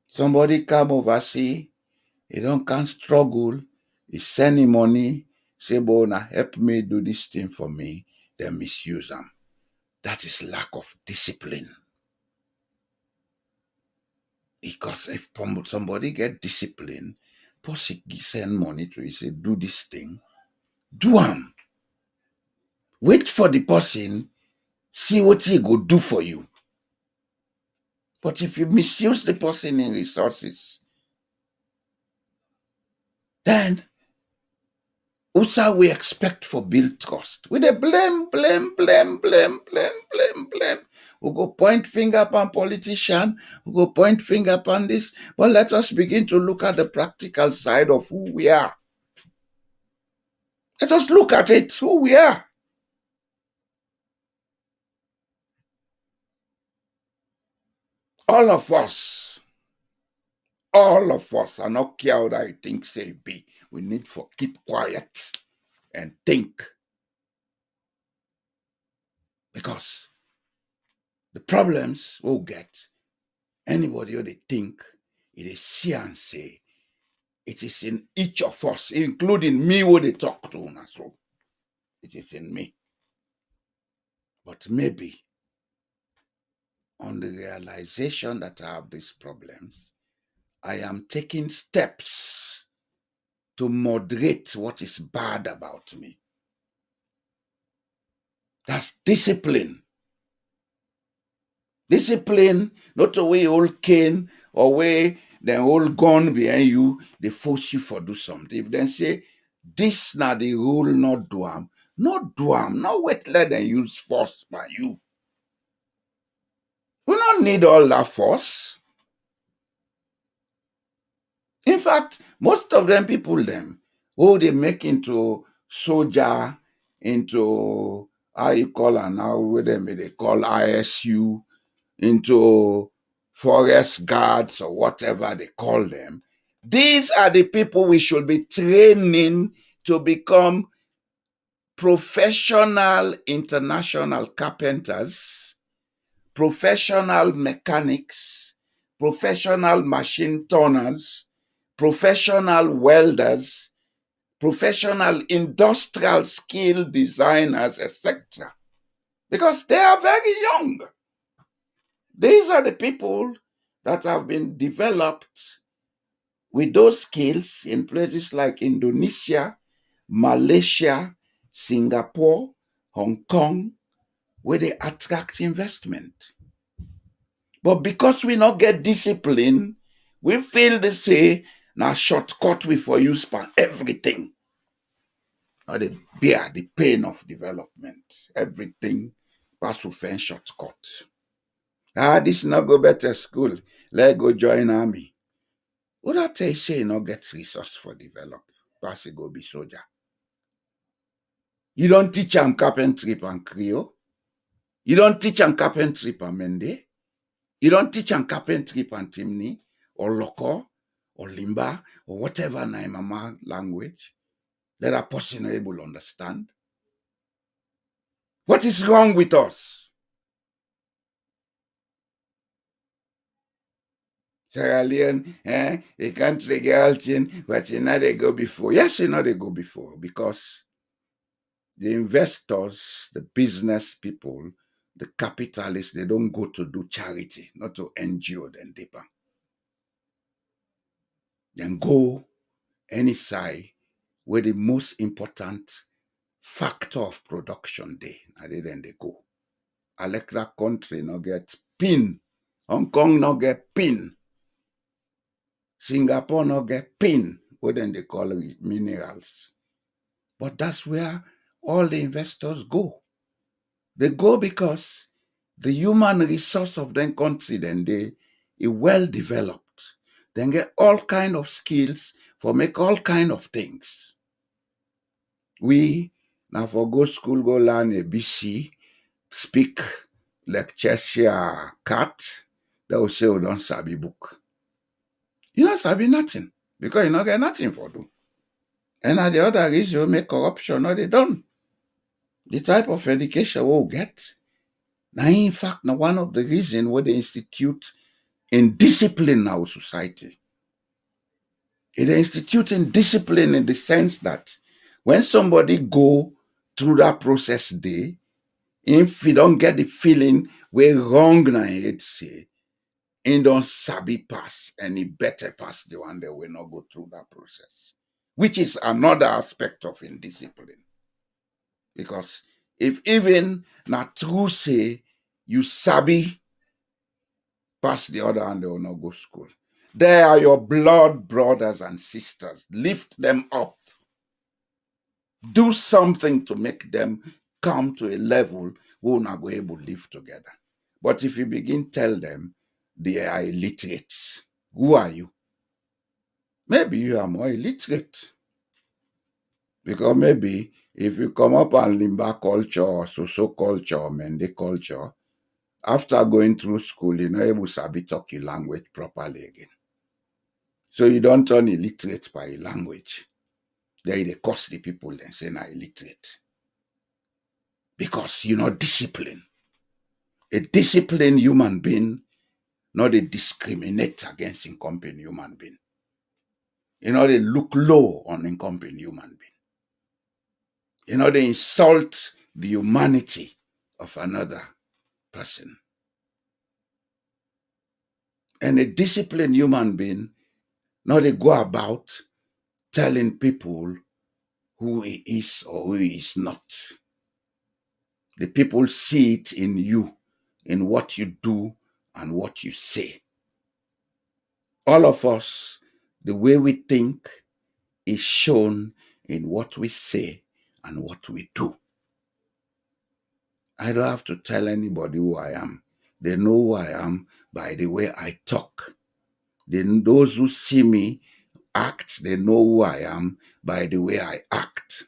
Somebody come overseas, he don't can struggle, he send him money, say, "Boy, now help me do this thing for me," they misuse them. That is lack of discipline. Because if somebody get discipline, person send money to you, say, do this thing, do am. Wait for the person, see what he go do for you. But if you misuse the person in resources, then also we expect for build trust. We dey blame. we go point finger upon politician, we go point finger upon this. But let us begin to look at the practical side of who we are. Let us look at it, who we are. All of us are not care what I think say be. We need to keep quiet and think. Because the problems we'll get, anybody who they think, it is see and say, it is in each of us, including me who they talk to. So it is in me. But maybe on the realization that I have these problems, I am taking steps to moderate what is bad about me. That's discipline. Discipline, not a way old cane or way the old gun behind you, they force you for do something. If they say, this na the rule, not do am, not do am, not wait let them use force by you. We don't need all that force. In fact, most of them people who they make into soldier, into how you call and now what they call ISU, into forest guards or whatever they call them. These are the people we should be training to become professional international carpenters, professional mechanics, professional machine turners, professional welders, professional industrial skill designers, etc. Because they are very young. These are the people that have been developed with those skills in places like Indonesia, Malaysia, Singapore, Hong Kong, where they attract investment. But because we not get discipline, we feel they say, now shortcut we for use for everything. Or they bear the pain of development. Everything pass through fence shortcut. This not go better school. Let go join army. Would I tell you say not get resource for develop? Pass go be soldier. You don't teach them carpentry and Creole. You don't teach them carpentry and Mende. You don't teach them carpentry and Timni or Loko or Limba or whatever Naimama language that a person are able to understand. What is wrong with us? Sierra Leone, a country girl thing, but you know they go before. Yes, you know they go before because the investors, the business people, the capitalists, they don't go to do charity, not to NGO, then deeper. Then go any side where the most important factor of production day, and then they go. I like that country not get pin. Hong Kong not get pin. Singapore not get pin. What then they call it minerals. But that's where all the investors go. They go because the human resource of their country then they is well developed. They get all kind of skills for make all kind of things. We now for go school, go learn ABC, speak like Cheshire cat, they will say we don't sabi book. You don't sabi nothing because you don't get nothing for do. And at the other is you make corruption or they don't. The type of education we'll get. Now, in fact, now one of the reasons why they institute in discipline our society. It institute in discipline in the sense that when somebody go through that process day, if he don't get the feeling we're wrong now, he'd say, he don't sabi pass and he better pass the one that will not go through that process. Which is another aspect of indiscipline. Because if even not true say you sabi pass the other and they will not go school. They are your blood brothers and sisters. Lift them up. Do something to make them come to a level who will not go able to live together. But if you begin tell them they are illiterate, who are you? Maybe you are more illiterate. Because maybe if you come up on Limba culture or Soso culture or Mende culture, after going through school, you're not able to talk your language properly again. So you don't turn illiterate by your language. They cost the people and say na illiterate. Because you're not disciplined. A disciplined human being, not a discriminate against incompetent human being. You know, they look low on incompetent human being. You know, they insult the humanity of another person. And a disciplined human being, not they go about telling people who he is or who he is not. The people see it in you, in what you do and what you say. All of us, the way we think is shown in what we say and what we do. I don't have to tell anybody who I am. They know who I am by the way I talk. Those who see me act, they know who I am by the way I act.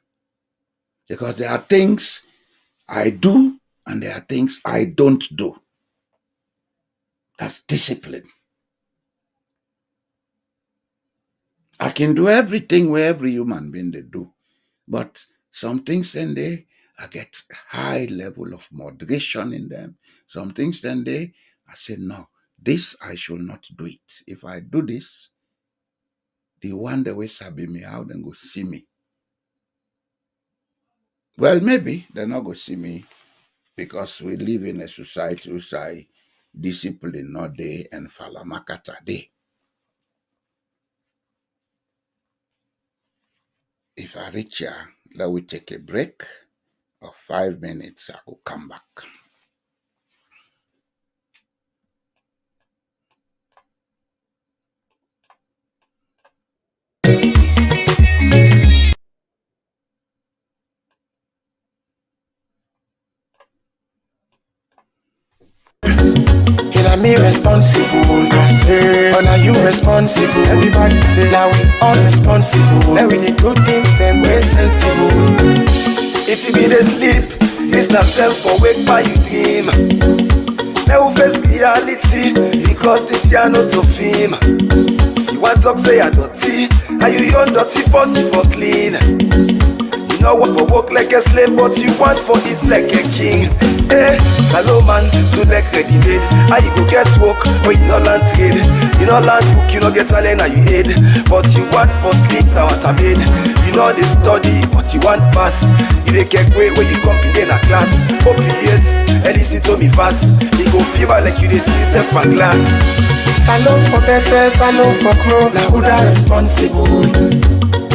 Because there are things I do and there are things I don't do. That's discipline. I can do everything where every human being they do. But some things then I get high level of moderation in them. Some things then I say, no, this I should not do it. If I do this, the one that will sabi me out and go see me. Well, maybe they're not going to see me because we live in a society who say discipline not day and falamakata day. If I reach here, let we take a break of 5 minutes. I will come back.
Me responsible, I say. Or now you responsible. Everybody say now we all responsible. Now we dey do things them way sensible.
If you be the sleep, this not self for wake by you dream. Now we face reality because this year not so film. If you want talk say I dirty, and you young dirty force you for clean. You know what for work like a slave, but you want for it like a king. Eh, Salomon, so like ready made. How you go get work when you no land trade? You no land book, you no get talent, now you aid. But you want for sleep, now what I made. You know they study, but you want pass. You dey get way when you come in a class. Hope you yes, and listen to me fast. You go fever like you dey see yourself per glass.
Salon for better, salon for crow. Now who that responsible?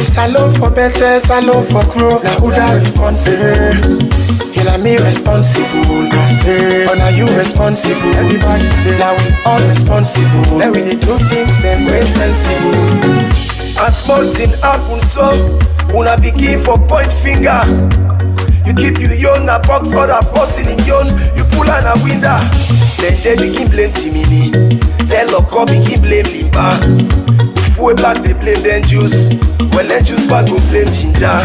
Salon for better, salon for crow. Now who that responsible? You me responsible, I say. Or now you responsible. Everybody say now we all responsible. Now we dey do things them way sensible.
A small thing happen so una begin for point finger. You keep you young, a box for the porcelain young. You pull on a window. Then they begin blame Timini. Then lock up begin blame Limba. Way back they blame then juice. Well then juice back go blame ginger.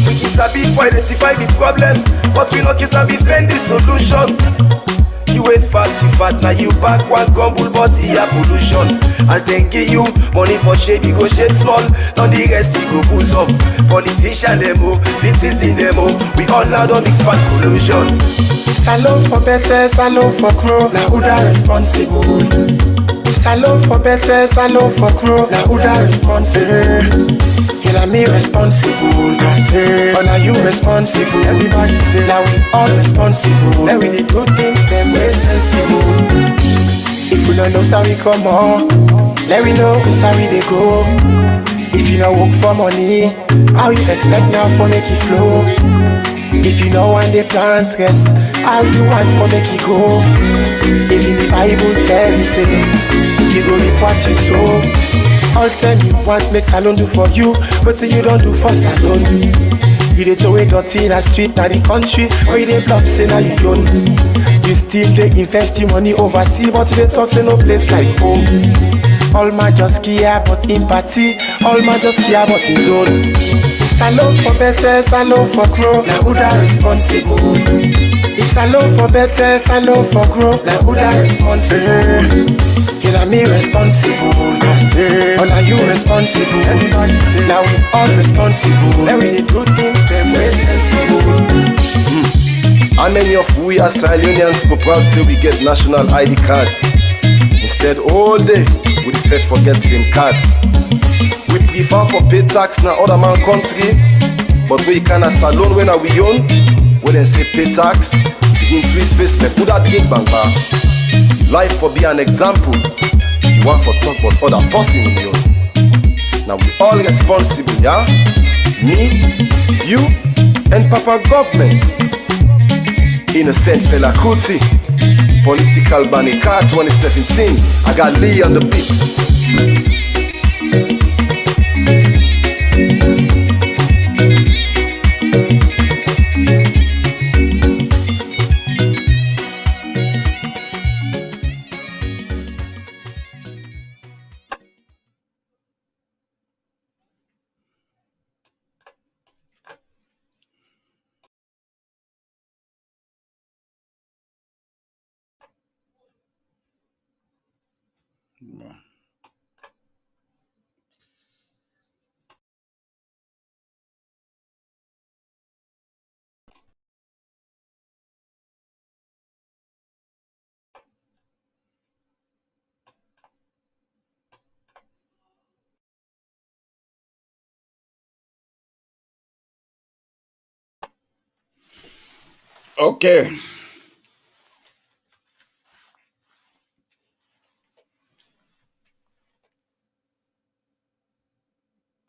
We can sabi for identify the problem, but we not can sabi find the solution. You ain't fat, you fat, now you back one gumble, but here pollution. As they give you money for shape, you go shape small. On the rest you go boost up. Politician demo, citizen demo. We all now don't mix bad collusion.
Salon for better, salon for crow. Now who that responsible? Salon for better, salon for crow. Now who that responsible? You me responsible, I say. Or now you responsible. Everybody say now we all responsible. Now we dey do things them way sensible. If we don't know how we come on, let we know how we dey go. If you don't work for money, how you expect now for make it flow? If you know one day plant yes, how you want for make it go? Even the Bible tell you say, you go reap what you sow. All time you want make salon do for you, but say you don't do for salon. You dey throw away dirty in a street, na the country. Where you dey bluff, say now you own. You still dey invest your money overseas, but you dey talk say no place like home. All man just care about empathy. All man just care about his own. Salon for better, salon for grow. Now who that responsible? If salon for better, salon for grow. Now who that responsible? You know me responsible. Oh, now you responsible. Everybody say now we all responsible. Then we dey do things them way sensible.
How many of we as Sierra Leoneans go proud say we get national ID card? Instead all day we dey forget green card. We prefer for pay tax na other man country, but we can as alone when we own. When they say pay tax, begin twist face like put that gig bang bang. Life for be an example. You want for talk but other person we own. Now we all responsible, yeah? Me, you, and Papa government. Innocent fella Kuti, political Banika 2017. I got Lee on the beat.
Okay.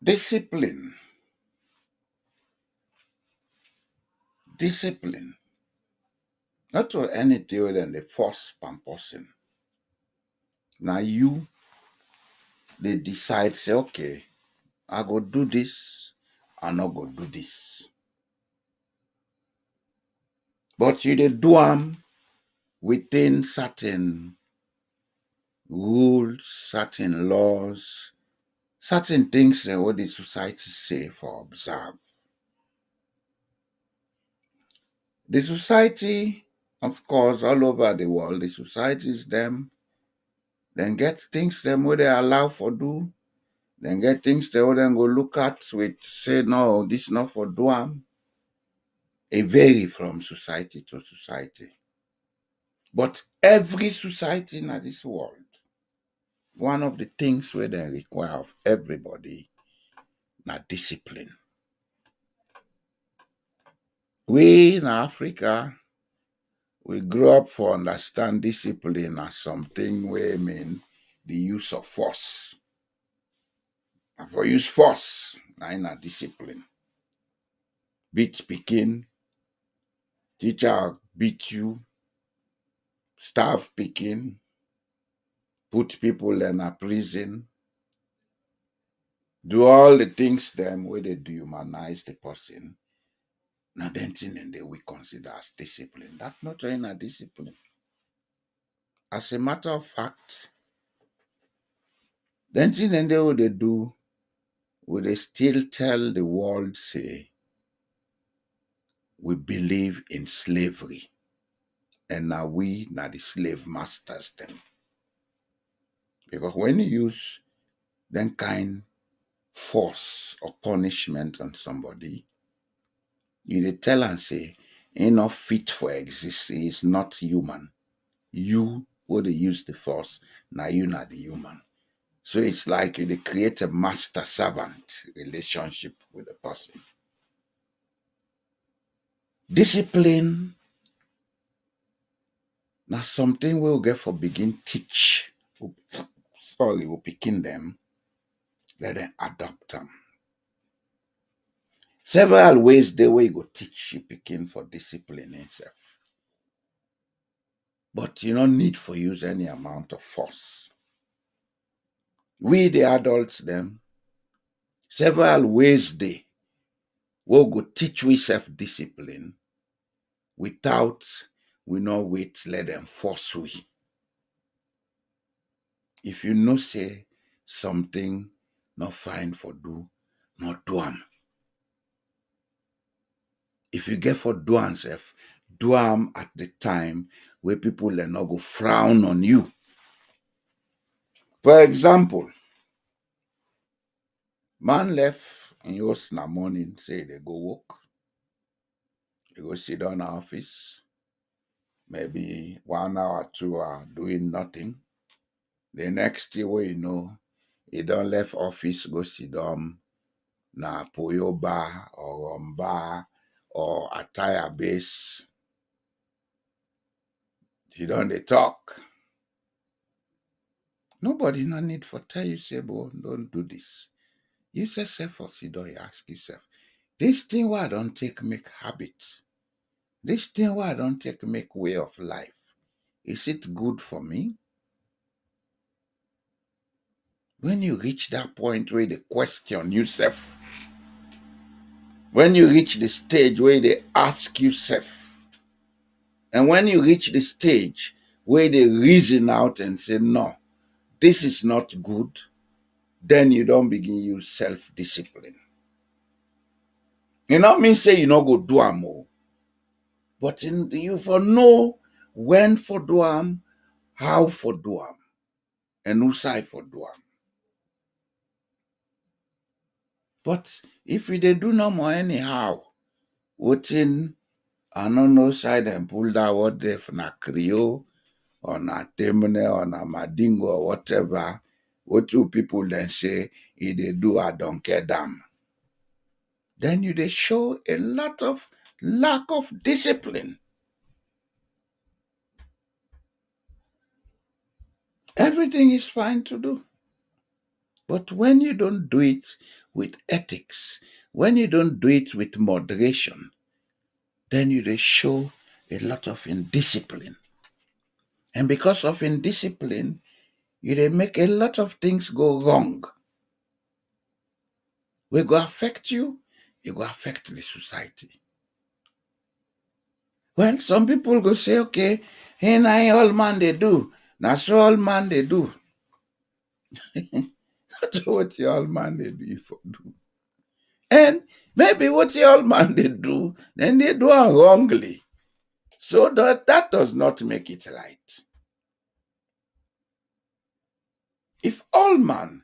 Discipline. Discipline. Not to anything other than the force per person. Now you, they decide, say, okay, I go do this, I not go do this. But you dey do them within certain rules, certain laws, certain things what the society say for observe. The society, of course, all over the world, the societies them, then get things them what they allow for do, then get things they what them go look at with say no, this not for do am. It vary from society to society. But every society in this world, one of the things where they require of everybody na discipline. We in Africa, we grow up for understand discipline as something where mean the use of force. And for use force, na in a discipline. Beat picking, teacher beat you, staff picking, put people in a prison, do all the things them where they dehumanize the person. Now then thing and they we consider as discipline. That's not in a discipline. As a matter of fact, then thing and they what they do, will they still tell the world say we believe in slavery. And now we now the slave masters them. Because when you use then kind force or punishment on somebody, you dey tell and say, he not fit for exist, he is not human. You would use the force, now you not the human. So it's like you dey create a master-servant relationship with the person. Discipline now something we'll get for begin teach. We'll begin them, let them adopt them. Several ways the way you go teach you begin for discipline itself. But you don't need for use any amount of force. We the adults them, several ways they we go teach we self-discipline without we no wait, let them force we. If you know say something not fine for do, not do am. If you get for do am self, do am at the time where people will not go frown on you. For example, man left in house in the morning, say they go work, they go sit down in the office, maybe 1 hour, 2 hour doing nothing. The next day where you know, he don't left office, go sit down na Poyo bar or rum bar or attire base. He don't they talk. Nobody no need for tell you say, boy, don't do this. You say self or sit down, you ask yourself, this thing why I don't take make habit. This thing why I don't take make way of life. Is it good for me? When you reach that point where they question yourself, when you reach the stage where they ask yourself, and when you reach the stage where they reason out and say, no, this is not good, then you don't begin use self-discipline. You know mean say you not go do am more. But you for know when for do am, how for do am, and who side for do am. But if we dey do no more anyhow, waiting I no know side and pull that what if na Creole or na Temne or na Madingo or whatever, what two people then say if they do I don't care damn. Then you they show a lot of lack of discipline. Everything is fine to do. But when you don't do it with ethics, when you don't do it with moderation, then you they show a lot of indiscipline. And because of indiscipline, you they make a lot of things go wrong. We go affect you, it go affect the society. Well, some people go say, okay, hey, now all man they do. Now so all man they do. That's what the all man they do for do. And maybe what the old man they do, then they do it wrongly. So that does not make it right. If all man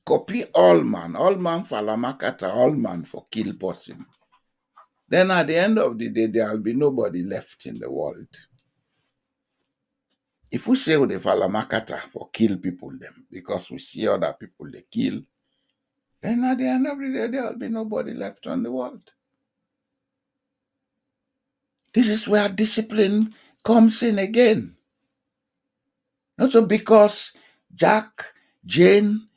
copy all man falamakata, all man for kill person, then at the end of the day, there will be nobody left in the world. If we say the falamakata for kill people them, because we see other people they kill, then at the end of the day, there will be nobody left on the world. This is where discipline comes in again. Not so because Jack, Jane,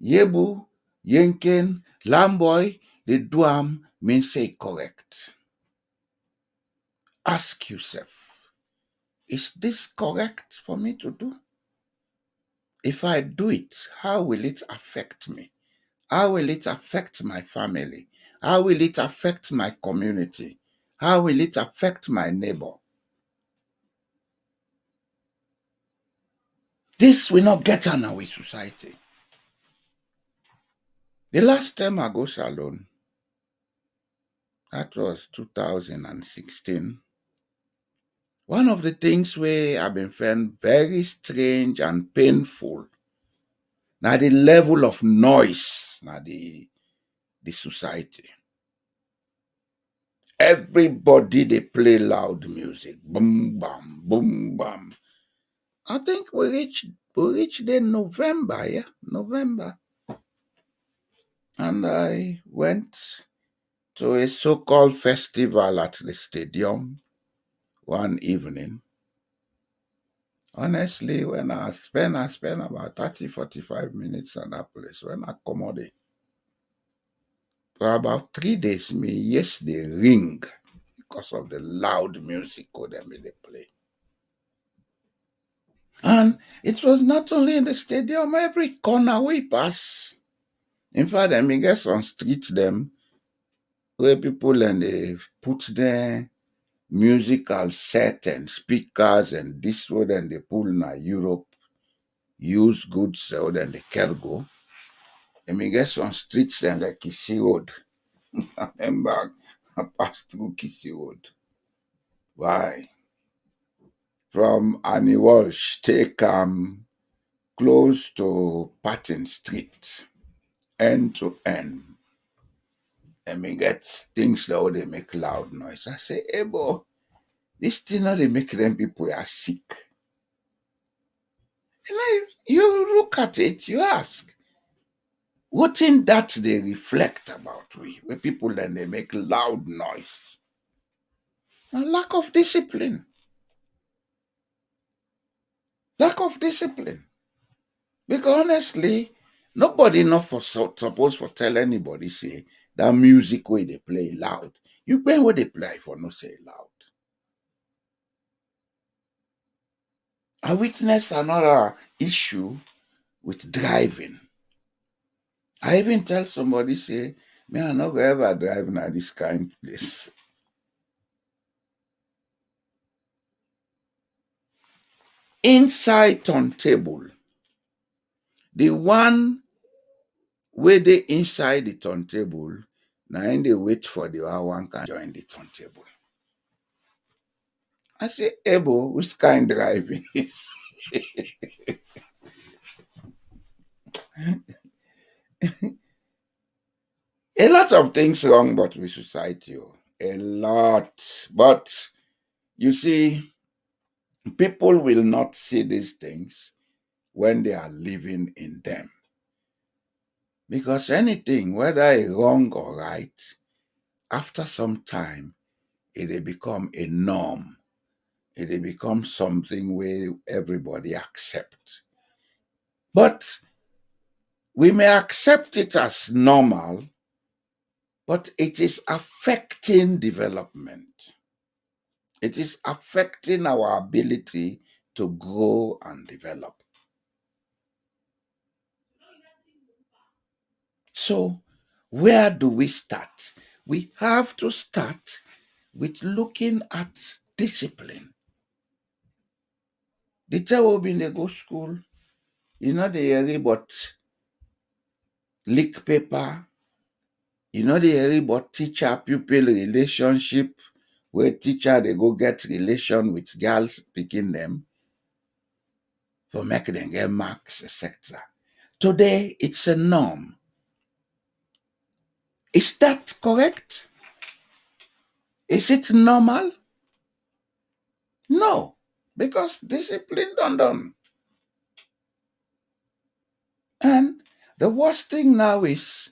Yebu, Yenken, Lamboy, the Duam means say correct. Ask yourself, is this correct for me to do? If I do it, how will it affect me? How will it affect my family? How will it affect my community? How will it affect my neighbor? This will not get on our society. The last time I go salon, that was 2016. One of the things where I've been found very strange and painful, now the level of noise, now the society. Everybody they play loud music, boom bam, boom bam. I think we reached there November, yeah, November, and I went to a so-called festival at the stadium one evening. Honestly, when I spent about 30, 45 minutes at that place. When I come out there, for about 3 days, me yes they ring because of the loud music they play. And it was not only in the stadium, every corner we pass. In fact, I mean, guess on street them, where people and they put their musical set and speakers and this road and they pull na Europe, use goods so then the cargo. I mean, guess on streets then like Kisi Road. I remember I passed through Kisi Road. Why? From Annie Walsh, take close to Patton Street, end to end. I mean, get things that they make loud noise. I say, hey, boy, this thing now they make them people are sick. And you look at it, you ask, what in that they reflect about we, where people then they make loud noise? A lack of discipline. Lack of discipline. Because honestly, nobody not for supposed for tell anybody say that music where they play loud. You when where they play for no say loud. I witnessed another issue with driving. I even tell somebody say, me I not go ever drive na this kind place. Inside turntable, the one where they inside the turntable, now in they wait for the one can join the turntable. I say, Ebo, which kind driving is? A lot of things wrong but with society. Oh. A lot. But you see, people will not see these things when they are living in them. Because anything, whether a wrong or right, after some time, it will become a norm. It will become something where everybody accepts. But we may accept it as normal, but it is affecting development. It is affecting our ability to grow and develop. So, where do we start? We have to start with looking at discipline. The time we been go school, you know the hear about lick paper, you know the hear about teacher pupil relationship, where teacher they go get relation with girls picking them for make them get marks, etc. Today it's a norm. Is that correct? Is it normal? No, because discipline done. And the worst thing now is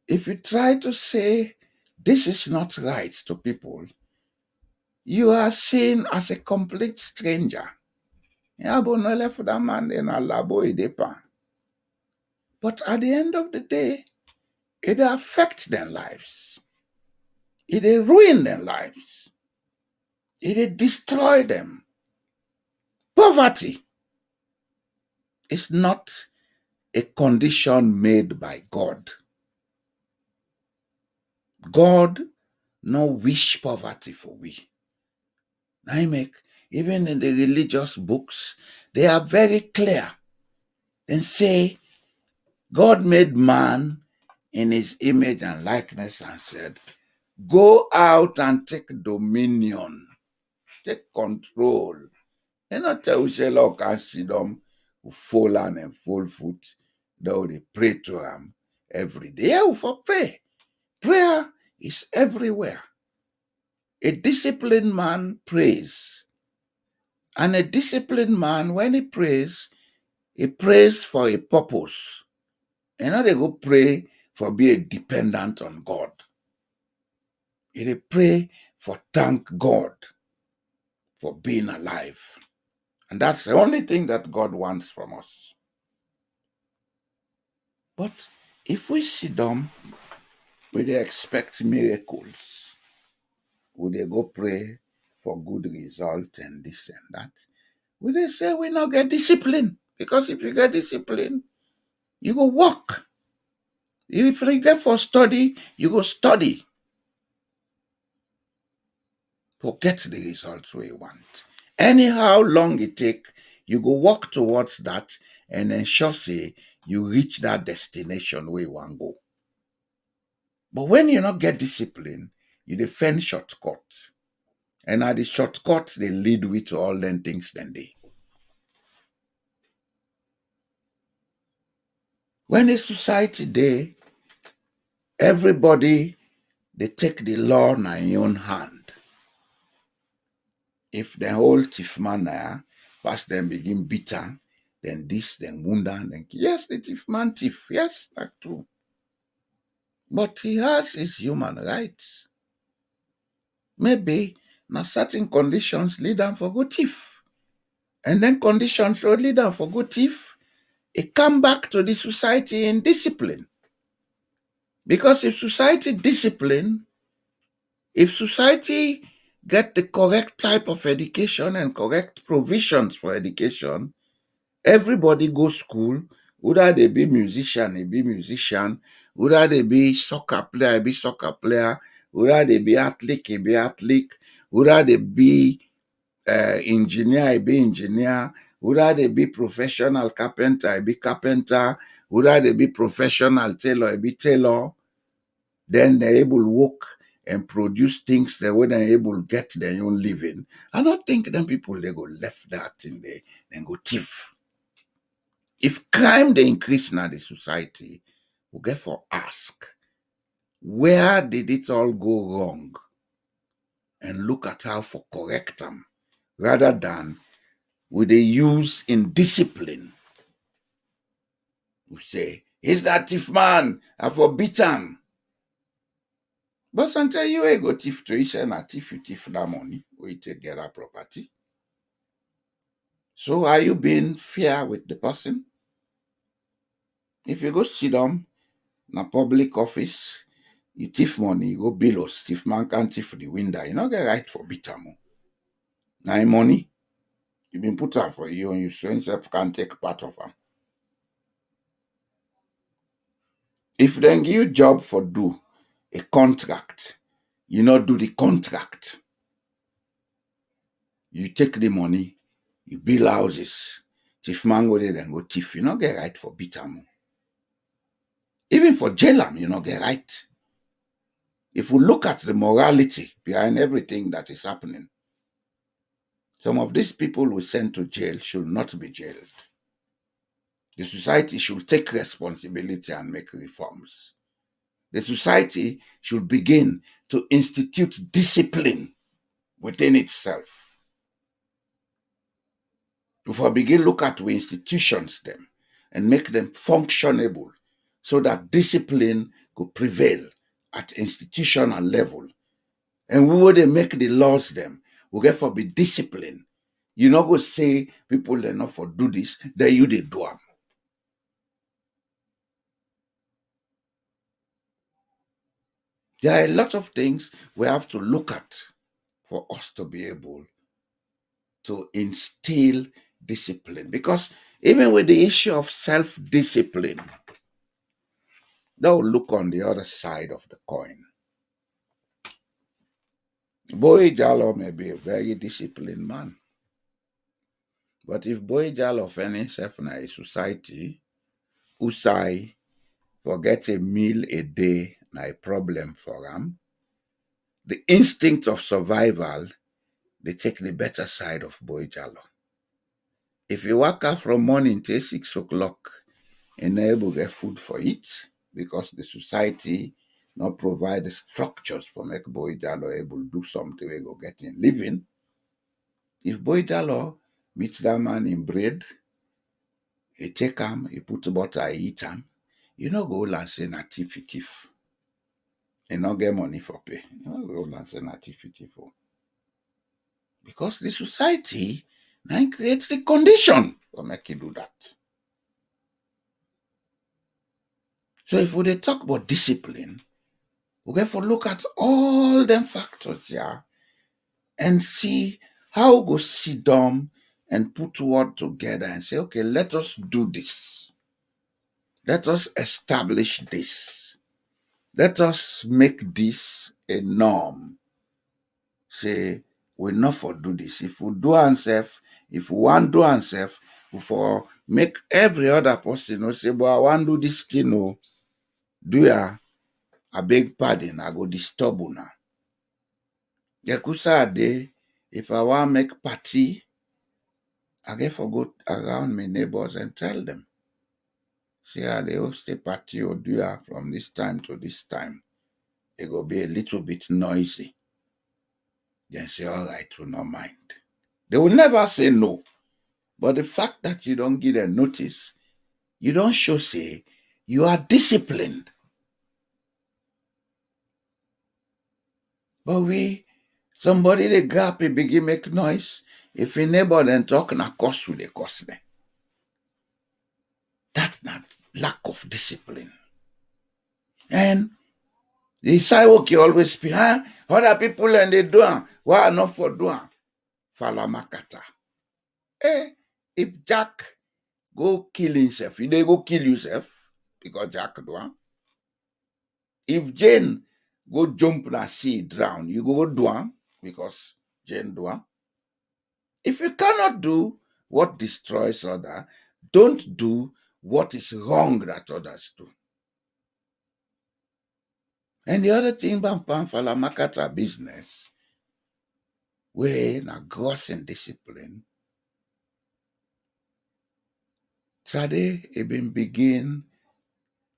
if you try to say this is not right to people, you are seen as a complete stranger. But at the end of the day, it affects their lives. It ruin their lives. It destroy them. Poverty is not a condition made by God. God no wish poverty for we. I make even in the religious books, they are very clear and say God made man in his image and likeness and said, go out and take dominion, take control. And not tell you look and see them who fall on and full foot, though they pray to him every day. Yeah, for pray. Prayer is everywhere. A disciplined man prays. And a disciplined man, when he prays for a purpose. And now they go pray for being dependent on God. They pray for thank God for being alive. And that's the only thing that God wants from us. But if we sit down, we they expect miracles. Would they go pray for good result and this and that? Would they say we not get discipline? Because if you get discipline, you go work. If you get for study, you go study. to get the results we want. Anyhow long it take, you go walk towards that and ensure say you reach that destination where you want go. But when you not get discipline, you defend shortcut. And at the shortcut, they lead we to all them things then they. When a society day, everybody they take the law in their own hand. If the whole thief man pass them begin bitter, then this, then wound, then yes, the thief man thief, yes, that's true. But he has his human rights. Maybe now certain conditions lead him for good thief. And then conditions will lead him for good thief. It come back to the society in discipline. Because if society discipline, if society get the correct type of education and correct provisions for education, everybody go school, whether they be musician, they be musician, whether they be soccer player, they be soccer player, whether they be athlete, they be athlete, whether they be engineer, they be engineer, whether they be professional carpenter, they be carpenter, whether they be professional tailor, they be tailor. Then they're able to work and produce things that way they're able to get their own living. I don't think them people they go left that in there and go thief. If crime they increase now the society, we get for ask, where did it all go wrong? And look at how for correct them, rather than would they use in discipline. We say, is that thief man? I forbid him. But sometimes you ain't go thief to each and a thief you thief that money, or you take get that property. So are you being fair with the person? If you go sit down in a public office, you thief money, you go below, thief man can't thief the window. You not get right for bitter mo. Now money, you been put up for you and you so yourself can't take part of them. If then give you job for do a contract, you not do the contract. You take the money, you build houses. Thief man go there, then go thief. You not get right for bitter mo. Even for jail, you not get right. If we look at the morality behind everything that is happening, some of these people we send to jail should not be jailed. The society should take responsibility and make reforms. The society should begin to institute discipline within itself. If we begin look at we institutions them and make them functionable so that discipline could prevail at institutional level. And we would make the laws them, we get for be discipline. You not go say people they not for do this, then you they do them. There are a lot of things we have to look at for us to be able to instill discipline. Because even with the issue of self-discipline, they'll look on the other side of the coin. Boy Jalo may be a very disciplined man. But if Boy Jalo find himself in a society, Usai forget a meal a day na a problem for him, the instinct of survival, they take the better side of Boy Jalo. If you wake up from morning till 6 o'clock and not able to get food for it, because the society not provide the structures for make Boy Jalo able to do something we go get in living. If Boy Jalo meets that man in bread, he take him, he put butter, he eat him, you know go and say na thief. And not get money for pay. You know go and say na thief. Because the society now creates the condition for make you do that. So if we dey talk about discipline, we have to look at all them factors here and see how we go sit down and put word together and say, okay, let us do this. Let us establish this. Let us make this a norm. Say, we not for do this. If we do ourselves, if we want do ourselves, we for make every other person know say, but I want do this thing, oh, do ya? I beg pardon, I go disturb una. Yekusa day, if I want make party, I get for go around my neighbors and tell them. See how they host a party or do ya from this time to this time. It will be a little bit noisy. Then say, all right, we no mind. They will never say no. But the fact that you don't give them notice, you don't show say you are disciplined. But somebody they gap, he begin make noise. If a neighbor then talk na curse with the curse them. That's not lack of discipline. And the sidewalk you always speak, other people and they do why not for doing? Falamakata. If Jack go kill himself, you dey go kill yourself because Jack do am. If Jane go jump na sea drown, you go do am because Jane do am. If you cannot do what destroys others, don't do what is wrong that others do. And the other thing about Falamakata business, where na gross and discipline, Sade it been begin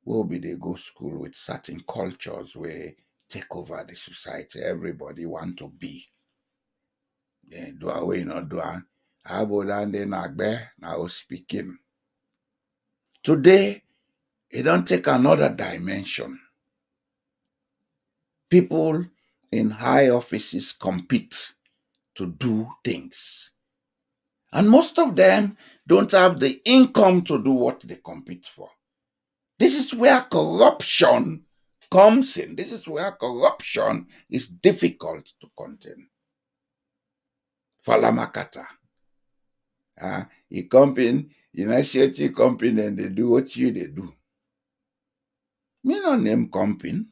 where we they go school with certain cultures where take over the society. Everybody want to be. Yeah, do away not do how about then now speaking. Today, it don't take another dimension. People in high offices compete to do things. And most of them don't have the income to do what they compete for. This is where corruption comes in. This is where corruption is difficult to contain. Falamakata. You company, initiate company and they do what they do. Me no name company.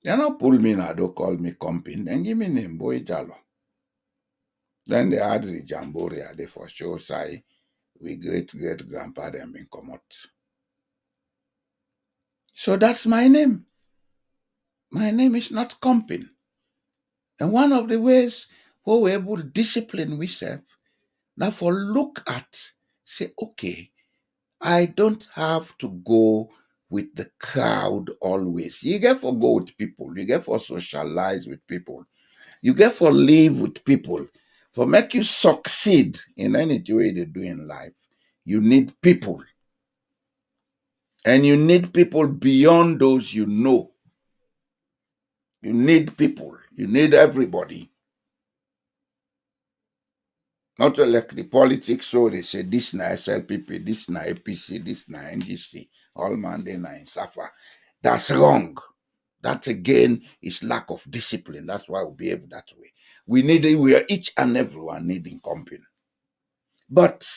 They not pull me now, don't call me company. Then give me name boy Jalo. Then they add the jamboree they for sure say we great grandpa them been come out. So that's my name. My name is not company. And one of the ways where we're able to discipline ourselves, now for look at, say, okay, I don't have to go with the crowd always. You get for go with people. You get for socialize with people. You get for live with people. For make you succeed in any way they do in life, you need people. And you need people beyond those you know. You need people. You need everybody. Not like the politics, so they say this na SLPP, this na APC, this na NGC, all man they na in Safa. That's wrong. That again is lack of discipline. That's why we behave that way. We are each and everyone needing company. But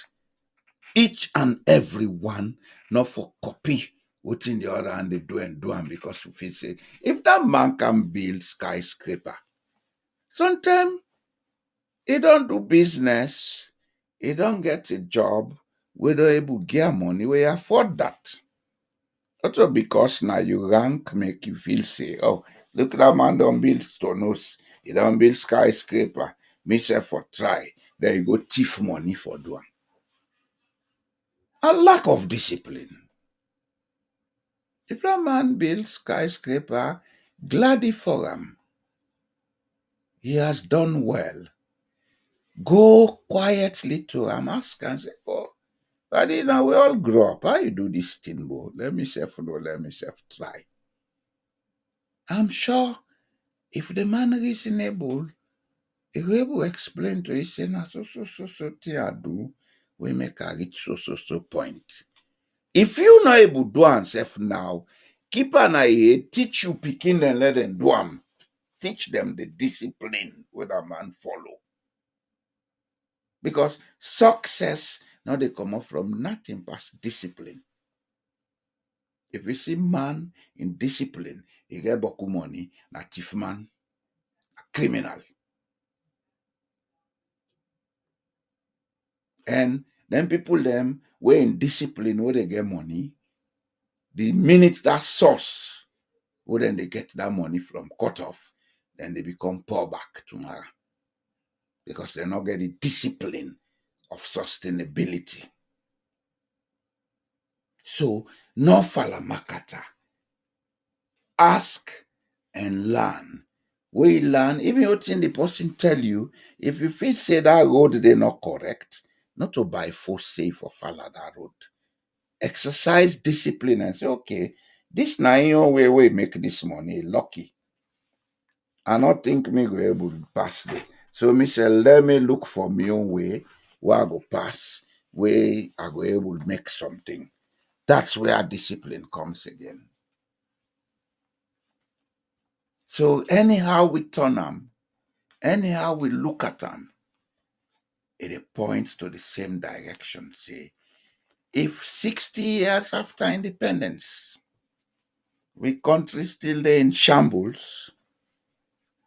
each and everyone not for copy what's in the other hand they do them because if it say if that man can build skyscraper, sometimes he don't do business, he don't get a job, we don't able to get money, we afford that. Also because now you rank make you feel say, oh, look that man don't build stones, he don't build skyscraper, myself for try, then you go thief money for doing. A lack of discipline. If that man builds skyscraper, gladly for him. He has done well. Go quietly to him, ask and say, oh, but you know, we all grow up. How you do this thing, bro? Let me try. I'm sure if the man is reasonable, he will able to explain to you, say, na so thing I do, we make a reach so point. If you not able to do yourself now, keep an eye, teach you picking and let them do them. Teach them the discipline where a man follow. Because success now they come up from nothing but discipline. If you see man in discipline, he get boku money, na thief man, a criminal. And then people them were in discipline where they get money. The minute that source, where then they get that money from cut off, then they become poor back tomorrow. Because they're not getting discipline of sustainability. So, no falamakata. Ask and learn. We learn, even what the person tell you, if you feel say that road they not correct, not to by force say for follow that road. Exercise discipline and say, okay, this na your way we make this money lucky. I not think me go able to pass it. So me say, let me look for my own way where I go pass, where I go able to make something. That's where discipline comes again. So anyhow we turn them, anyhow we look at them, it points to the same direction. Say, if 60 years after independence, we country still there in shambles,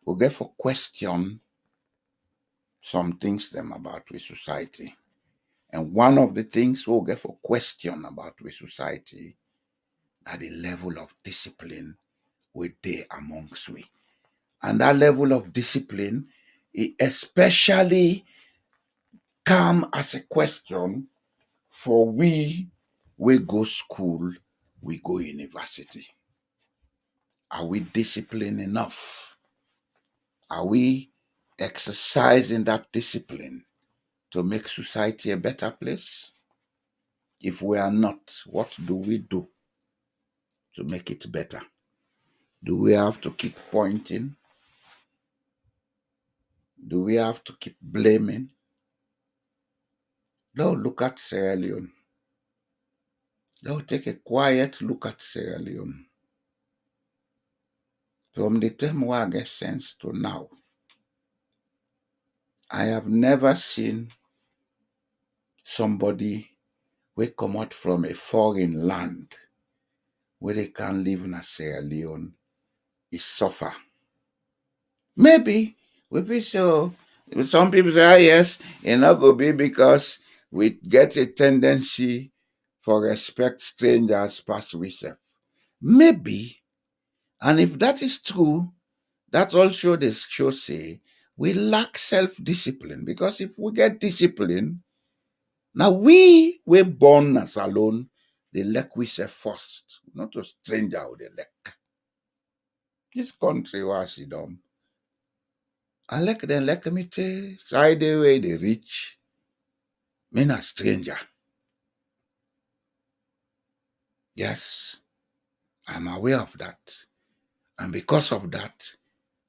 we get for question some things them about we society. And one of the things we'll get for question about we society are the level of discipline we there amongst we. And that level of discipline, it especially come as a question for we go school, we go university. Are we disciplined enough? Are we exercising that discipline to make society a better place? If we are not, what do we do to make it better? Do we have to keep pointing? Do we have to keep blaming? Now look at Sierra Leone. Now take a quiet look at Sierra Leone. From the time where I get sense to now, I have never seen somebody who come out from a foreign land where they can't live in a Sierra Leone is suffer. Maybe we be so. Some people say, ah, yes, it not go be because we get a tendency for respect strangers past ourselves. Maybe, and if that is true, that also the show say we lack self-discipline. Because if we get discipline, now we born as alone, they lack we say first, not a stranger who they lack. This country was it done. I like them like me tell side the way they reach. Me not stranger. Yes, I'm aware of that. And because of that,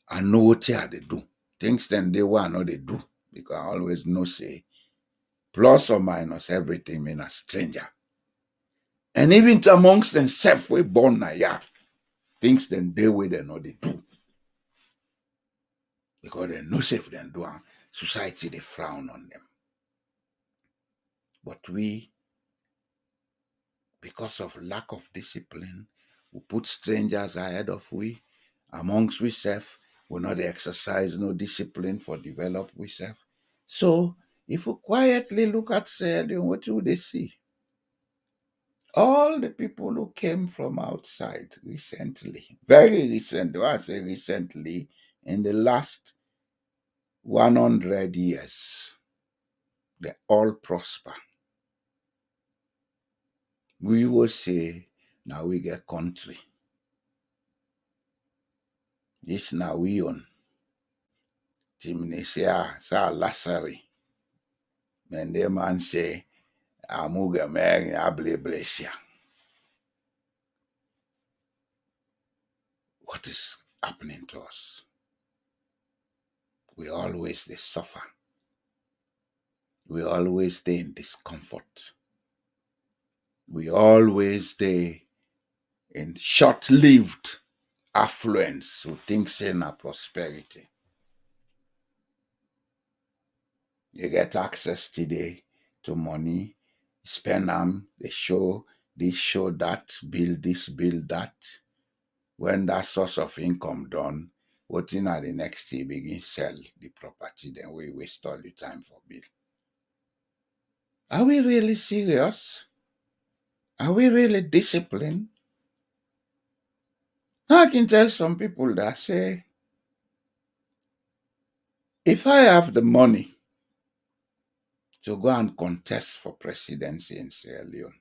I know what they do. Things then they want know they do. Because I always know say plus or minus everything mean a stranger. And even amongst themselves we born na yeah. Things then they way they know they do. Because they know safe them do and society they frown on them. But we, because of lack of discipline, we put strangers ahead of we. Amongst ourselves, we not exercise no discipline for develop ourselves. So, if we quietly look at Sierra Leone, what do they see? All the people who came from outside recently, very recently, I say recently, in the last 100 years, they all prosper. We will say, now we get country. This now we own. Timnesia sa lasari. Men the man say, Amuga meri able blesia. What is happening to us? We always they suffer. We always stay in discomfort. We always stay in short-lived affluence who thinks in our prosperity. You get access today to money, spend them, they show this, show that, build this, build that. When that source of income done, waiting at the next day begin sell the property, then we waste all the time for bill. Are we really serious? Are we really disciplined? I can tell some people that say, if I have the money to go and contest for presidency in Sierra Leone,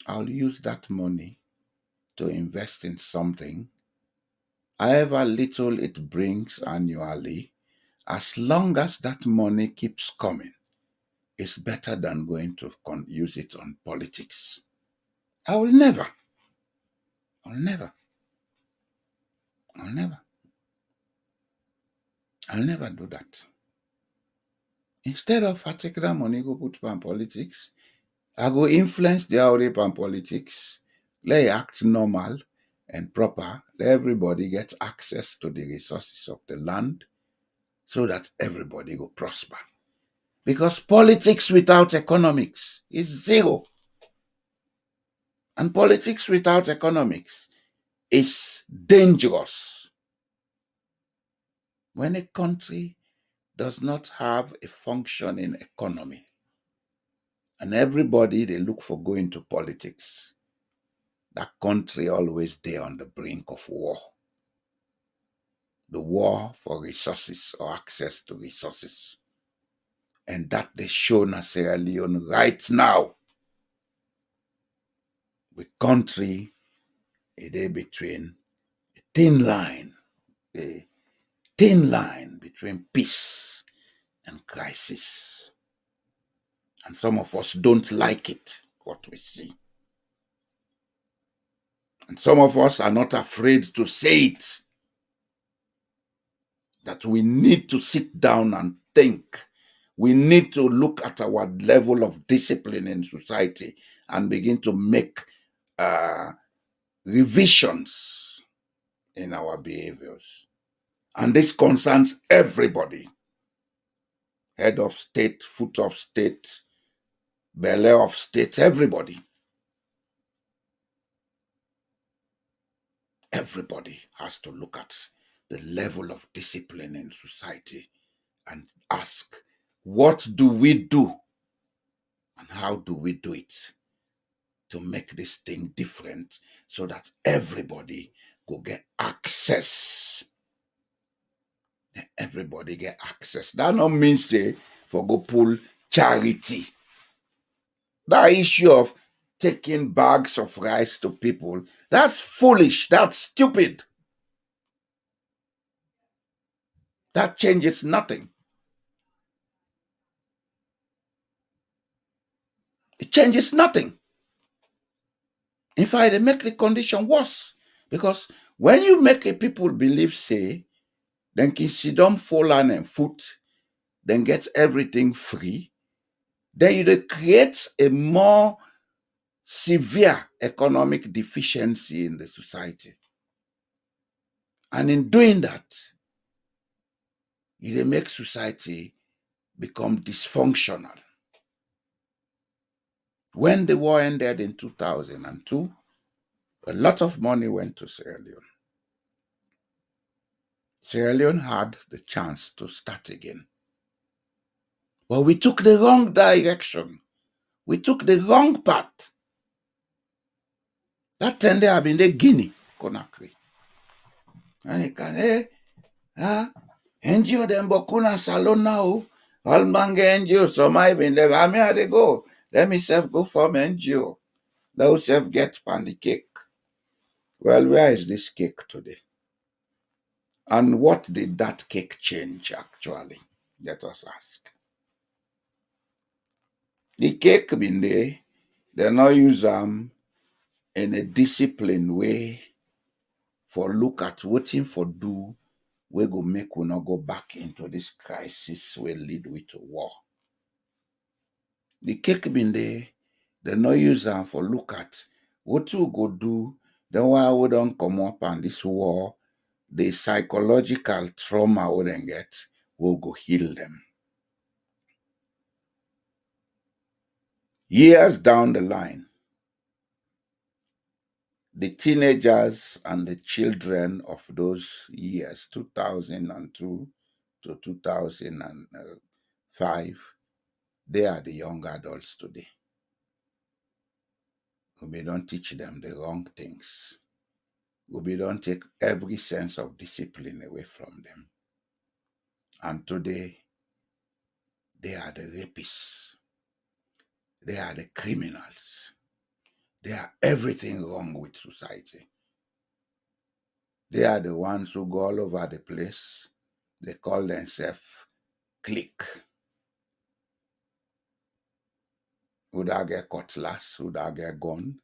I'll use that money to invest in something, however little it brings annually, as long as that money keeps coming. It's better than going to use it on politics. I'll never do that. Instead of I take that money, go put on politics, I go influence the Aurip and politics, let it act normal and proper, let everybody get access to the resources of the land so that everybody will prosper. Because politics without economics is zero. And politics without economics is dangerous. When a country does not have a functioning economy, and everybody they look for going to politics, that country always there on the brink of war. The war for resources or access to resources. And that they show in Sierra Leone right now. The country is between a thin line between peace and crisis. And some of us don't like it, what we see. And some of us are not afraid to say it, that we need to sit down and think. We need to look at our level of discipline in society and begin to make revisions in our behaviors. And this concerns everybody. Head of state, foot of state, belly of state, everybody. Everybody has to look at the level of discipline in society and ask, what do we do and how do we do it to make this thing different so that everybody will get access? Everybody get access. That not means say for go pull charity. That issue of taking bags of rice to people, that's foolish, that's stupid. That changes nothing. It changes nothing. In fact, they make the condition worse. Because when you make a people believe, say, then can sit down full hand and foot, then get everything free, then you create a more severe economic deficiency in the society. And in doing that, it make society become dysfunctional. When the war ended in 2002, a lot of money went to Sierra Leone. Sierra Leone had the chance to start again. But we took the wrong direction. We took the wrong path. That time they have been the Guinea, Conakry. And you can, NGO them bokuna salon now. All manga NGO, so my even there. I mean, how they go? Let me self go from NGO. Let us self get pan the cake. Well, where is this cake today? And what did that cake change actually? Let us ask. The cake been there, they not use them in a disciplined way for look at waiting for do we go make we not go back into this crisis will lead we to war. The cake been there, they not use them for look at what we go do, then why we don't come up on this war, the psychological trauma we then get, we'll go heal them. Years down the line, the teenagers and the children of those years, 2002 to 2005, they are the young adults today. We don't teach them the wrong things. We don't take every sense of discipline away from them. And today, they are the rapists. They are the criminals. They are everything wrong with society. They are the ones who go all over the place. They call themselves clique. Would I get cutlass? Would I get gun?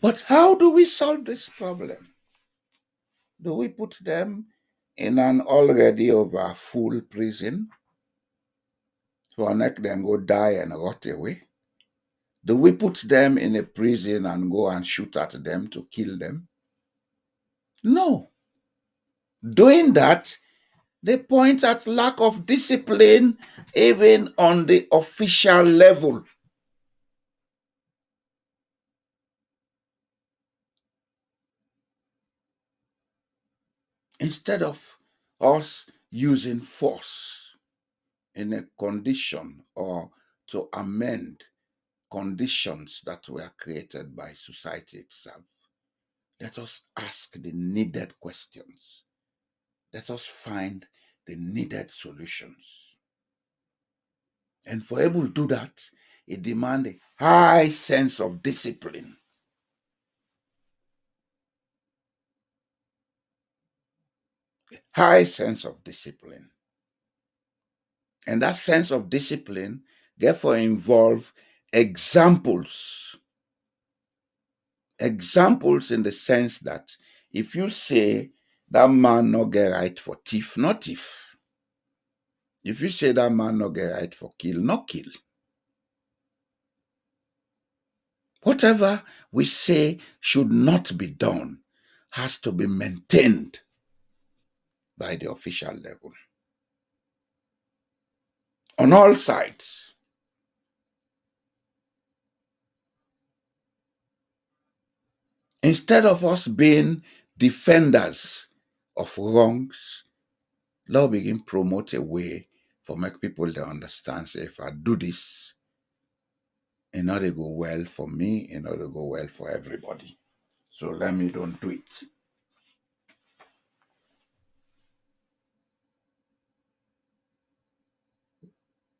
But how do we solve this problem? Do we put them in an already over full prison? So make them go die and rot away? Do we put them in a prison and go and shoot at them to kill them? No. Doing that, they point at lack of discipline even on the official level. Instead of us using force in a condition or to amend conditions that were created by society itself, let us ask the needed questions. Let us find the needed solutions. And for able to do that, it demands a high sense of discipline. A high sense of discipline. And that sense of discipline therefore involves examples. Examples in the sense that if you say that man no get right for thief, not thief. If you say that man no get right for kill, not kill. Whatever we say should not be done has to be maintained by the official level. On all sides. Instead of us being defenders of wrongs, let's begin promote a way for make people to understand, say, if I do this, it not go well for me, it not go well for everybody. So let me don't do it.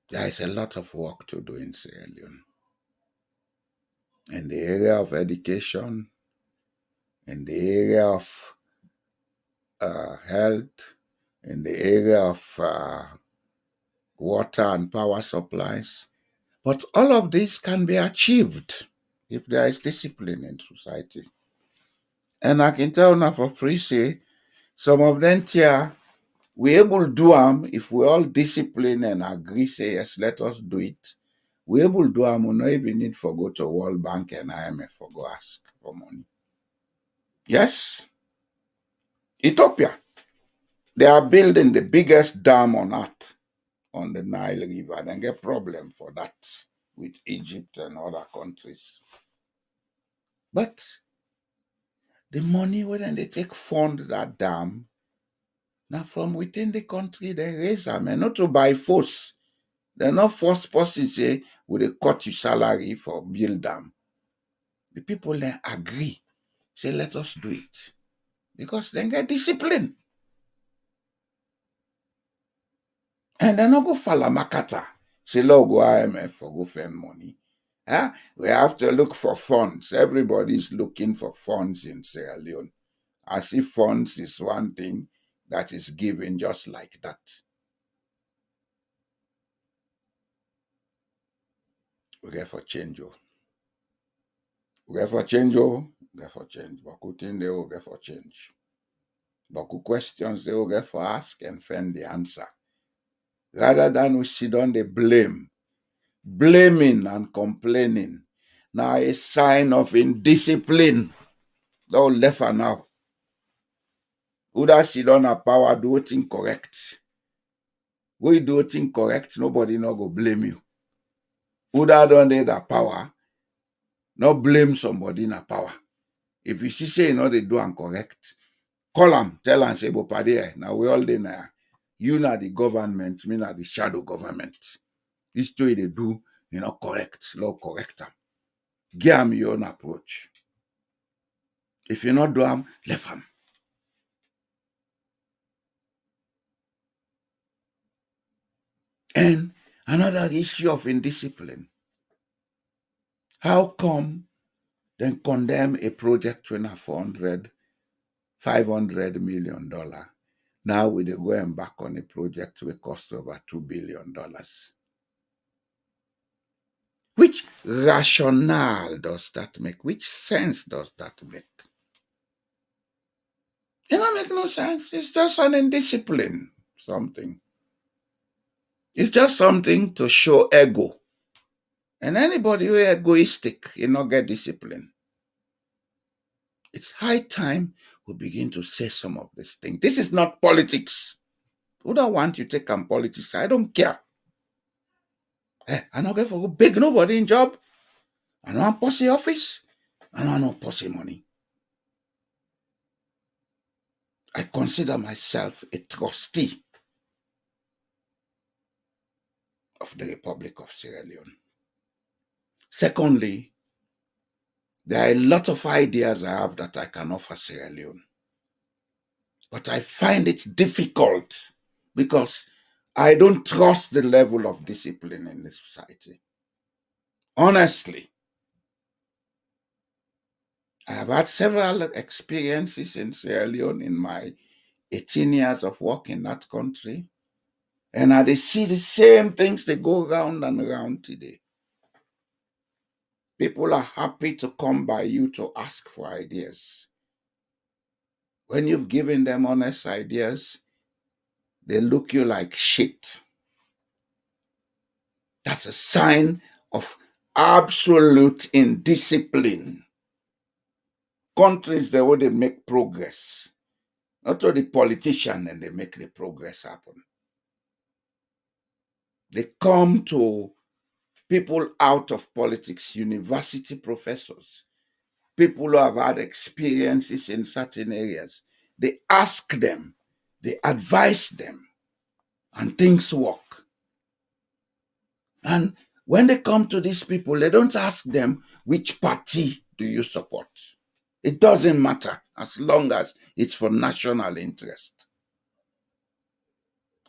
There is a lot of work to do in Sierra Leone. In the area of education, in the area of health, in the area of water and power supplies. But all of this can be achieved if there is discipline in society. And I can tell now for free say, some of them here, we able to do them if we all discipline and agree, say, yes, let us do it. We able to do them, we not even need for go to World Bank and IMF for go ask for money. Yes. Ethiopia, they are building the biggest dam on earth on the Nile River. Then get problem for that with Egypt and other countries. But the money when they take fund that dam, now from within the country they raise them, and not to by force. They're not force person say, will they cut you salary for build dam? The people then agree, say, let us do it. Because they get discipline. And they not go follow Makata. Say, Lord, go IMF for go spend money. Huh? We have to look for funds. Everybody's looking for funds in Sierra Leone. As if funds is one thing that is given just like that. We get for change. We get for change. We get for change. Baku thing they will get for change. Baku questions they will get for ask and find the answer. Rather than we sit on the blame. Blaming and complaining. Now a sign of indiscipline. Don't left her now. Who that sit on a power do it incorrect. We do it incorrect, nobody no go blame you. Who that don't need that power, no blame somebody in a power. If you see say they do and correct, call them, tell them, say, but paddy, now we all in there. You not the government, me not the shadow government. This way they do, correct, law correct them. Give them your own approach. If you not do them, left them. And another issue of indiscipline. How come then condemn a project with $400, $500 million? Now we go embark on a project will cost over $2 billion. Which rationale does that make? Which sense does that make? It don't make no sense. It's just an indiscipline, something. It's just something to show ego. And anybody who is egoistic, not get discipline. It's high time we begin to say some of these things. This is not politics. Who don't want you to take on politics? I don't care. I don't get for big nobody in job. I don't want pussy office. I don't want pussy money. I consider myself a trustee of the Republic of Sierra Leone. Secondly, there are a lot of ideas I have that I can offer Sierra Leone. But I find it difficult because I don't trust the level of discipline in this society. Honestly, I have had several experiences in Sierra Leone in my 18 years of work in that country, and I see the same things they go round and round today. People are happy to come by you to ask for ideas. When you've given them honest ideas, they look you like shit. That's a sign of absolute indiscipline. Countries, the way they make progress, not to the politician and they make the progress happen. They come to people out of politics, university professors, people who have had experiences in certain areas. They ask them, they advise them, and things work. And when they come to these people, they don't ask them, which party do you support? It doesn't matter as long as it's for national interest.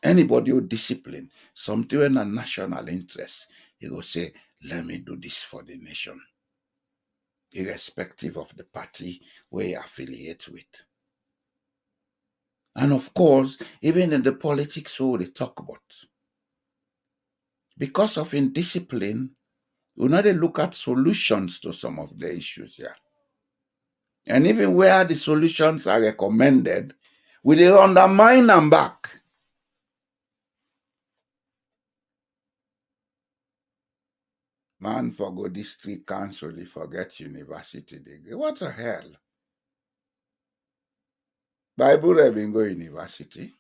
Anybody who discipline something in a national interest, he will say, let me do this for the nation, irrespective of the party we affiliate with. And of course, even in the politics who they talk about, because of indiscipline, we now look at solutions to some of the issues here. And even where the solutions are recommended, we they undermine them back. Man for go district council, he forget university degree. What the hell? Bible have been go university.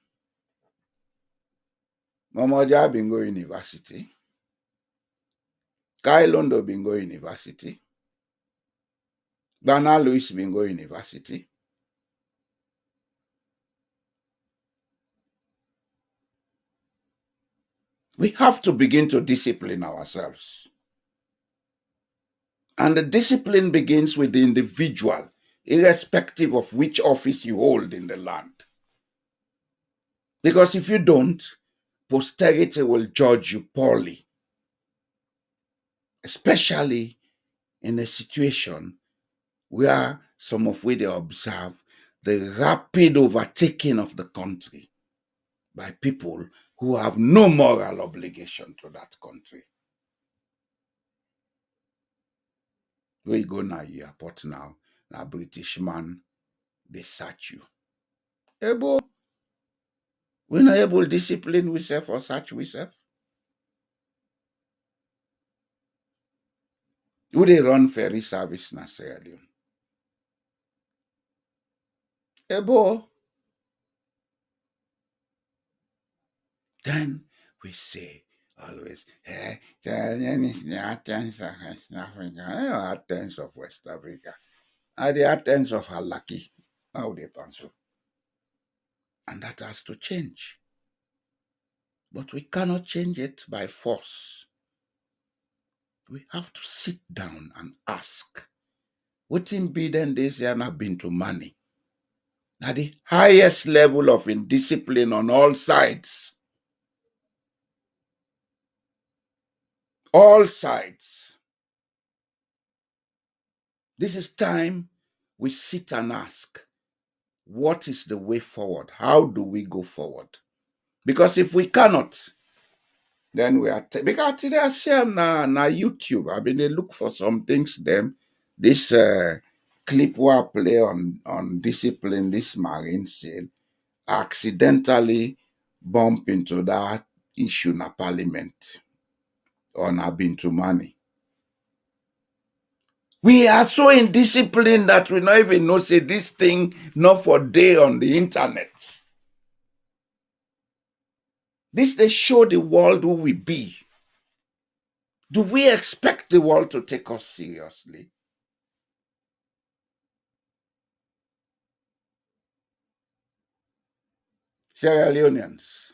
Momoja been go university. Kai Londo been go university. Bana Louis been go university. We have to begin to discipline ourselves. And the discipline begins with the individual, irrespective of which office you hold in the land. Because if you don't, posterity will judge you poorly. Especially in a situation where some of we they observe the rapid overtaking of the country by people who have no moral obligation to that country. Where you go now, you airport now British man, they search you. Able, we not able to discipline ourselves or search ourselves. Who they run ferry service in Sierra Leone? Able. Then we say always, Athens of West Africa. Athens of West Africa. at the attends of Halaki. How they pencil. And that has to change. But we cannot change it by force. We have to sit down and ask. What in be then this year not been to money? At the highest level of indiscipline on all sides. All sides. This is time we sit and ask, what is the way forward? How do we go forward? Because if we cannot, then we are because today I see na YouTube. I mean, they look for some things. Them this clip where I play on discipline, this marine scene, accidentally bump into that issue na parliament on have been to money. We are so indisciplined that we not even know say this thing not for day on the internet. This they show the world who we be. Do we expect the world to take us seriously? Sierra Leoneans,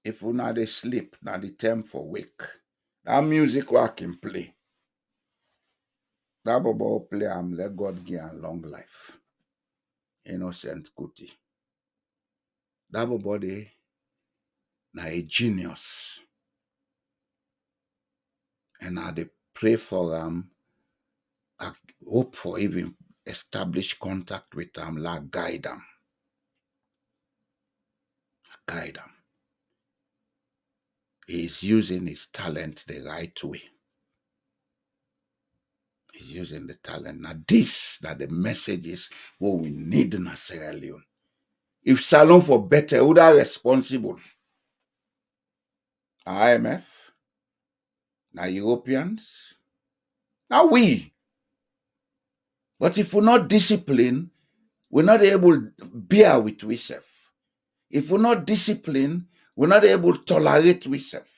if we not they sleep, now the time for wake. That music work can play. That bobo play let God give a long life. Innocent Kuti. That bobo they na a genius. And I they pray for I hope for even establish contact with like guide them. Guide them. He is using his talent the right way. He's using the talent. Now this, that the message is what we need in Sierra Leone. If Salon for Better, who are responsible? IMF, now Europeans, now we. But if we're not disciplined, we're not able to bear with ourselves. If we're not disciplined, we're not able to tolerate ourselves.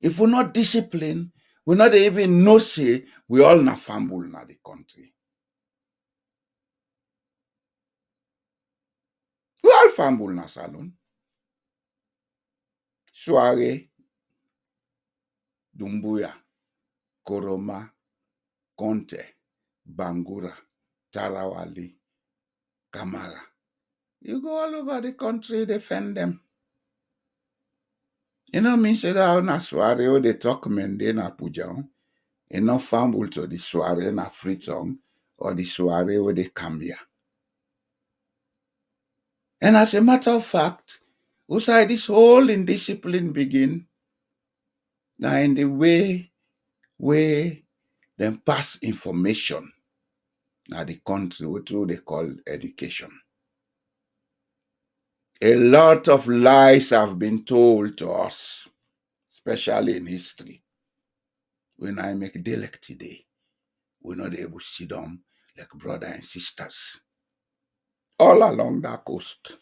If we're not disciplined, we're not even know say we all na fumble na the country. We all fumble na salon. Soirée, Dumbuya, Koroma, Conte, Bangura, Tarawali, Kamara. You go all over the country, defend them. You know me say that na soirée or they talk mende na Pujan. You know fumble to the soirée na Freetown or the soirée or the Cambia. And as a matter of fact, also this whole indiscipline begin now in the way them pass information now the country, what they call education. A lot of lies have been told to us, especially in history. When I make dialect today, we're not able to sit down like brother and sisters all along that coast.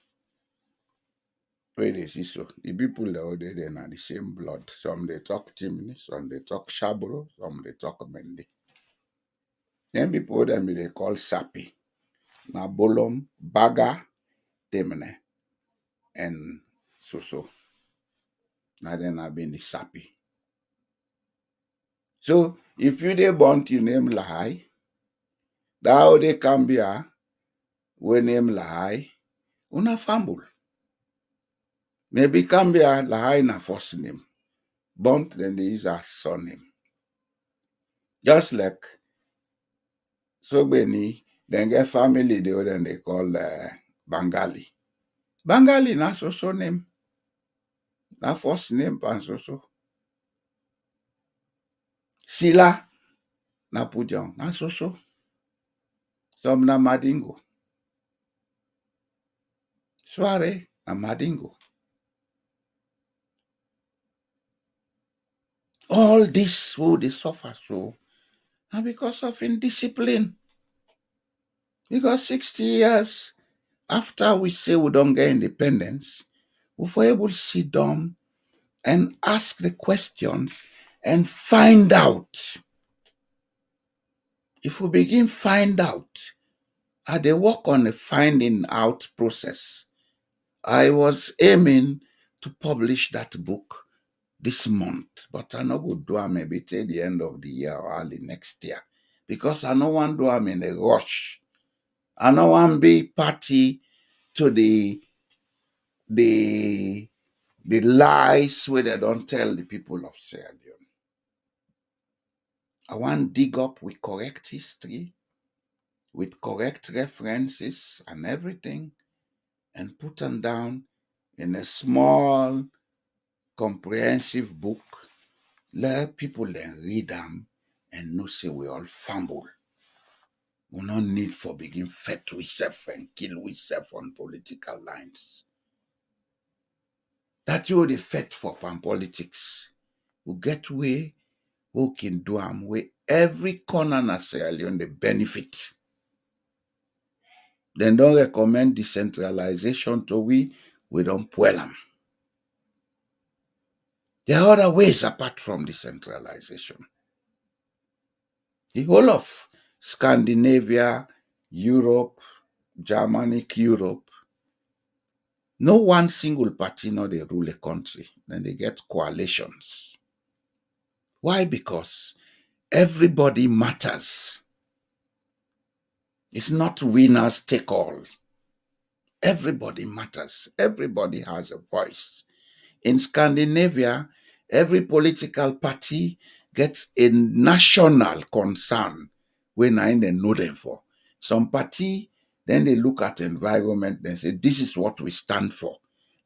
Where they see so, the people that are there, they're not the same blood. Some they talk Timni, some they talk Shabro, some they talk Mendi. Then people them they call Sapi, Nabolom, Baga, Temne, and so. Now then I've been the Sapi. So if you they want you name Lahai, that how they can be we name Lahai, una fumble. Maybe Cambia Lahai na first name. Bunt then they use our surname. Just like so many, then get family they call Bengali. Bengali na so name. Na first name pan so. Sila na Pujang na so. Some na Madingo. Soare na Madingo. All this will they suffer so. And because of indiscipline. Because 60 years after we say we don't get independence, we were able to sit down and ask the questions and find out If we begin find out, they work on a finding out process. I was aiming to publish that book this month, but I no go do am maybe till the end of the year or early next year, because I no want do am in a rush. I no want be party to the lies where they don't tell the people of Sierra Leone. I want dig up with correct history, with correct references and everything, and put them down in a small, comprehensive book. Let people then read them and know say we all fumble. We no need for begin fight ourselves and kill ourselves on political lines. That you the fight for pan politics. We get way who can do them where every corner na Sierra Leone they benefit. Then don't recommend decentralization to we don't pull them. There are other ways apart from decentralization. The whole of Scandinavia, Europe, Germanic Europe, no one single party no they rule a country. Then they get coalitions. Why? Because everybody matters. It's not winners take all. Everybody matters. Everybody has a voice. In Scandinavia, every political party gets a national concern when I know them for. Some party, then they look at environment and say, this is what we stand for.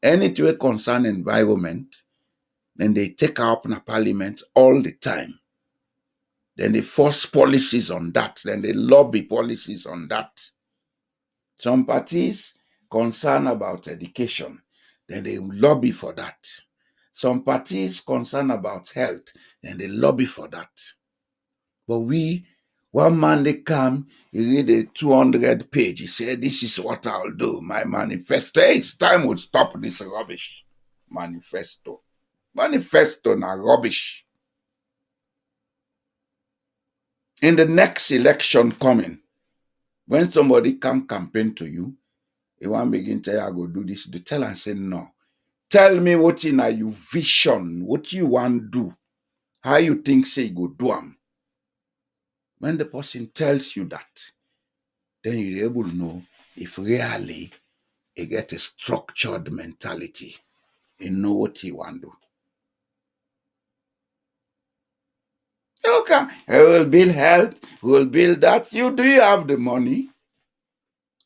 Anything that concern environment, then they take up in parliament all the time. Then they force policies on that. Then they lobby policies on that. Some parties concerned about education, then they lobby for that. Some parties concerned about health, then they lobby for that. But one man they come, he read a 200 page, he said, this is what I'll do, my manifesto. Hey, it's time we stop this rubbish. Manifesto na rubbish. In the next election coming, when somebody can campaign to you, he want begin tell you, I go do this. They tell and say, no. Tell me what in your vision, what you want to do, how you think say you go do them. When the person tells you that, then you're able to know if really he get a structured mentality. He know what he want to do. Okay, I will build health, we will build that. Do you have the money?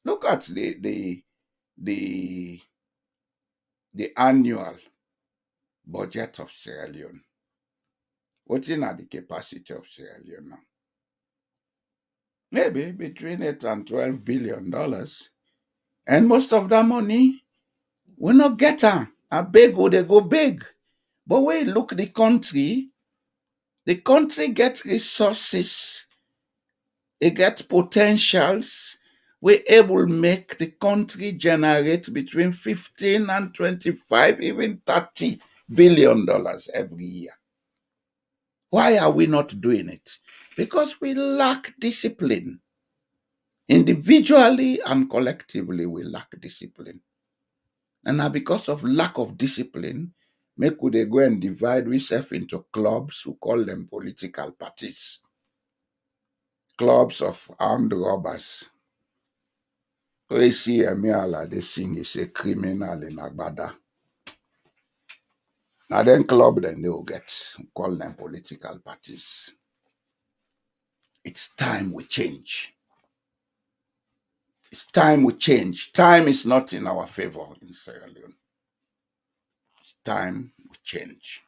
Look at the annual budget of Sierra Leone. What's in the capacity of Sierra Leone now? Maybe between $8 and $12 billion. And most of that money, we not get her. A big would they go big. But when you look the country gets resources, it gets potentials. We able make the country generate between 15 and 25, even $30 billion every year. Why are we not doing it? Because we lack discipline. Individually and collectively, we lack discipline. And now because of lack of discipline, make they go and divide ourselves into clubs, who call them political parties. Clubs of armed robbers. So you see Emiala, they sing, is a criminal in Agbada. Now then club, then they will get, call them political parties. It's time we change. It's time we change. Time is not in our favor in Sierra Leone. It's time we change.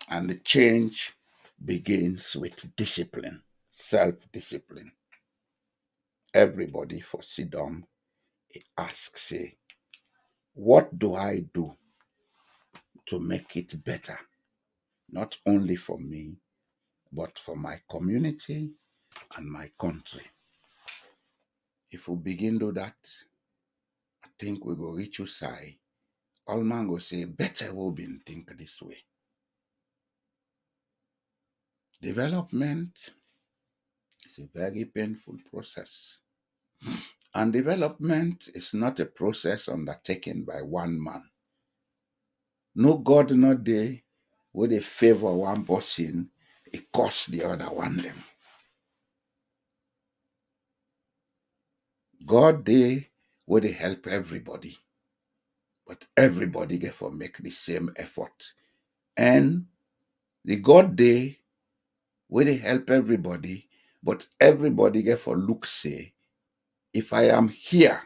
And the change begins with discipline, self-discipline. Everybody for sit down, ask, say, what do I do to make it better? Not only for me, but for my community and my country. If we begin to do that, I think we go reach your side. All man go say, better will be think this way. Development It's a very painful process. And development is not a process undertaken by one man. No God, no day, where they favor one person, it costs the other one them. God day, where they help everybody. But everybody get for make the same effort. And the God day, where they help everybody, but everybody get for look say, if I am here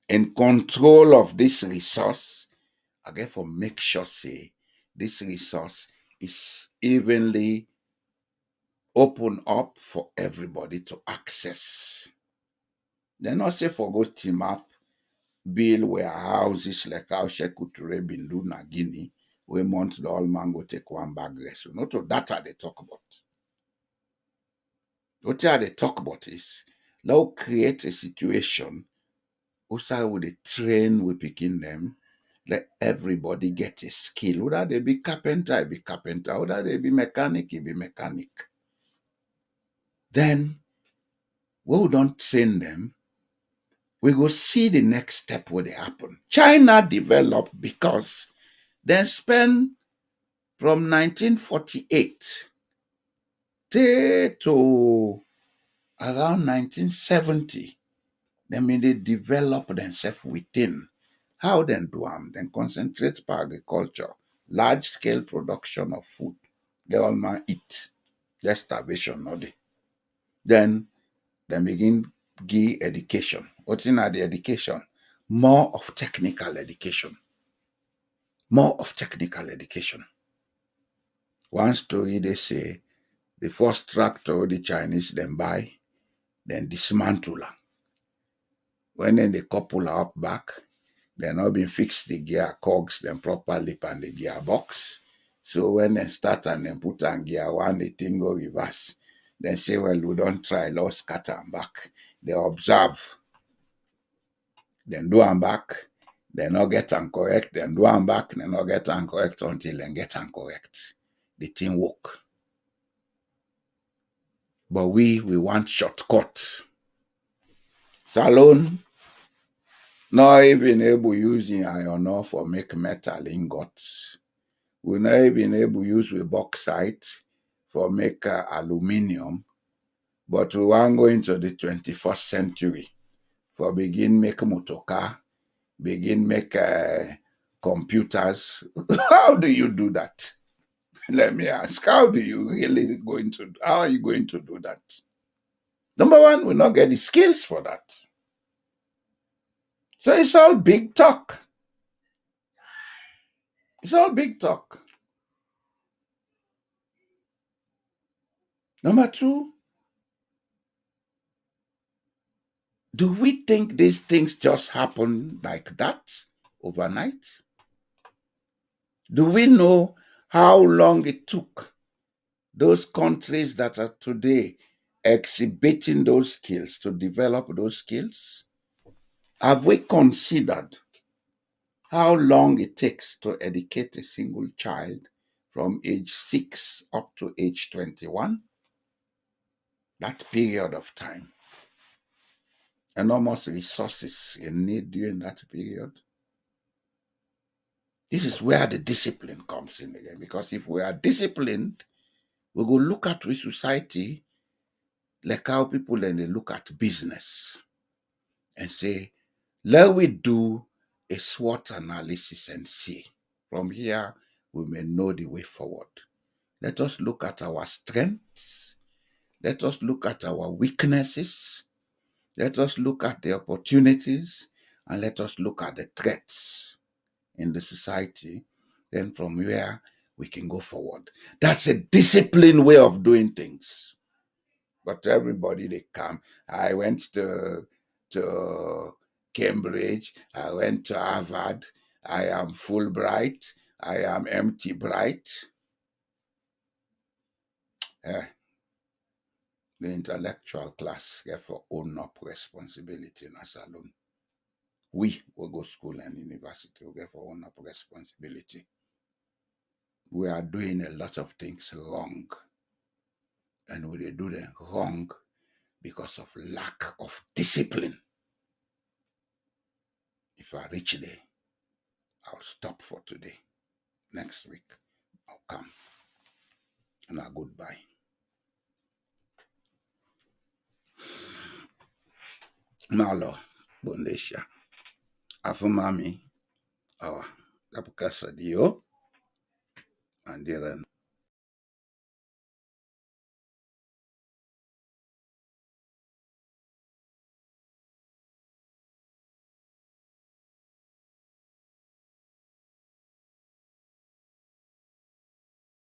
in control of this resource, I get for make sure say this resource is evenly open up for everybody to access. They not say for go team up, build warehouses like how Sheku Ture been do na Guinea, we month the all man go take one bag rest. Not to that they talk about. What they talk about is now create a situation also with the train we picking them, let everybody get a skill. Whether they be carpenter, be carpenter. Whether they be mechanic, be mechanic. Then we don't train them. We go see the next step where they happen. China developed because they spent from 1948 to around 1970. They mean they develop themselves within. How then do them? Then concentrate for agriculture, large scale production of food. They all man eat. There's starvation, not they. Then they begin give education. What's in the education? More of technical education. More of technical education. One story they say the first tractor the Chinese then buy, then dismantle am. When then they couple up back, they not been fix the gear cogs then properly and the gearbox. So when they start and then put on gear one, the thing go reverse. Then say, well, we don't try, lost scatter and back. They observe. Then do them back. They not get them correct. Then do them back. They not get them correct until they get them correct. The thing work. But we want shortcut. Salon, not even able using iron ore for make metal ingots. We not even able use with bauxite for make aluminium. But we want go into the 21st century for begin make motor car, begin make computers. How do you do that? Let me ask, how are you going to do that? Number one, we not get the skills for that. So it's all big talk. It's all big talk. Number two, do we think these things just happen like that overnight? Do we know how long it took those countries that are today exhibiting those skills to develop those skills? Have we considered how long it takes to educate a single child from age 6 up to age 21? That period of time. Enormous resources in need during that period. This is where the discipline comes in again. Because if we are disciplined, we go look at with society like how people then they look at business and say, let we do a SWOT analysis and see. From here, we may know the way forward. Let us look at our strengths. Let us look at our weaknesses. Let us look at the opportunities. And let us look at the threats in the society. Then from where we can go forward. That's a disciplined way of doing things. But everybody they come. I went to Cambridge. I went to Harvard. I am Fulbright. I am empty bright. The intellectual class therefore own up responsibility in us alone. We will go school and university, we therefore own up responsibility. We are doing a lot of things wrong. and we dey do them wrong because of lack of discipline. If I reach there, I'll stop for today. Next week, I'll come. And a goodbye. Malo, Bondesha. Afumami, our Tapukasa Dio, and Diran.